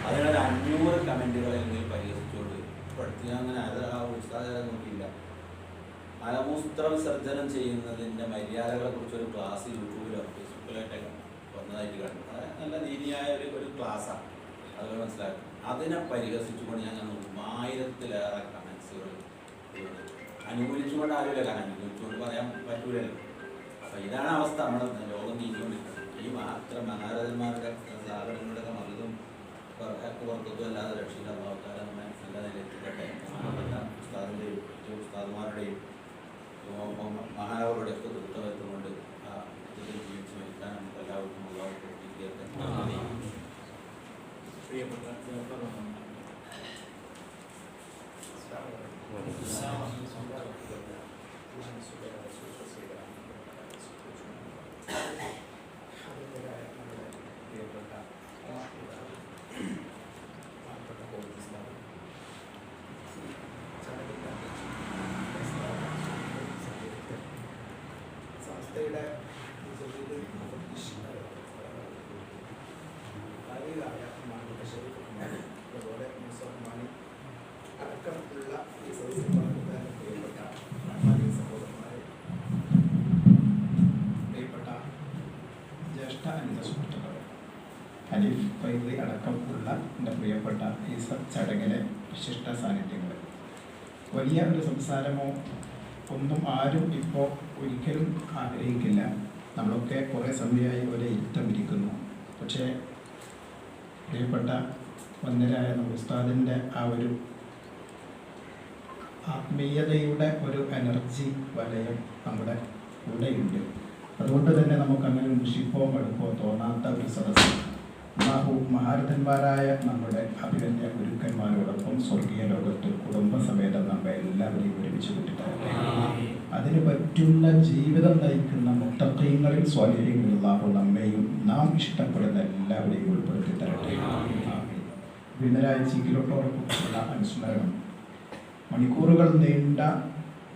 അതിനൊരു 500 കമൻറ്റുകളെങ്കിലും പരിഹസിച്ചുകൊണ്ട് പഠിത്തി അങ്ങനെ അത് ആ ഉസ്താദ് നോക്കിയില്ല. മലമൂത്ര വിസർജനം ചെയ്യുന്നതിൻ്റെ മര്യാദകളെ കുറിച്ചൊരു ക്ലാസ് യൂട്യൂബിലോ ഫേസ്ബുക്കിലായിട്ടൊക്കെ വന്നതായിട്ട് കണ്ടു. അത് നല്ല നീതിയായ ഒരു ക്ലാസ്സാണ്, അത് മനസ്സിലാക്കും. അതിനെ പരിഹസിച്ചുകൊണ്ട് ഞാൻ 1000-ലേറെ കമൻസുകൾ അനുകൂലിച്ചുകൊണ്ട് ആരുമില്ല, കാരണം അനുകൂലിച്ചുകൊണ്ട് പറയാൻ പറ്റൂലല്ലോ. അപ്പം ഇതാണ് അവസ്ഥ, നമ്മുടെ ലോകം നീങ്ങിക്കൊണ്ടിരിക്കുന്നത്. ഈ മാത്രം മഹാരഥന്മാരുടെ സ്ഥാപനങ്ങളുടെയൊക്കെ മതവും പുറത്തൊന്നും അല്ലാതെ രക്ഷയില്ല. ഭാവക്കാരെ നമ്മെ നല്ല നിലയെത്തിക്കട്ടെ. ഉസ്താദിൻ്റെയും ഉസ്താദുമാരുടെയും മഹാനവരുടെ ഒക്കെ ദൃത്തവത്തുകൊണ്ട് ആ ഇതിൽ ജീവിച്ച് മരിക്കാൻ നമുക്ക് എല്ലാവർക്കും എല്ലാവർക്കും പ്രിയപ്പെട്ട സംസ്ഥയുടെ അതുപോലെ മുസൽമാനി അടക്കമുള്ള ഈ സദസ്യന്മാരുടെ പ്രിയപ്പെട്ട സഹോദരന്മാരെ, പ്രിയപ്പെട്ട ജ്യേഷ്ഠ അനുജ സുഹൃത്തുക്കളെ, ഹനീഫ് ഫൈദി അടക്കമുള്ള എൻ്റെ പ്രിയപ്പെട്ട ഈ ചടങ്ങിലെ വിശിഷ്ട സാന്നിധ്യങ്ങൾ, വലിയ ഒരു സംസാരമോ ഒന്നും ആരും ഇപ്പോൾ ഒരിക്കലും ആഗ്രഹിക്കില്ല. നമ്മളൊക്കെ കുറേ സമയമായി ഒരേ ഇരുത്തം ഇരിക്കുന്നു. പക്ഷേ പ്രിയപ്പെട്ട വന്ദരായ ഉസ്താദിൻ്റെ ആ ഒരു ആത്മീയതയുടെ ഒരു എനർജി വലയം നമ്മുടെ കൂടെയുണ്ട്. അതുകൊണ്ട് തന്നെ നമുക്കങ്ങനെ മുഷിപ്പോ മടുപ്പോ തോന്നാത്ത ഒരു സദസ്സ് മഹാരഥന്മാരായ നമ്മുടെ അഭിനന്ദ ഗുരുക്കന്മാരോടൊപ്പം സ്വർഗീയ ലോകത്ത് കുടുംബസമേതം നമ്മെ എല്ലാവരെയും ഒരുമിച്ച് കൂട്ടിത്തരട്ടെ. അതിന് പറ്റുന്ന ജീവിതം നയിക്കുന്ന മുത്തഖീങ്ങളിൽ സ്വാലിഹീങ്ങളിൽ അല്ലാഹു നമ്മെയും നാം ഇഷ്ടപ്പെടുന്ന എല്ലാവരെയും ഉൾപ്പെടുത്തി തരട്ടെ. വിനരായ ചീക്കിലോട്ടോടൊപ്പമുള്ള അനുസ്മരണം, മണിക്കൂറുകൾ നീണ്ട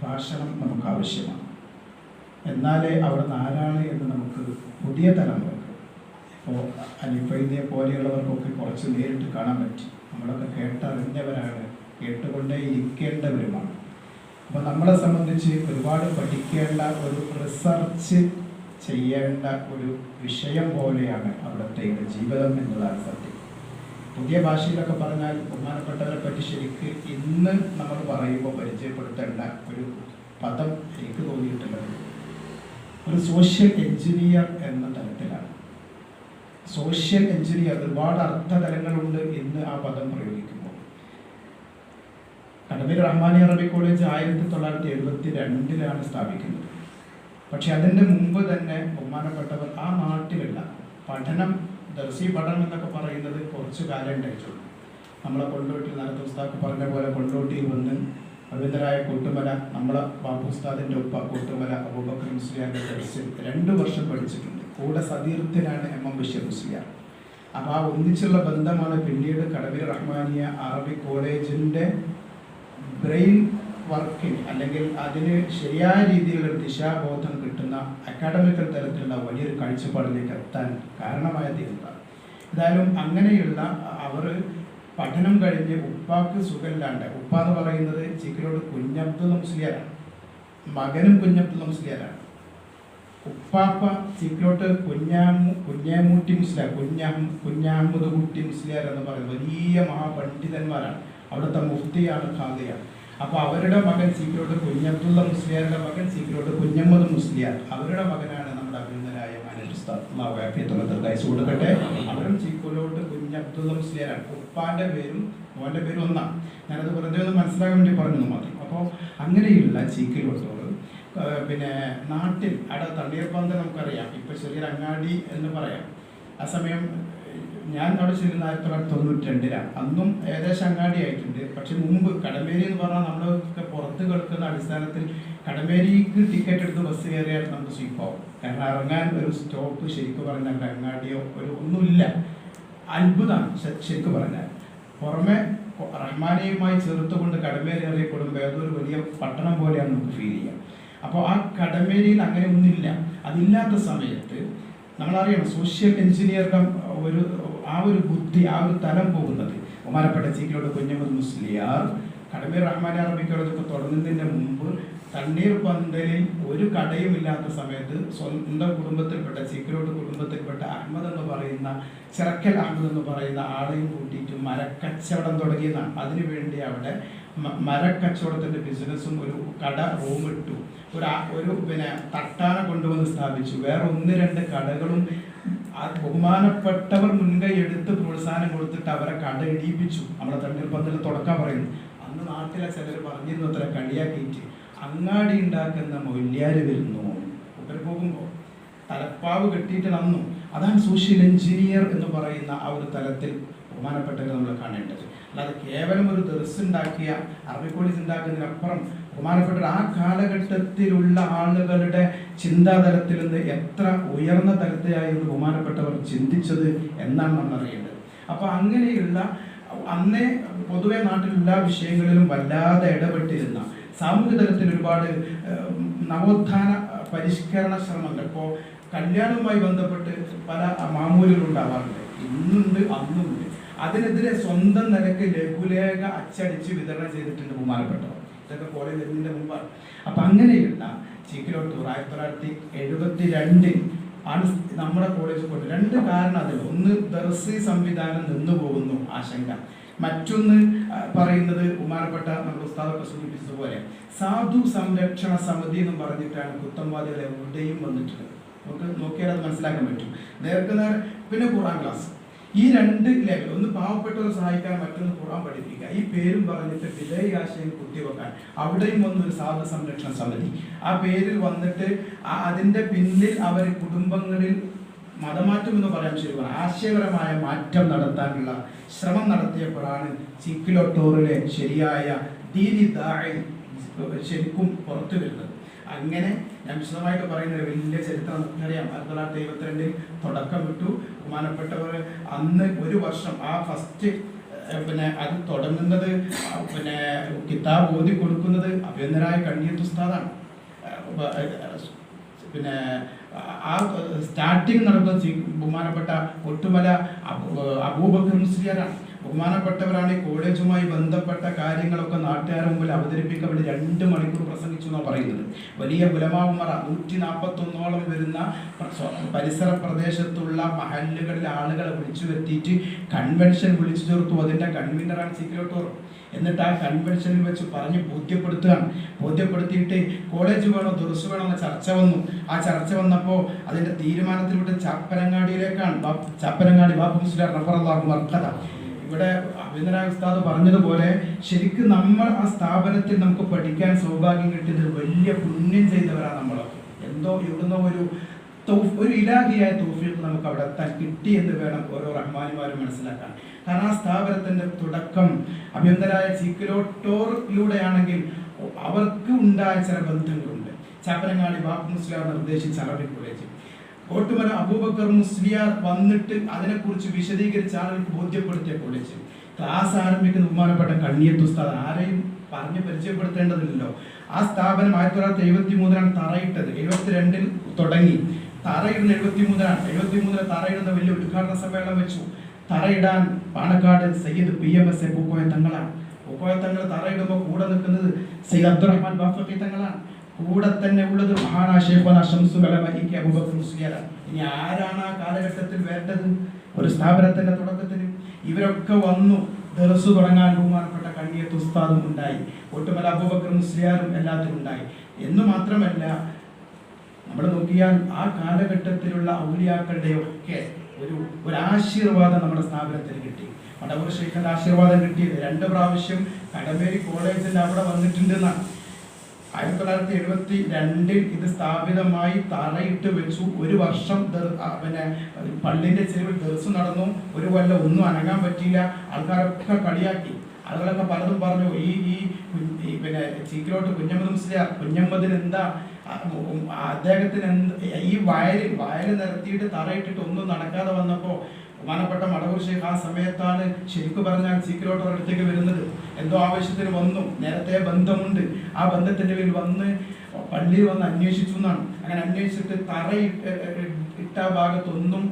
ഭാഷണം നമുക്ക് ആവശ്യമാണ്. എന്നാലേ അവിടെ ആരാണ് എന്ന് നമുക്ക് പുതിയ തലമുറക്ക്, ഇപ്പോൾ അലിഫൈദിയെ പോലെയുള്ളവർക്കൊക്കെ കുറച്ച് നേരിട്ട് കാണാൻ പറ്റി. നമ്മളൊക്കെ കേട്ടറിഞ്ഞവരാണ്, കേട്ടുകൊണ്ടേ ഇരിക്കേണ്ടവരുമാണ്. അപ്പോൾ നമ്മളെ സംബന്ധിച്ച് ഒരുപാട് പഠിക്കേണ്ട, ഒരു റിസർച്ച് ചെയ്യേണ്ട ഒരു വിഷയം പോലെയാണ് അവിടുത്തെ ജീവിതം എന്നതാണ് സത്യം. പുതിയ ഭാഷയിലൊക്കെ പറഞ്ഞാൽ ബഹുമാനപ്പെട്ടവരെ പറ്റി ശരിക്ക് ഇന്ന് നമ്മൾ പറയുമ്പോൾ പരിചയപ്പെടുത്തേണ്ട ഒരു പദം എനിക്ക് തോന്നിയിട്ടുള്ളത് ഒരു സോഷ്യൽ എഞ്ചിനീയർ എന്ന തലത്തിലാണ്. സോഷ്യൽ എഞ്ചിനീയർ ഒരുപാട് അർത്ഥതലങ്ങളുണ്ട് ഇന്ന് ആ പദം പ്രയോഗിക്കുമ്പോൾ. കടമേരി റഹ്മാനി അറബി കോളേജ് 1972 സ്ഥാപിക്കുന്നത്. പക്ഷെ അതിൻ്റെ മുമ്പ് തന്നെ ബഹുമാനപ്പെട്ടവർ ആ നാട്ടിലുള്ള പഠനം, ദർസി പഠനം എന്നൊക്കെ പറയുന്നത് കുറച്ച് കാലം ഉണ്ടായിട്ടുള്ളൂ. നമ്മളെ കൊണ്ടോട്ടിയിൽ നേരത്തെ ഉസ്താദ് പറഞ്ഞ പോലെ കൊണ്ടോട്ടിയിൽ വന്ന് അഭിനന്ദരായ കൂട്ടുമല, നമ്മളെ ബാബു ഉസ്താദിൻ്റെ ഉപ്പ കൂട്ടുമല അബൂബക്കർ മുസ്ലിയാറിൻ്റെ ദർസിൽ 2 വർഷം പഠിച്ചിട്ടുണ്ട്. കൂടെ സതീർത്ഥനാണ് MM ബഷീർ മുസ്ലിയാർ. അപ്പോൾ ആ ഒന്നിച്ചുള്ള ബന്ധമാണ് പിന്നീട് കടമേരി റഹ്മാനിയ അറബി കോളേജിൻ്റെ ബ്രെയിൻ വർക്കിന്, അല്ലെങ്കിൽ അതിന് ശരിയായ രീതിയിലുള്ള ദിശാബോധം കിട്ടുന്ന അക്കാഡമിക്കൽ തലത്തിലുള്ള വലിയൊരു കാഴ്ചപ്പാടിലേക്ക് എത്താൻ കാരണമായത് എന്താണ്? ഏതായാലും അങ്ങനെയുള്ള അവർ പഠനം കഴിഞ്ഞ് ഉപ്പാക്ക് സുഖമില്ലാണ്ട്, ഉപ്പ എന്ന് പറയുന്നത് ചീക്കിലോട് കുഞ്ഞബ്ദുൽ മുസ്ലിയാരാണ്, മകനും കുഞ്ഞബ്ദുൽ മുസ്ലിയാരാണ്. ഉപ്പാപ്പ ചീക്കിലോട്ട് കുഞ്ഞാമൂട്ടി മുസ്ലിയാർ, കുഞ്ഞാമുദ് കുട്ടി മുസ്ലിയാർ എന്ന് പറയുന്നത് വലിയ മഹാപണ്ഡിതന്മാരാണ്. അവിടുത്തെ മുഫ്തിയാണ്, ഖാദിയാണ്. അപ്പോൾ അവരുടെ മകൻ ചീക്കിലോട്ട് കുഞ്ഞബ്ദുള്ള മുസ്ലിയാരുടെ മകൻ ചീക്കിലോട്ട് കുഞ്ഞമ്മദ് മുസ്ലിയാർ, അവരുടെ മകനാണ് നമ്മുടെ അഭിനന്ദനായ ഗൈസ് കൊടുക്കട്ടെ. അവരും ചീക്കിലോട്ട് കുഞ്ഞബ്ദുള്ള മുസ്ലിയാരാണ്. ഉപ്പാന്റെ പേരും മോൻ്റെ പേരും ഒന്നാണ്. ഞാനത് വെറുതെ ഒന്ന് മനസ്സിലാക്കാൻ വേണ്ടി പറഞ്ഞു മാത്രം. അപ്പോൾ അങ്ങനെയുള്ള ചീക്കിലോട്ടോട് പിന്നെ നാട്ടിൽ അവിടെ തണ്ണീർപ്പന്ത് നമുക്കറിയാം, ഇപ്പൊ ചെറിയൊരു അങ്ങാടി എന്ന് പറയാം. ആ സമയം ഞാൻ അവിടെ ചെല്ലുന്ന 1992-ലാണ്. അന്നും ഏകദേശം അങ്ങാടി ആയിട്ടുണ്ട്. പക്ഷെ മുമ്പ് കടമേരി എന്ന് പറഞ്ഞാൽ നമ്മളൊക്കെ പുറത്ത് കേൾക്കുന്ന അടിസ്ഥാനത്തിൽ കടമേരിക്ക് ടിക്കറ്റ് എടുത്ത് ബസ് കയറിയാൽ നമുക്ക് സ്വീപ്പാവും. കാരണം ഇറങ്ങാൻ ഒരു സ്റ്റോപ്പ് ശരിക്കും പറഞ്ഞാൽ അങ്ങാടിയോ ഒന്നുമില്ല. അത്ഭുതമാണ് ശരിക്കും പറഞ്ഞാൽ. പുറമെ റഹ്മാനിയുമായി ചേർത്തുകൊണ്ട് കടമേരി അറിയപ്പെടുമ്പോൾ ഏതൊരു വലിയ പട്ടണം പോലെയാണ് നമുക്ക് ഫീൽ ചെയ്യുക. അപ്പോൾ ആ കടമേരിയിൽ അങ്ങനെ ഒന്നുമില്ല. അതില്ലാത്ത സമയത്ത് നമ്മളറിയണം സോഷ്യൽ എഞ്ചിനീയറുടെ ഒരു ബുദ്ധി, ആ ഒരു തലം പോകുന്നത് ബഹുമാനപ്പെട്ട ചീക്കിലോട് കുഞ്ഞമ്മദ് മുസ്ലിയാർ കടമേരി റഹ്മാനി അറബിക് കോളേജൊക്കെ തുടങ്ങുന്നതിന് മുമ്പ് തണ്ണീർപന്തലിൽ ഒരു കടയും ഇല്ലാത്ത സമയത്ത് സ്വന്തം കുടുംബത്തിൽപ്പെട്ട ചീക്കിലോട്ട് കുടുംബത്തിൽപ്പെട്ട അഹമ്മദ് എന്ന് പറയുന്ന ചിറക്കൽ അഹമ്മദ് എന്ന് പറയുന്ന ആളെയും കൂട്ടിയിട്ട് മരക്കച്ചവടം തുടങ്ങിയതാണ്. അതിനുവേണ്ടി അവിടെ മരക്കച്ചവടത്തിൻ്റെ ബിസിനസ്സും ഒരു കട റൂം ഇട്ടു. ഒരു തട്ടാന കൊണ്ടുവന്ന് സ്ഥാപിച്ചു. വേറെ 1-2 കടകളും ബഹുമാനപ്പെട്ടവർ മുൻകൈ എടുത്ത് പ്രോത്സാഹനം കൊടുത്തിട്ട് അവരെ കട ഇടിയിപ്പിച്ചു. നമ്മളെ തണ്ണീർപന്തൽ തുടക്കാൻ പറയുന്നു. അന്ന് നാട്ടിലെ ചിലർ പറഞ്ഞിരുന്നു അത്ര കളിയാക്കിയിട്ട് അങ്ങാടി ഉണ്ടാക്കുന്ന മൊല്യാര് വരുന്നു ഇവർ പോകുമ്പോൾ തലപ്പാവ് കെട്ടിയിട്ട് നന്നു. അതാണ് സോഷ്യൽ എഞ്ചിനീയർ എന്ന് പറയുന്ന ആ ഒരു തലത്തിൽ ബഹുമാനപ്പെട്ടവർ നമ്മൾ കാണേണ്ടത്. അല്ലാതെ കേവലം ഒരു ദർസ് ഉണ്ടാക്കിയ അറബിക് കോളേജ് ഉണ്ടാക്കുന്നതിനപ്പുറം ബഹുമാനപ്പെട്ട ആ കാലഘട്ടത്തിലുള്ള ആളുകളുടെ ചിന്താതലത്തിൽ നിന്ന് എത്ര ഉയർന്ന തലത്തിലായിരുന്നു ബഹുമാനപ്പെട്ടവർ ചിന്തിച്ചത് എന്നാണ് നമ്മൾ അറിയേണ്ടത്. അപ്പോൾ അങ്ങനെയുള്ള അന്നേ പൊതുവെ നാട്ടിലുള്ള വിഷയങ്ങളിലും വല്ലാതെ ഇടപെട്ടിരുന്ന സാമൂഹിക തലത്തിൽ ഒരുപാട് നവോത്ഥാന പരിഷ്കരണ ശ്രമങ്ങൾ ഇപ്പോൾ കല്യാണവുമായി ബന്ധപ്പെട്ട് പല മാമൂലുകൾ ഉണ്ടാവാറുണ്ട്. ഇന്നുണ്ട്, അന്നുണ്ട്. അതിനെതിരെ സ്വന്തം നിലയ്ക്ക് ലഘുലേഖ അച്ചടിച്ച് വിതരണം ചെയ്തിട്ടുണ്ട് ബഹുമാനപ്പെട്ടവർ. ഇതൊക്കെ കോളേജ് വരുന്നതിൻ്റെ മുമ്പാണ്. അപ്പം അങ്ങനെയുള്ള ചീക്കിലോട്ടൂർ 1972 ആണ് നമ്മുടെ കോളേജ് കൊണ്ട് 2 കാരണം അതിൽ. ഒന്ന് ദർസി സംവിധാനം നിന്നു പോകുന്നു ആശങ്ക. മറ്റൊന്ന് പറയുന്നത് ബഹുമാനപ്പെട്ട നമ്മുടെ ഉസ്താദൊക്കെ സൂചിപ്പിച്ചതുപോലെ സാധു സംരക്ഷണ സമിതി എന്ന് പറഞ്ഞിട്ടാണ് കുത്തംവാദികൾ എവിടെയും വന്നിട്ടുള്ളത്. നമുക്ക് നോക്കിയാൽ അത് മനസ്സിലാക്കാൻ പറ്റും. നേർക്കുനേർ. പിന്നെ ഖുർആൻ ക്ലാസ്. ഈ 2 ലെവൽ, ഒന്ന് പാവപ്പെട്ടവരെ സഹായിക്കാൻ, മറ്റൊന്ന് ഖുർആൻ പഠിപ്പിക്കുക. ഈ പേരും പറഞ്ഞിട്ട് വിധേയ ആശയം കുത്തിവെക്കാൻ അവിടെയും വന്നൊരു സാധു സംരക്ഷണ സമിതി. ആ പേരിൽ വന്നിട്ട് അതിൻ്റെ പിന്നിൽ അവർ കുടുംബങ്ങളിൽ മതമാറ്റം എന്ന് പറയാൻ ശരിയാണ് ആശയപരമായ മാറ്റം നടത്താനുള്ള ശ്രമം നടത്തിയപ്പോഴാണ് ചീക്കിലോട്ടൂറിലെ ശരിയായ ദീനി ദാഇ ശരിക്കും പുറത്തു വരുന്നത്. അങ്ങനെ ഞാൻ വിശദമായിട്ട് പറയുന്നത് വലിയ ചരിത്രം നമുക്കറിയാം. 1972 തുടക്കം വിട്ടു. ബഹുമാനപ്പെട്ടവർ അന്ന് 1 വർഷം ആ ഫസ്റ്റ് അത് തുടങ്ങുന്നത് കിതാബ് ഓതി കൊടുക്കുന്നത് അഭ്യന്തരായ കണ്ണിയത്ത് ഉസ്താദാണ്. ആ സ്റ്റാർട്ടിങ് നടത്തുന്ന ബഹുമാനപ്പെട്ട ഒട്ടുമല അബൂബക്കർ മുസ്ലിയാരാണ്. ബഹുമാനപ്പെട്ടവരാണ് ഈ കോളേജുമായി ബന്ധപ്പെട്ട കാര്യങ്ങളൊക്കെ നാട്ടുകാരുടെ മുമ്പിൽ അവതരിപ്പിക്കാൻ വേണ്ടി 2 മണിക്കൂർ പ്രസംഗിച്ചു എന്നാണ് പറയുന്നത്. വലിയ ഉലമാഉമറ 141ഓളം വരുന്ന പരിസര പ്രദേശത്തുള്ള മഹല്ലുകളിലെ ആളുകളെ വിളിച്ചു വരുത്തിയിട്ട് കൺവെൻഷൻ വിളിച്ചു ചേർത്തു. അതിൻ്റെ കൺവീനറാണ് ചീക്കിലോട്ടൂർ. എന്നിട്ട് ആ കൺവെൻഷനിൽ വെച്ച് പറഞ്ഞ് ബോധ്യപ്പെടുത്തിയിട്ട് കോളേജ് വേണോ ദുർസ് വേണോ എന്ന ചർച്ച വന്നു. ആ ചർച്ച വന്നപ്പോൾ അതിൻ്റെ തീരുമാനത്തിലൂടെ ചാപ്പനങ്ങാടിയിലേക്കാണ്. ചാപ്പനങ്ങാടി ബാപ്പു മുസ്ലിയാർ റഫറല്ലാഹു മർഖദ. ഇവിടെ അഭിനന്ദനായ ഉസ്താദ് പറഞ്ഞതുപോലെ ശരിക്കും നമ്മൾ ആ സ്ഥാപനത്തിൽ നമുക്ക് പഠിക്കാൻ സൗഭാഗ്യം കിട്ടിയത് വലിയ പുണ്യം ചെയ്തവരാണ് നമ്മളൊക്കെ. എന്തോ ഇവിടുന്ന് ഒരു ഇലാഹിയായ തൗഫീഖ് നമുക്ക് അവിടെ എത്താൻ കിട്ടി എന്ന് വേണം ഓരോ റഹ്മാനിമാരും മനസ്സിലാക്കാൻ. കാരണം ആ സ്ഥാപനത്തിൻ്റെ തുടക്കം അഭിനന്ദനായ ചീക്കിലോട്ടൂറിലൂടെയാണെങ്കിൽ അവർക്ക് ഉണ്ടായ ചില ബന്ധങ്ങളുണ്ട്. ചാപ്പനങ്ങാടി ബാപ്പു മുസ്ലിയാർ നിർദ്ദേശിച്ച അറബിക് കോളേജ്, കോട്ടുമല അബൂബക്കർ മുസ്ലിയാർ വന്നിട്ട് അതിനെക്കുറിച്ച് വിശദീകരിച്ച ആളുകൾക്ക് ബോധ്യപ്പെടുത്തിയ കോളേജ്, ക്ലാസ് ആരംഭിക്കുന്ന ബഹുമാനപ്പെട്ട കണ്ണിയത്ത് ഉസ്താദ്, ആരെയും പറഞ്ഞ് പരിചയപ്പെടുത്തേണ്ടതില്ലല്ലോ. ആ സ്ഥാപനം 1973 തറയിട്ടത്. 72 തുടങ്ങി. തറയിടുന്ന 73 തറയിടുന്ന വലിയ ഉദ്ഘാടന സമ്മേളനം വെച്ചു. തറയിടാൻ പാണക്കാട് സയ്യിദ് PMS പൂക്കോയ തങ്ങളാണ്. പൂക്കോയ തങ്ങൾ തറയിടുമ്പോൾ കൂടെ നിൽക്കുന്നത് സയ്യിദ് അബ്ദുറഹ്മാൻ ബാഫഖി തങ്ങളാണ്. കൂടെ തന്നെ ഉള്ളത് മഹാനായ ശൈഖുനാ ശംസുൽ ഉലമ അബൂബക്കർ മുസ്ലിയാരാണ്. ഇനി ആരാണ് ആ കാലഘട്ടത്തിൽ വേണ്ടത് ഒരു സ്ഥാപനത്തിന്റെ തുടക്കത്തിന്? ഇവരൊക്കെ വന്നു. ദർസ് തുടങ്ങാൻ ബഹുമാനപ്പെട്ട കണ്ണിയത്ത് ഉസ്താദും ഉണ്ടായി, ഒട്ടുമല അബൂബക്കർ മുസ്ലിയാരും എല്ലാത്തിനും ഉണ്ടായി. എന്ന് മാത്രമല്ല, നമ്മൾ നോക്കിയാൽ ആ കാലഘട്ടത്തിലുള്ള ഔലിയാക്കളുടെയൊക്കെ ഒരു ആശീർവാദം നമ്മുടെ സ്ഥാപനത്തിന് കിട്ടി. മടവൂർ ശൈഖിന്റെ ആശീർവാദം കിട്ടിയത് 2 പ്രാവശ്യം കടമേരി കോളേജിൽ അവിടെ വന്നിട്ടുണ്ടെന്നാണ്. 1972 ഇത് സ്ഥാപിതമായി തറയിട്ട് വെച്ചു. ഒരു വർഷം പിന്നെ പള്ളിന്റെ ചെരുവിൽ ദർസ് നടന്നു. ഒരു കൊല്ലം ഒന്നും അനങ്ങാൻ പറ്റിയില്ല. ആൾക്കാരൊക്കെ കളിയാക്കി. ആളുകളൊക്കെ പലതും പറഞ്ഞു, ഈ പിന്നെ ചീക്കിലോട്ട് കുഞ്ഞമ്മദിന് എന്താ, അദ്ദേഹത്തിന് ഈ വയല് നിരത്തിയിട്ട് തറയിട്ടിട്ട് ഒന്നും നടക്കാതെ വന്നപ്പോൾ ബഹുമാനപ്പെട്ട മടവൂർ ഷെയ്ഖ് ആ സമയത്താണ് ശരിക്കും പറഞ്ഞാൽ ചീക്കിലോട്ടർ അടുത്തേക്ക് വരുന്നത്. എന്തോ ആവശ്യത്തിന് വന്നു, നേരത്തെ ബന്ധമുണ്ട്, ആ ബന്ധത്തിൻ്റെ പേരിൽ വന്ന് പള്ളിയിൽ വന്ന് അന്വേഷിച്ചു എന്നാണ്. അങ്ങനെ അന്വേഷിച്ചിട്ട് ഇട്ട ഭാഗത്തൊന്നും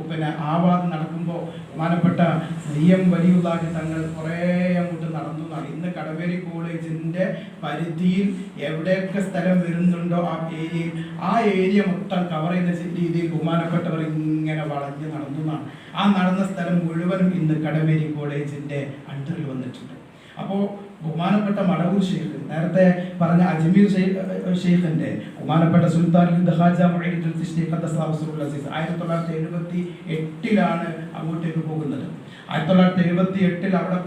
പിന്നെ ആവാതെ നടക്കുമ്പോൾ ബഹുമാനപ്പെട്ട CM വലിയുള്ളാഹി തങ്ങൾ കുറേ അങ്ങോട്ട് നടന്നു എന്നാണ്. ഇന്ന് കടവേരി കോളേജിന്റെ പരിധിയിൽ എവിടെയൊക്കെ സ്ഥലം വരുന്നുണ്ടോ ആ ഏരിയ മൊത്തം കവർ ചെയ്യുന്ന രീതിയിൽ ബഹുമാനപ്പെട്ടവർ ഇങ്ങനെ വളഞ്ഞ് നടന്നു എന്നാണ്. ആ നടന്ന സ്ഥലം മുഴുവനും ഇന്ന് കടവേരി കോളേജിന്റെ അണ്ടറിൽ വന്നിട്ടുണ്ട്. അപ്പോൾ ബഹുമാനപ്പെട്ട മടവൂർ ഷെയ്ഖ്, നേരത്തെ പറഞ്ഞ അജ്മീർ ഷെയ്ഖിന്റെ ബഹുമാനപ്പെട്ട സുൽത്താൻ ഖാജ മുഈനുദ്ദീൻ ചിശ്തി ഖദ്ദസല്ലാഹു സിർറുൽ അസീസ് 1978 അങ്ങോട്ടേക്ക് പോകുന്നത്. 1978 അവിടെ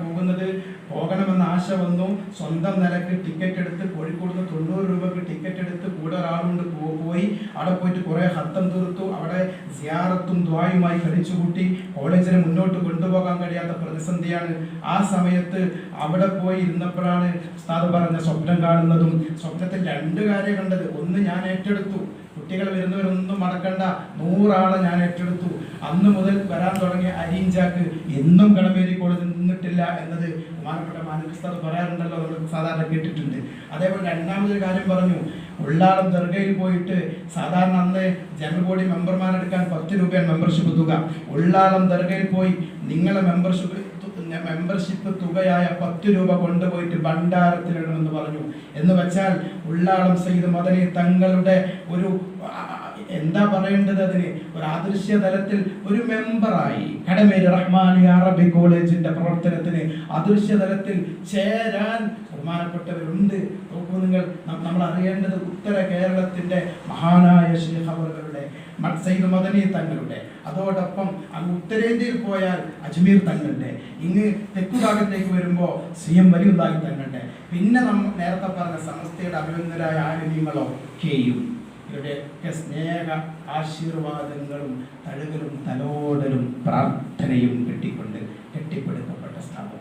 പോകണമെന്ന് ആശ വന്നു. സ്വന്തം നിലക്ക് ടിക്കറ്റ് എടുത്ത് കോഴിക്കോട് നിന്ന് 90 രൂപക്ക് ടിക്കറ്റ് എടുത്ത് കൂടെ ഒരാളുകൊണ്ട് പോയി. അവിടെ പോയിട്ട് കുറേ ഹത്തം തീർത്തു. അവിടെ സിയാറത്തും ദ്വായുമായി കഴിച്ചുകൂട്ടി. കോളേജിനെ മുന്നോട്ട് കൊണ്ടുപോകാൻ കഴിയാത്ത പ്രതിസന്ധിയാണ്. ആ സമയത്ത് അവിടെ പോയി ഇരുന്നപ്പോഴാണ് ഉസ്താദ് പറഞ്ഞ സ്വപ്നം കാണുന്നതും. സ്വപ്നത്തിൽ 2 കാര്യം കണ്ടത്. ഒന്ന്, ഞാൻ ഏറ്റെടുത്തു, കുട്ടികൾ വരുന്നവരൊന്നും മടക്കണ്ട, 100 ആളെ ഞാൻ ഏറ്റെടുത്തു. അന്ന് മുതൽ വരാൻ തുടങ്ങിയ അരീഞ്ചാക്ക് എന്നും കടമേരി കോളേജിൽ നിന്നിട്ടില്ല എന്നത് ബഹുമാനപ്പെട്ട മാനവികസ്ഥ പറയാറുണ്ടല്ലോ, നമ്മൾ സാധാരണ കേട്ടിട്ടുണ്ട്. അതേപോലെ 2ാമതൊരു കാര്യം പറഞ്ഞു. ഉള്ളാളം ദർഗയിൽ പോയിട്ട് സാധാരണ അന്ന് ജനറൽ ബോഡി മെമ്പർമാരെടുക്കാൻ 10 രൂപയാണ് മെമ്പർഷിപ്പ് തുക. ഉള്ളാളം ദർഗയിൽ പോയി നിങ്ങളെ മെമ്പർഷിപ്പ് തുകയായ 10 രൂപ കൊണ്ടുപോയിട്ട് ഭണ്ഡാരത്തിലിടണമെന്ന് പറഞ്ഞു. എന്ന് വെച്ചാൽ ഉള്ളാളം സയ്യിദ് മദനി തങ്ങളുടെ ഒരു എന്താ പറയേണ്ടത്, അതിന് ഒരു അദൃശ്യ തലത്തിൽ ഒരു മെമ്പറായി കടമേരി റഹ്മാനിയ അറബി കോളേജിന്റെ പ്രവർത്തനത്തിന് അദൃശ്യ തലത്തിൽ ചേരാൻ ബഹുമാനപ്പെട്ടവരുണ്ട്. നോക്കൂ നിങ്ങൾ, നമ്മൾ അറിയേണ്ടത് ഉത്തര കേരളത്തിന്റെ മഹാനായ ശൈഖ് അവരുടെ സയ്യിദ് മദനി തങ്ങളുടെ, അതോടൊപ്പം അങ്ങ് ഉത്തരേന്ത്യയിൽ പോയാൽ അജ്മീർ തങ്ങളുടെ, ഇങ്ങ് തെക്കുഭാഗത്തേക്ക് വരുമ്പോൾ CM വലിയുള്ളാഹി തങ്ങളുടെ, പിന്നെ നമ്മൾ നേരത്തെ പറഞ്ഞ സമസ്തയുടെ അഭിനന്ദരായ ആലിമീങ്ങളൊക്കെയും ഇവരുടെയൊക്കെ സ്നേഹ ആശീർവാദങ്ങളും തഴുകലും തലോടലും പ്രാർത്ഥനയും കെട്ടിപ്പടുക്കപ്പെട്ട സ്ഥാപനം.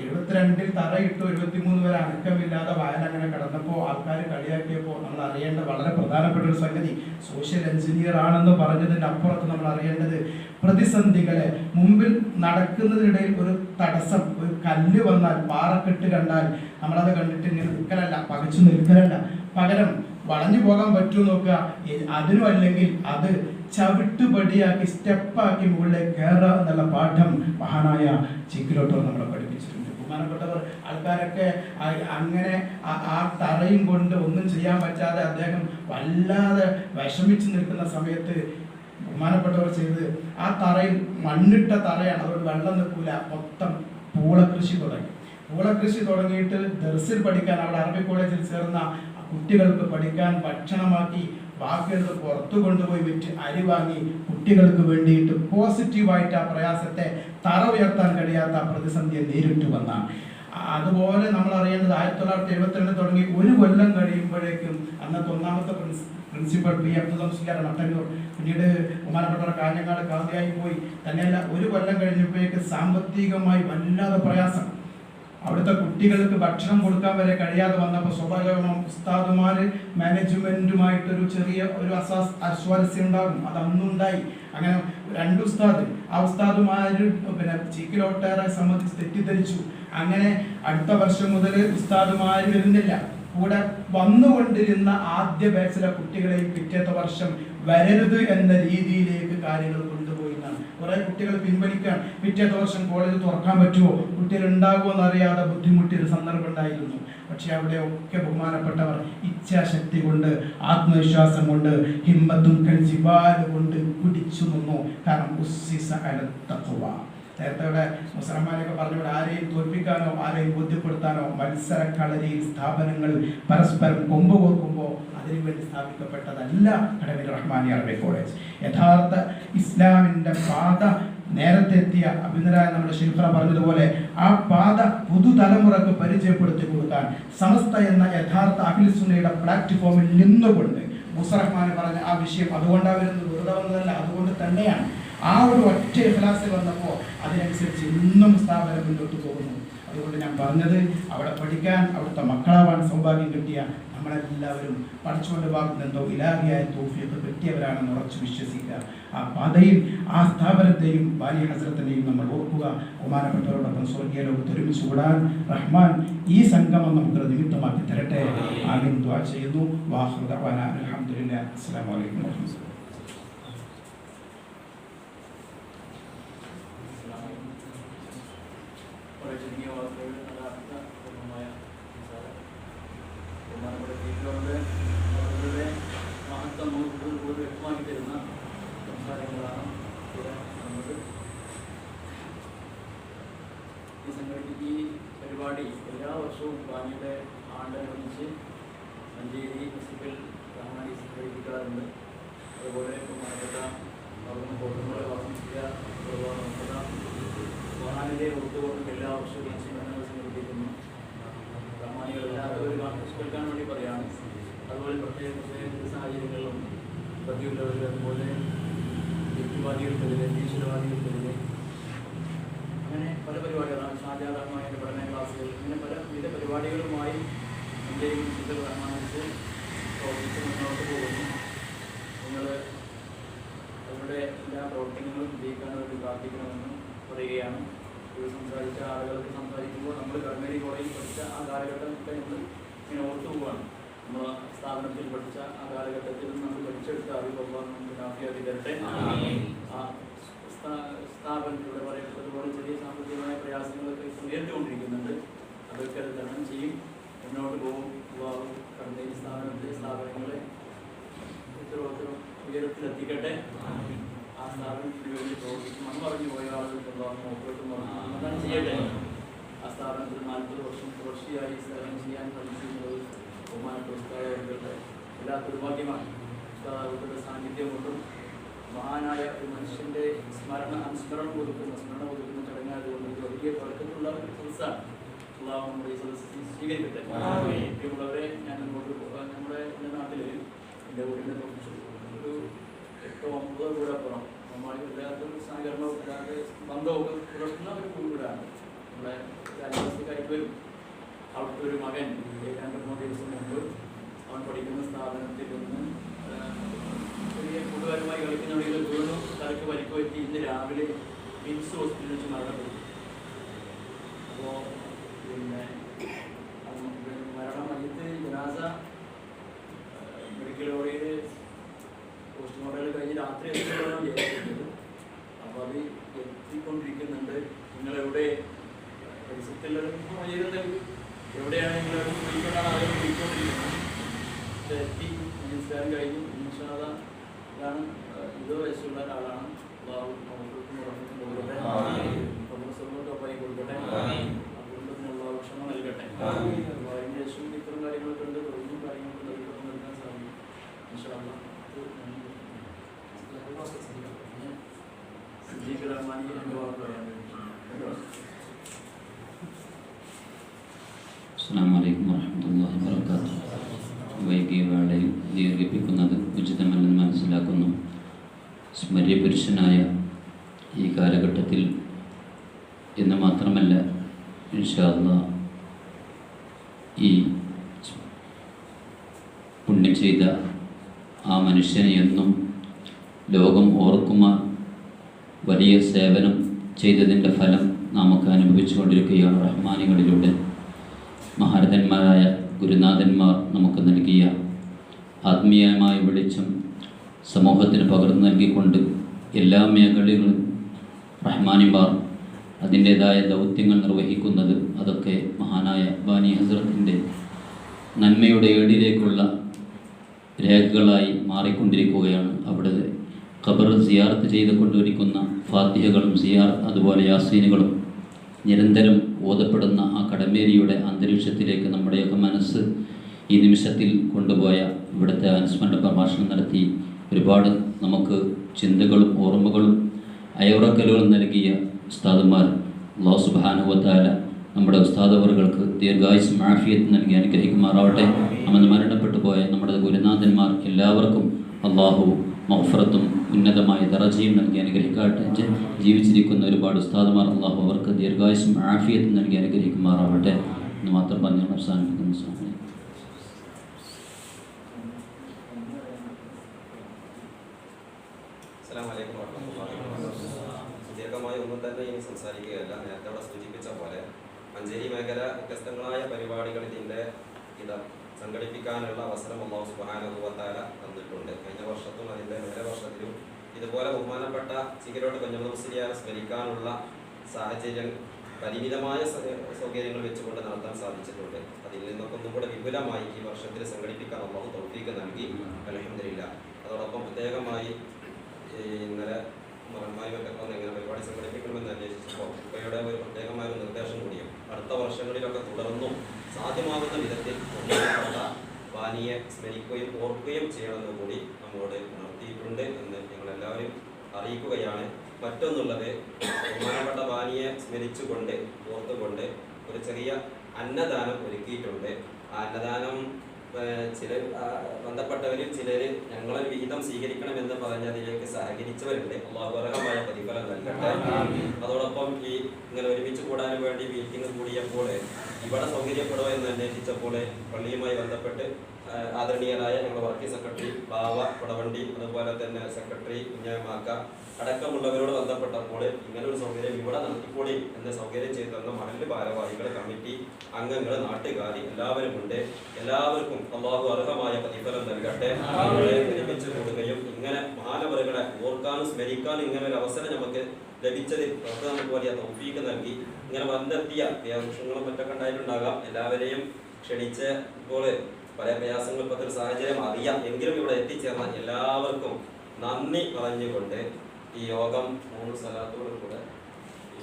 72 തറയിട്ടു, 73 വരെ അനക്കമില്ലാതെ വയലങ്ങനെ കിടന്നപ്പോൾ ആൾക്കാർ കളിയാക്കിയപ്പോൾ നമ്മൾ അറിയേണ്ട വളരെ പ്രധാനപ്പെട്ട ഒരു സംഗതി, സോഷ്യൽ എഞ്ചിനീയർ ആണെന്ന് പറഞ്ഞതിൻ്റെ അപ്പുറത്ത് നമ്മൾ അറിയേണ്ടത് പ്രതിസന്ധികളെ മുമ്പിൽ നടക്കുന്നതിനിടയിൽ ഒരു തടസ്സം, ഒരു കല്ല് വന്നാൽ, പാറക്കെട്ട് കണ്ടാൽ നമ്മളത് കണ്ടിട്ട് ഇങ്ങനെ നിൽക്കലല്ല, പകച്ചു നിൽക്കലല്ല, പകരം വളഞ്ഞു പോകാൻ പറ്റുമോ നോക്കുക. അതിനും അല്ലെങ്കിൽ അത് ചവിട്ടുപടിയാക്കി സ്റ്റെപ്പാക്കി മുകളിലേക്ക് കയറുക എന്നുള്ള പാഠം മഹാനായ ചീക്കിലോട്ടർ നമ്മളെ പഠിപ്പിച്ചിട്ടുണ്ട്. ബഹുമാനപ്പെട്ടവർ ആൾക്കാരൊക്കെ അങ്ങനെ ആ തറയും കൊണ്ട് ഒന്നും ചെയ്യാൻ പറ്റാതെ അദ്ദേഹം വല്ലാതെ വിഷമിച്ച് നിൽക്കുന്ന സമയത്ത് ബഹുമാനപ്പെട്ടവർ ചെയ്ത് ആ തറയിൽ മണ്ണിട്ട തറയാണ്, അതുകൊണ്ട് വെള്ളം നിൽക്കൂല, മൊത്തം പൂളകൃഷി തുടങ്ങിയിട്ട് ദർസിൽ പഠിക്കാൻ അവിടെ അറബി കോളേജിൽ ചേർന്ന കുട്ടികൾക്ക് പഠിക്കാൻ ഭക്ഷണമാക്കി, ബാക്കിയുള്ളത് പുറത്തു കൊണ്ടുപോയി വിറ്റ് അരി വാങ്ങി കുട്ടികൾക്ക് വേണ്ടിയിട്ട് പോസിറ്റീവായിട്ട് ആ പ്രയാസത്തെ തറ ഉയർത്താൻ കഴിയാത്ത പ്രതിസന്ധിയെ നേരിട്ട് വന്ന. അതുപോലെ നമ്മൾ അറിയേണ്ടത് 1972 തുടങ്ങി 1 കൊല്ലം കഴിയുമ്പോഴേക്കും അന്നത്തെ 1ാമത്തെ പ്രിൻസിപ്പൽ P. അബ്ദുൽ മുസ്ലിയാർ മട്ടന്നൂർ, പിന്നീട് ബഹുമാനപ്പെട്ട കാഞ്ഞങ്ങാട് കാവ്യായി പോയി. തന്നെയല്ല, 1 കൊല്ലം കഴിഞ്ഞപ്പോഴേക്ക് സാമ്പത്തികമായി വല്ലാതെ പ്രയാസം. അവിടുത്തെ കുട്ടികൾക്ക് ഭക്ഷണം കൊടുക്കാൻ വരെ കഴിയാതെ വന്നപ്പോൾ സ്വാഭാവികമായും ഉസ്താദുമാര് മാനേജ്മെന്റുമായിട്ടൊരു ചെറിയ ഒരു അസ്വാരസ്യം ഉണ്ടാകും. അത് അന്നുണ്ടായി. അങ്ങനെ 2 ഉസ്താദ്, ആ ഉസ്താദുമാര് പിന്നെ ചീക്കിലോട്ടേറെ സംബന്ധിച്ച് തെറ്റിദ്ധരിച്ചു. അങ്ങനെ അടുത്ത വർഷം മുതൽ ഉസ്താദുമാര് വരുന്നില്ല. കൂടെ വന്നുകൊണ്ടിരുന്ന ആദ്യ ബാച്ചിലെ കുട്ടികളെയും പിറ്റേത്തെ വർഷം വരരുത് എന്ന രീതിയിലേക്ക് കാര്യങ്ങൾ കൊണ്ടുപോയി എന്നാണ്. കുറെ കുട്ടികൾ പിൻവലിക്കാൻ, പിറ്റേത്തെ വർഷം കോളേജ് തുറക്കാൻ പറ്റുമോ, കുട്ടികൾ ഉണ്ടാകുമോ എന്നറിയാതെ ബുദ്ധിമുട്ടിയൊരു സന്ദർഭം ഉണ്ടായിരുന്നു. പക്ഷെ അവിടെയൊക്കെ ബഹുമാനപ്പെട്ടവർ ഇച്ഛാശക്തി കൊണ്ട്, ആത്മവിശ്വാസം കൊണ്ട്, ഹിമ്മത്തും ജിബാല് കൊണ്ട് പിടിച്ചു നിന്നു. കാരണം നേരത്തെ ഇവിടെ മുസൽമാനൊക്കെ പറഞ്ഞവിടെ ആരെയും തോൽപ്പിക്കാനോ ആരെയും ബോധ്യപ്പെടുത്താനോ മത്സര കളരിയിൽ സ്ഥാപനങ്ങൾ പരസ്പരം കൊമ്പ് കോർക്കുമ്പോൾ അതിനുവേണ്ടി സ്ഥാപിക്കപ്പെട്ടതല്ല കടമേരി റഹ്മാനിയ അറബി കോളേജ്. യഥാർത്ഥ ഇസ്ലാമിൻ്റെ പാത നേരത്തെ എത്തിയ അഭിനന്ദനായ നമ്മുടെ ഷെയ്ഖുന പറഞ്ഞതുപോലെ ആ പാത പുതുതലമുറക്ക് പരിചയപ്പെടുത്തി കൊടുക്കാൻ സമസ്ത എന്ന യഥാർത്ഥ അഹ്ലുസ് സുന്നയുടെ പ്ലാറ്റ്ഫോമിൽ നിന്നുകൊണ്ട് മുസറഹ്മാൻ പറഞ്ഞ ആ വിഷയം അതുകൊണ്ടാണ് വരുന്നത്, വെറുതെ വന്നതല്ല, അതുകൊണ്ട് തന്നെയാണ്. ആ ഒരു ഒറ്റ ഇഖ്ലാസ് വന്നപ്പോൾ അതിനനുസരിച്ച് ഇന്നും സ്ഥാപനം മുന്നോട്ട് പോകുന്നു. അതുകൊണ്ട് ഞാൻ പറഞ്ഞത്, അവിടെ പഠിക്കാൻ അവിടുത്തെ മക്കളാവാൻ സൗഭാഗ്യം കിട്ടിയ നമ്മളെല്ലാവരും പഠിച്ചുകൊണ്ട് ഭാഗത്തെന്തോ ഇലാഹിയായ തൗഫീഖ് കിട്ടിയവരാണെന്ന് ഉറച്ചു വിശ്വസിക്കുക. ആ പാതയും ആ സ്ഥാപനത്തെയും ബാലി ഹസ്രത്തിനെയും നമ്മൾ ഓർക്കുക. ബഹുമാനപ്പെട്ടവരോടൊപ്പം സ്വർഗീയ ലോകത്ത് ഒരുമിച്ച് കൂടാൻ റഹ്മാൻ ഈ സംഗമം നമുക്ക് നിമിത്തമാക്കി തരട്ടെ. ആമീൻ ദുആ ചെയ്യുന്നു. വാഖിറു ദഅവാനാ അൽഹംദുലില്ലാഹി. അസ്സലാമു അലൈക്കും വറഹ്മത്തുള്ളാഹി. വ്യക്തമാക്കി തരുന്ന സംസാരങ്ങളാണ് ഇവിടെ നടന്നത്. ഈ പരിപാടി എല്ലാ വർഷവും ബാനിയുടെ ആണ്ടനുസരിച്ച് മഞ്ചേരി മുനിസിപ്പൽ റഹ്മാനി സംഘടിപ്പിക്കാറുണ്ട്. അതുപോലെ ബഹുമാനപ്പെട്ട കോട്ടമുള്ള റഹ്മാനിൻ്റെ ഒത്തുകൊണ്ട് എല്ലാ വർഷവും സംഘടിപ്പിക്കുന്നു. റഹ്മാനികൾ എല്ലാവരും കേൾക്കാൻ വേണ്ടി പറയുകയാണ്. അതുപോലെ പ്രത്യേക സാഹചര്യങ്ങളിലും പ്രതിയുള്ളവർ, അതുപോലെ യുക്തിവാദികൾക്കെതിരെ, ഈശ്വരവാദികൾക്കെതിരെ, അങ്ങനെ പല പരിപാടികളാണ്. ഷാജാ റഹ്മാനിയുടെ പഠന ക്ലാസ്സുകൾ, ഇങ്ങനെ പല വിവിധ പരിപാടികളുമായി മഞ്ചേരി മുനിസിപ്പൽ റഹ്മാനിച്ച് പ്രവർത്തിച്ച് മുന്നോട്ട് പോകുന്നു. നിങ്ങൾ അവരുടെ എല്ലാ പ്രവർത്തനങ്ങളും വിജയിക്കാൻ വേണ്ടി പ്രാർത്ഥിക്കണമെന്ന് പറയുകയാണ്. ഇത് സംസാരിച്ച ആളുകൾക്ക് സംസാരിക്കുമ്പോൾ നമ്മൾ ഗവൺമെൻറ് കോളേജിൽ പഠിച്ച ആ കാലഘട്ടമൊക്കെ നമ്മൾ ഇങ്ങനെ ഓർത്തു പോവുകയാണ്. നമ്മൾ സ്ഥാപനത്തിൽ പഠിച്ച ആ കാലഘട്ടത്തിൽ നമ്മൾ പഠിച്ചെടുത്ത അറിവുള്ള നമുക്ക് കാഫിയാക്കി തരട്ടെ. ആ സ്ഥാപനത്തിലൂടെ പറയപ്പെട്ടതുപോലെ ചെറിയ സാമ്പത്തികമായ പ്രയാസങ്ങളൊക്കെ നേരിട്ടുകൊണ്ടിരിക്കുന്നുണ്ട്. അതൊക്കെ അത് തരണം ചെയ്യും, മുന്നോട്ട് പോകും. കടന്ന ഈ സ്ഥാപനങ്ങളെ ഉത്തരവാദിത്വം ഉയരത്തിലെത്തിക്കട്ടെ. ആ സ്ഥാപനത്തിന് വേണ്ടി പ്രവർത്തിച്ച് മണ്ണ് പറഞ്ഞു പോയ ആളുകൾക്ക് നോക്കിയിട്ട് ചെയ്യട്ടെ. ആ സ്ഥാപനത്തിൽ 40 വർഷം തുടർച്ചയായി സേവനം ചെയ്യാൻ പഠിച്ചിരുന്നത് ബഹുമാനപ്പെട്ട ഉസ്താദുകളുടെ എല്ലാ ദുർഭാഗ്യമാണ്. ഉസ്താദുകളുടെ സാന്നിധ്യം കൊണ്ടും മഹാനായ ഒരു മനുഷ്യൻ്റെ അനുസ്മരണം ഒതുക്കുന്ന ചടങ്ങായതുകൊണ്ട് ഇത് വലിയ തുടക്കത്തിലുള്ള ഒരു സദസ്സാണ്. അള്ളാഹു നമ്മുടെ ഈ സദസ്സ് സ്വീകരിക്കട്ടെ. പ്രിയമുള്ളവരെ, ഞാൻ മുന്നോട്ട് നമ്മുടെ നാട്ടിൽ എൻ്റെ വീടിനെ കുറിച്ച് ഒരു 8-9 വീടപ്പുറം നമ്മളില്ലാത്ത സഹകരണവും ഇല്ലാതെ ബന്ധമൊക്കെ പുലർത്തുന്ന ഒരു വീടാണ്. നമ്മുടെ അയൽവാസിക്കായിട്ട് വരും. അവിടുത്തെ ഒരു മകൻ 2-3 ദിവസം മുമ്പ് അവൻ പഠിക്കുന്ന സ്ഥാപനത്തിൽ നിന്ന് ചെറിയ കൂട്ടുകാരുമായി കളിക്കുന്നവരിൽ വീണു തലക്ക് പരിക്ക് പറ്റി ഇന്ന് രാവിലെ മിംസ് ഹോസ്പിറ്റലിൽ വെച്ച് മരണപ്പെട്ടു. അപ്പോൾ പിന്നെ മരണം മയ്യത്ത് ജനാസ മെഡിക്കൽ കോളേജിൽ പോസ്റ്റ്മോർട്ടം കഴിഞ്ഞ് രാത്രി എത്തിക്കൊണ്ടാണ് വിചാരിക്കുന്നത്. അപ്പോൾ അത് എത്തിക്കൊണ്ടിരിക്കുന്നുണ്ട്. നിങ്ങളെവിടെ പരിസരത്തുള്ള എവിടെയാണ് നിങ്ങൾ പോയിക്കൊണ്ടാണ് ആളുകൾ പോയിക്കൊണ്ടിരിക്കുന്നത്. എത്തി നിസ്കാരം കഴിഞ്ഞു. ഇതാണ് 20 വയസ്സുള്ള ഒരാളാണ്. കൊടുക്കട്ടെ, കൊടുക്കട്ടെ, കുടുംബത്തിനുള്ള ക്ഷമ നൽകട്ടെ. അതിന് ശേഷം ഇത്തരം കാര്യങ്ങളൊക്കെ ഉണ്ട്, തൊഴിലും കാര്യങ്ങളൊക്കെ നൽകി നൽകാൻ സാധിക്കും. അസ്സലാമു അലൈക്കും വറഹ്മത്തുള്ളാഹി വബറകാതുഹു. വൈകിയ വേളയിൽ ദീർഘിപ്പിക്കുന്നത് ഉചിതമല്ലെന്ന് മനസ്സിലാക്കുന്നു. സ്മര്യപുരുഷനായ ഈ കാലഘട്ടത്തിൽ എന്ന് മാത്രമല്ല, ഇൻഷാ അല്ലാഹ് ഈ പുണ്യം ചെയ്ത ആ മനുഷ്യനെ എന്നും ലോകം ഓർക്കുമാർ വലിയ സേവനം ചെയ്തതിൻ്റെ ഫലം നമുക്ക് അനുഭവിച്ചുകൊണ്ടിരിക്കുകയാണ്. റഹ്മാനികളിലൂടെ മഹാരഥന്മാരായ ഗുരുനാഥന്മാർ നമുക്ക് നൽകിയ ആത്മീയമായ വെളിച്ചം സമൂഹത്തിന് പകർന്നു നൽകിക്കൊണ്ട് എല്ലാ മേഖലകളിലും റഹ്മാനിമാർ അതിൻ്റേതായ ദൗത്യങ്ങൾ നിർവഹിക്കുന്നത്, അതൊക്കെ മഹാനായ ബാനി ഹസ്രത്തിൻ്റെ നന്മയുടെ ഏടിലേക്കുള്ള രേഖകളായി മാറിക്കൊണ്ടിരിക്കുകയാണ്. അവിടെ ഖബർ സിയാറത്ത് ചെയ്തുകൊണ്ടിരിക്കുന്ന ഫാത്തിഹകളും അതുപോലെ യാസീനുകളും നിരന്തരം ഓതപ്പെടുന്ന ആ കടമേരിയുടെ അന്തരീക്ഷത്തിലേക്ക് നമ്മുടെയൊക്കെ മനസ്സ് ഈ നിമിഷത്തിൽ കൊണ്ടുപോയ ഇവിടുത്തെ അനുസ്മരണ പ്രഭാഷണം നടത്തി ഒരുപാട് നമുക്ക് ചിന്തകളും ഓർമ്മകളും അയവറക്കലുകൾ നൽകിയ ഉസ്താദുമാർ അല്ലാഹു സുബ്ഹാനഹു വ തആല നമ്മുടെ ഉസ്താദവറുകൾക്ക് ദീർഘായുസ്സും ആഫിയത്തും നൽകി അനുഗ്രഹിക്കുമാറാവട്ടെ. നമ്മൾ മരണപ്പെട്ടു പോയ നമ്മുടെ ഗുരുനാഥന്മാർ എല്ലാവർക്കും അല്ലാഹു മഗ്ഫിറത്തും ഉന്നതമായ ദറജയും നൽകി അനുഗ്രഹിക്കട്ടെ. ജീവിച്ചിരിക്കുന്ന ഒരുപാട് ഉസ്താദുമാർ അല്ലാഹു അവർക്ക് ദീർഘായുസ്സും ആഫിയത്തും നൽകി അനുഗ്രഹിക്കുമാറാവട്ടെ എന്ന് മാത്രം പറഞ്ഞ് അവസാനിപ്പിക്കുന്നു. ദീർഘമായി ഒന്നും തന്നെ ഇനി സംസാരിക്കുകയല്ല. നേരത്തെ അവിടെ സൂചിപ്പിച്ച പോലെ മഞ്ചേരി മേഖല വ്യത്യസ്തങ്ങളായ പരിപാടികൾ ഇതിൻ്റെ സംഘടിപ്പിക്കാനുള്ള അവസരം അല്ലാഹു സുബ്ഹാനഹു വ തആല തന്നിട്ടുണ്ട്. കഴിഞ്ഞ വർഷത്തും അതിൻ്റെ മേലെ വർഷത്തിലും ഇതുപോലെ ബഹുമാനപ്പെട്ട ചീകരോട്ട് കുഞ്ഞമ്മദ് മുസ്ലിയാരെ സ്മരിക്കാനുള്ള സാഹചര്യം പരിമിതമായ സൗകര്യങ്ങൾ വെച്ചുകൊണ്ട് നടത്താൻ സാധിച്ചിട്ടുണ്ട്. അതിൽ നിന്നൊക്കെ ഒന്നും കൂടെ വിപുലമായി ഈ വർഷത്തിൽ സംഘടിപ്പിക്കാൻ അല്ലാഹു തൗഫീഖ് നൽകി. അൽഹംദുലില്ലാഹ്. അതോടൊപ്പം പ്രത്യേകമായി ഇന്നലെ മറന്മാരുമൊക്കെ വന്ന് എങ്ങനെ പരിപാടി സംഘടിപ്പിക്കണമെന്ന് അന്വേഷിച്ചപ്പോൾ ഇവയുടെ ഒരു പ്രത്യേകമായ ഒരു നിർദ്ദേശം കൂടിയും അടുത്ത വർഷങ്ങളിലൊക്കെ തുടർന്നും സാധ്യമാകുന്ന വിധത്തിൽ ബഹുമാനപ്പെട്ട വാനിയെ സ്മരിക്കുകയും ഓർക്കുകയും ചെയ്യണമെന്ന് കൂടി നമ്മോട് ഉണർത്തിയിട്ടുണ്ട് എന്ന് ഞങ്ങളെല്ലാവരും അറിയിക്കുകയാണ്. മറ്റൊന്നുള്ളത്, ബഹുമാനപ്പെട്ട വാനിയെ സ്മരിച്ചുകൊണ്ട് ഓർത്തുകൊണ്ട് ഒരു ചെറിയ അന്നദാനം ഒരുക്കിയിട്ടുണ്ട്. ആ അന്നദാനം ചിലർ ബന്ധപ്പെട്ടവരിൽ ചിലർ ഞങ്ങളൊരു വിഹിതം സ്വീകരിക്കണമെന്ന് പറഞ്ഞതിലേക്ക് സഹകരിച്ചവരുണ്ട്. അല്ലാഹു അർഹമായ പ്രതിഫലം നൽകട്ടെ. അതോടൊപ്പം ഈ ഇങ്ങനെ ഒരുമിച്ച് കൂടാൻ വേണ്ടി മീറ്റിംഗ് കൂടിയപ്പോൾ ഇവിടെ സൗകര്യപ്പെടുമോ എന്ന് അന്വേഷിച്ചപ്പോൾ പള്ളിയുമായി ബന്ധപ്പെട്ട് ആദരണീയരായ ഞങ്ങളുടെ വർക്കിംഗ് സെക്രട്ടറി ബാവ കുടവണ്ടി, അതുപോലെ തന്നെ സെക്രട്ടറി കുഞ്ഞമാക്ക അടക്കമുള്ളവരോട് ബന്ധപ്പെട്ടപ്പോൾ ഇങ്ങനൊരു സൗകര്യം ഇവിടെ നടത്തിക്കൂടി എന്ന് സൗകര്യം ചെയ്തു തന്ന മഹല്ല് ഭാരവാഹികൾ, കമ്മിറ്റി അംഗങ്ങൾ, നാട്ടുകാർ എല്ലാവരും ഉണ്ട്. എല്ലാവർക്കും അല്ലാഹു അർഹമായ പ്രതിഫലം നൽകട്ടെ. ഒരുമിച്ച് കൂടുകയും ഇങ്ങനെ മഹാനവറുകളെ ഓർക്കാനും സ്മരിക്കാനും ഇങ്ങനെ ഒരു അവസരം നമുക്ക് ലഭിച്ചതിൽ നമുക്ക് വലിയ തൗഫീഖ് നൽകി. ഇങ്ങനെ വന്നെത്തിയ പ്രയാസങ്ങളും മറ്റൊക്കെ ഉണ്ടായിട്ടുണ്ടാകാം. എല്ലാവരെയും ക്ഷണിച്ച് ഇപ്പോൾ പല പ്രയാസങ്ങൾ ഇപ്പോഴത്തെ സാഹചര്യം അറിയാം, എങ്കിലും ഇവിടെ എത്തിച്ചേർന്ന എല്ലാവർക്കും നന്ദി പറഞ്ഞുകൊണ്ട് ഈ യോഗം 3 സ്ഥലത്തോടു കൂടെ ഈ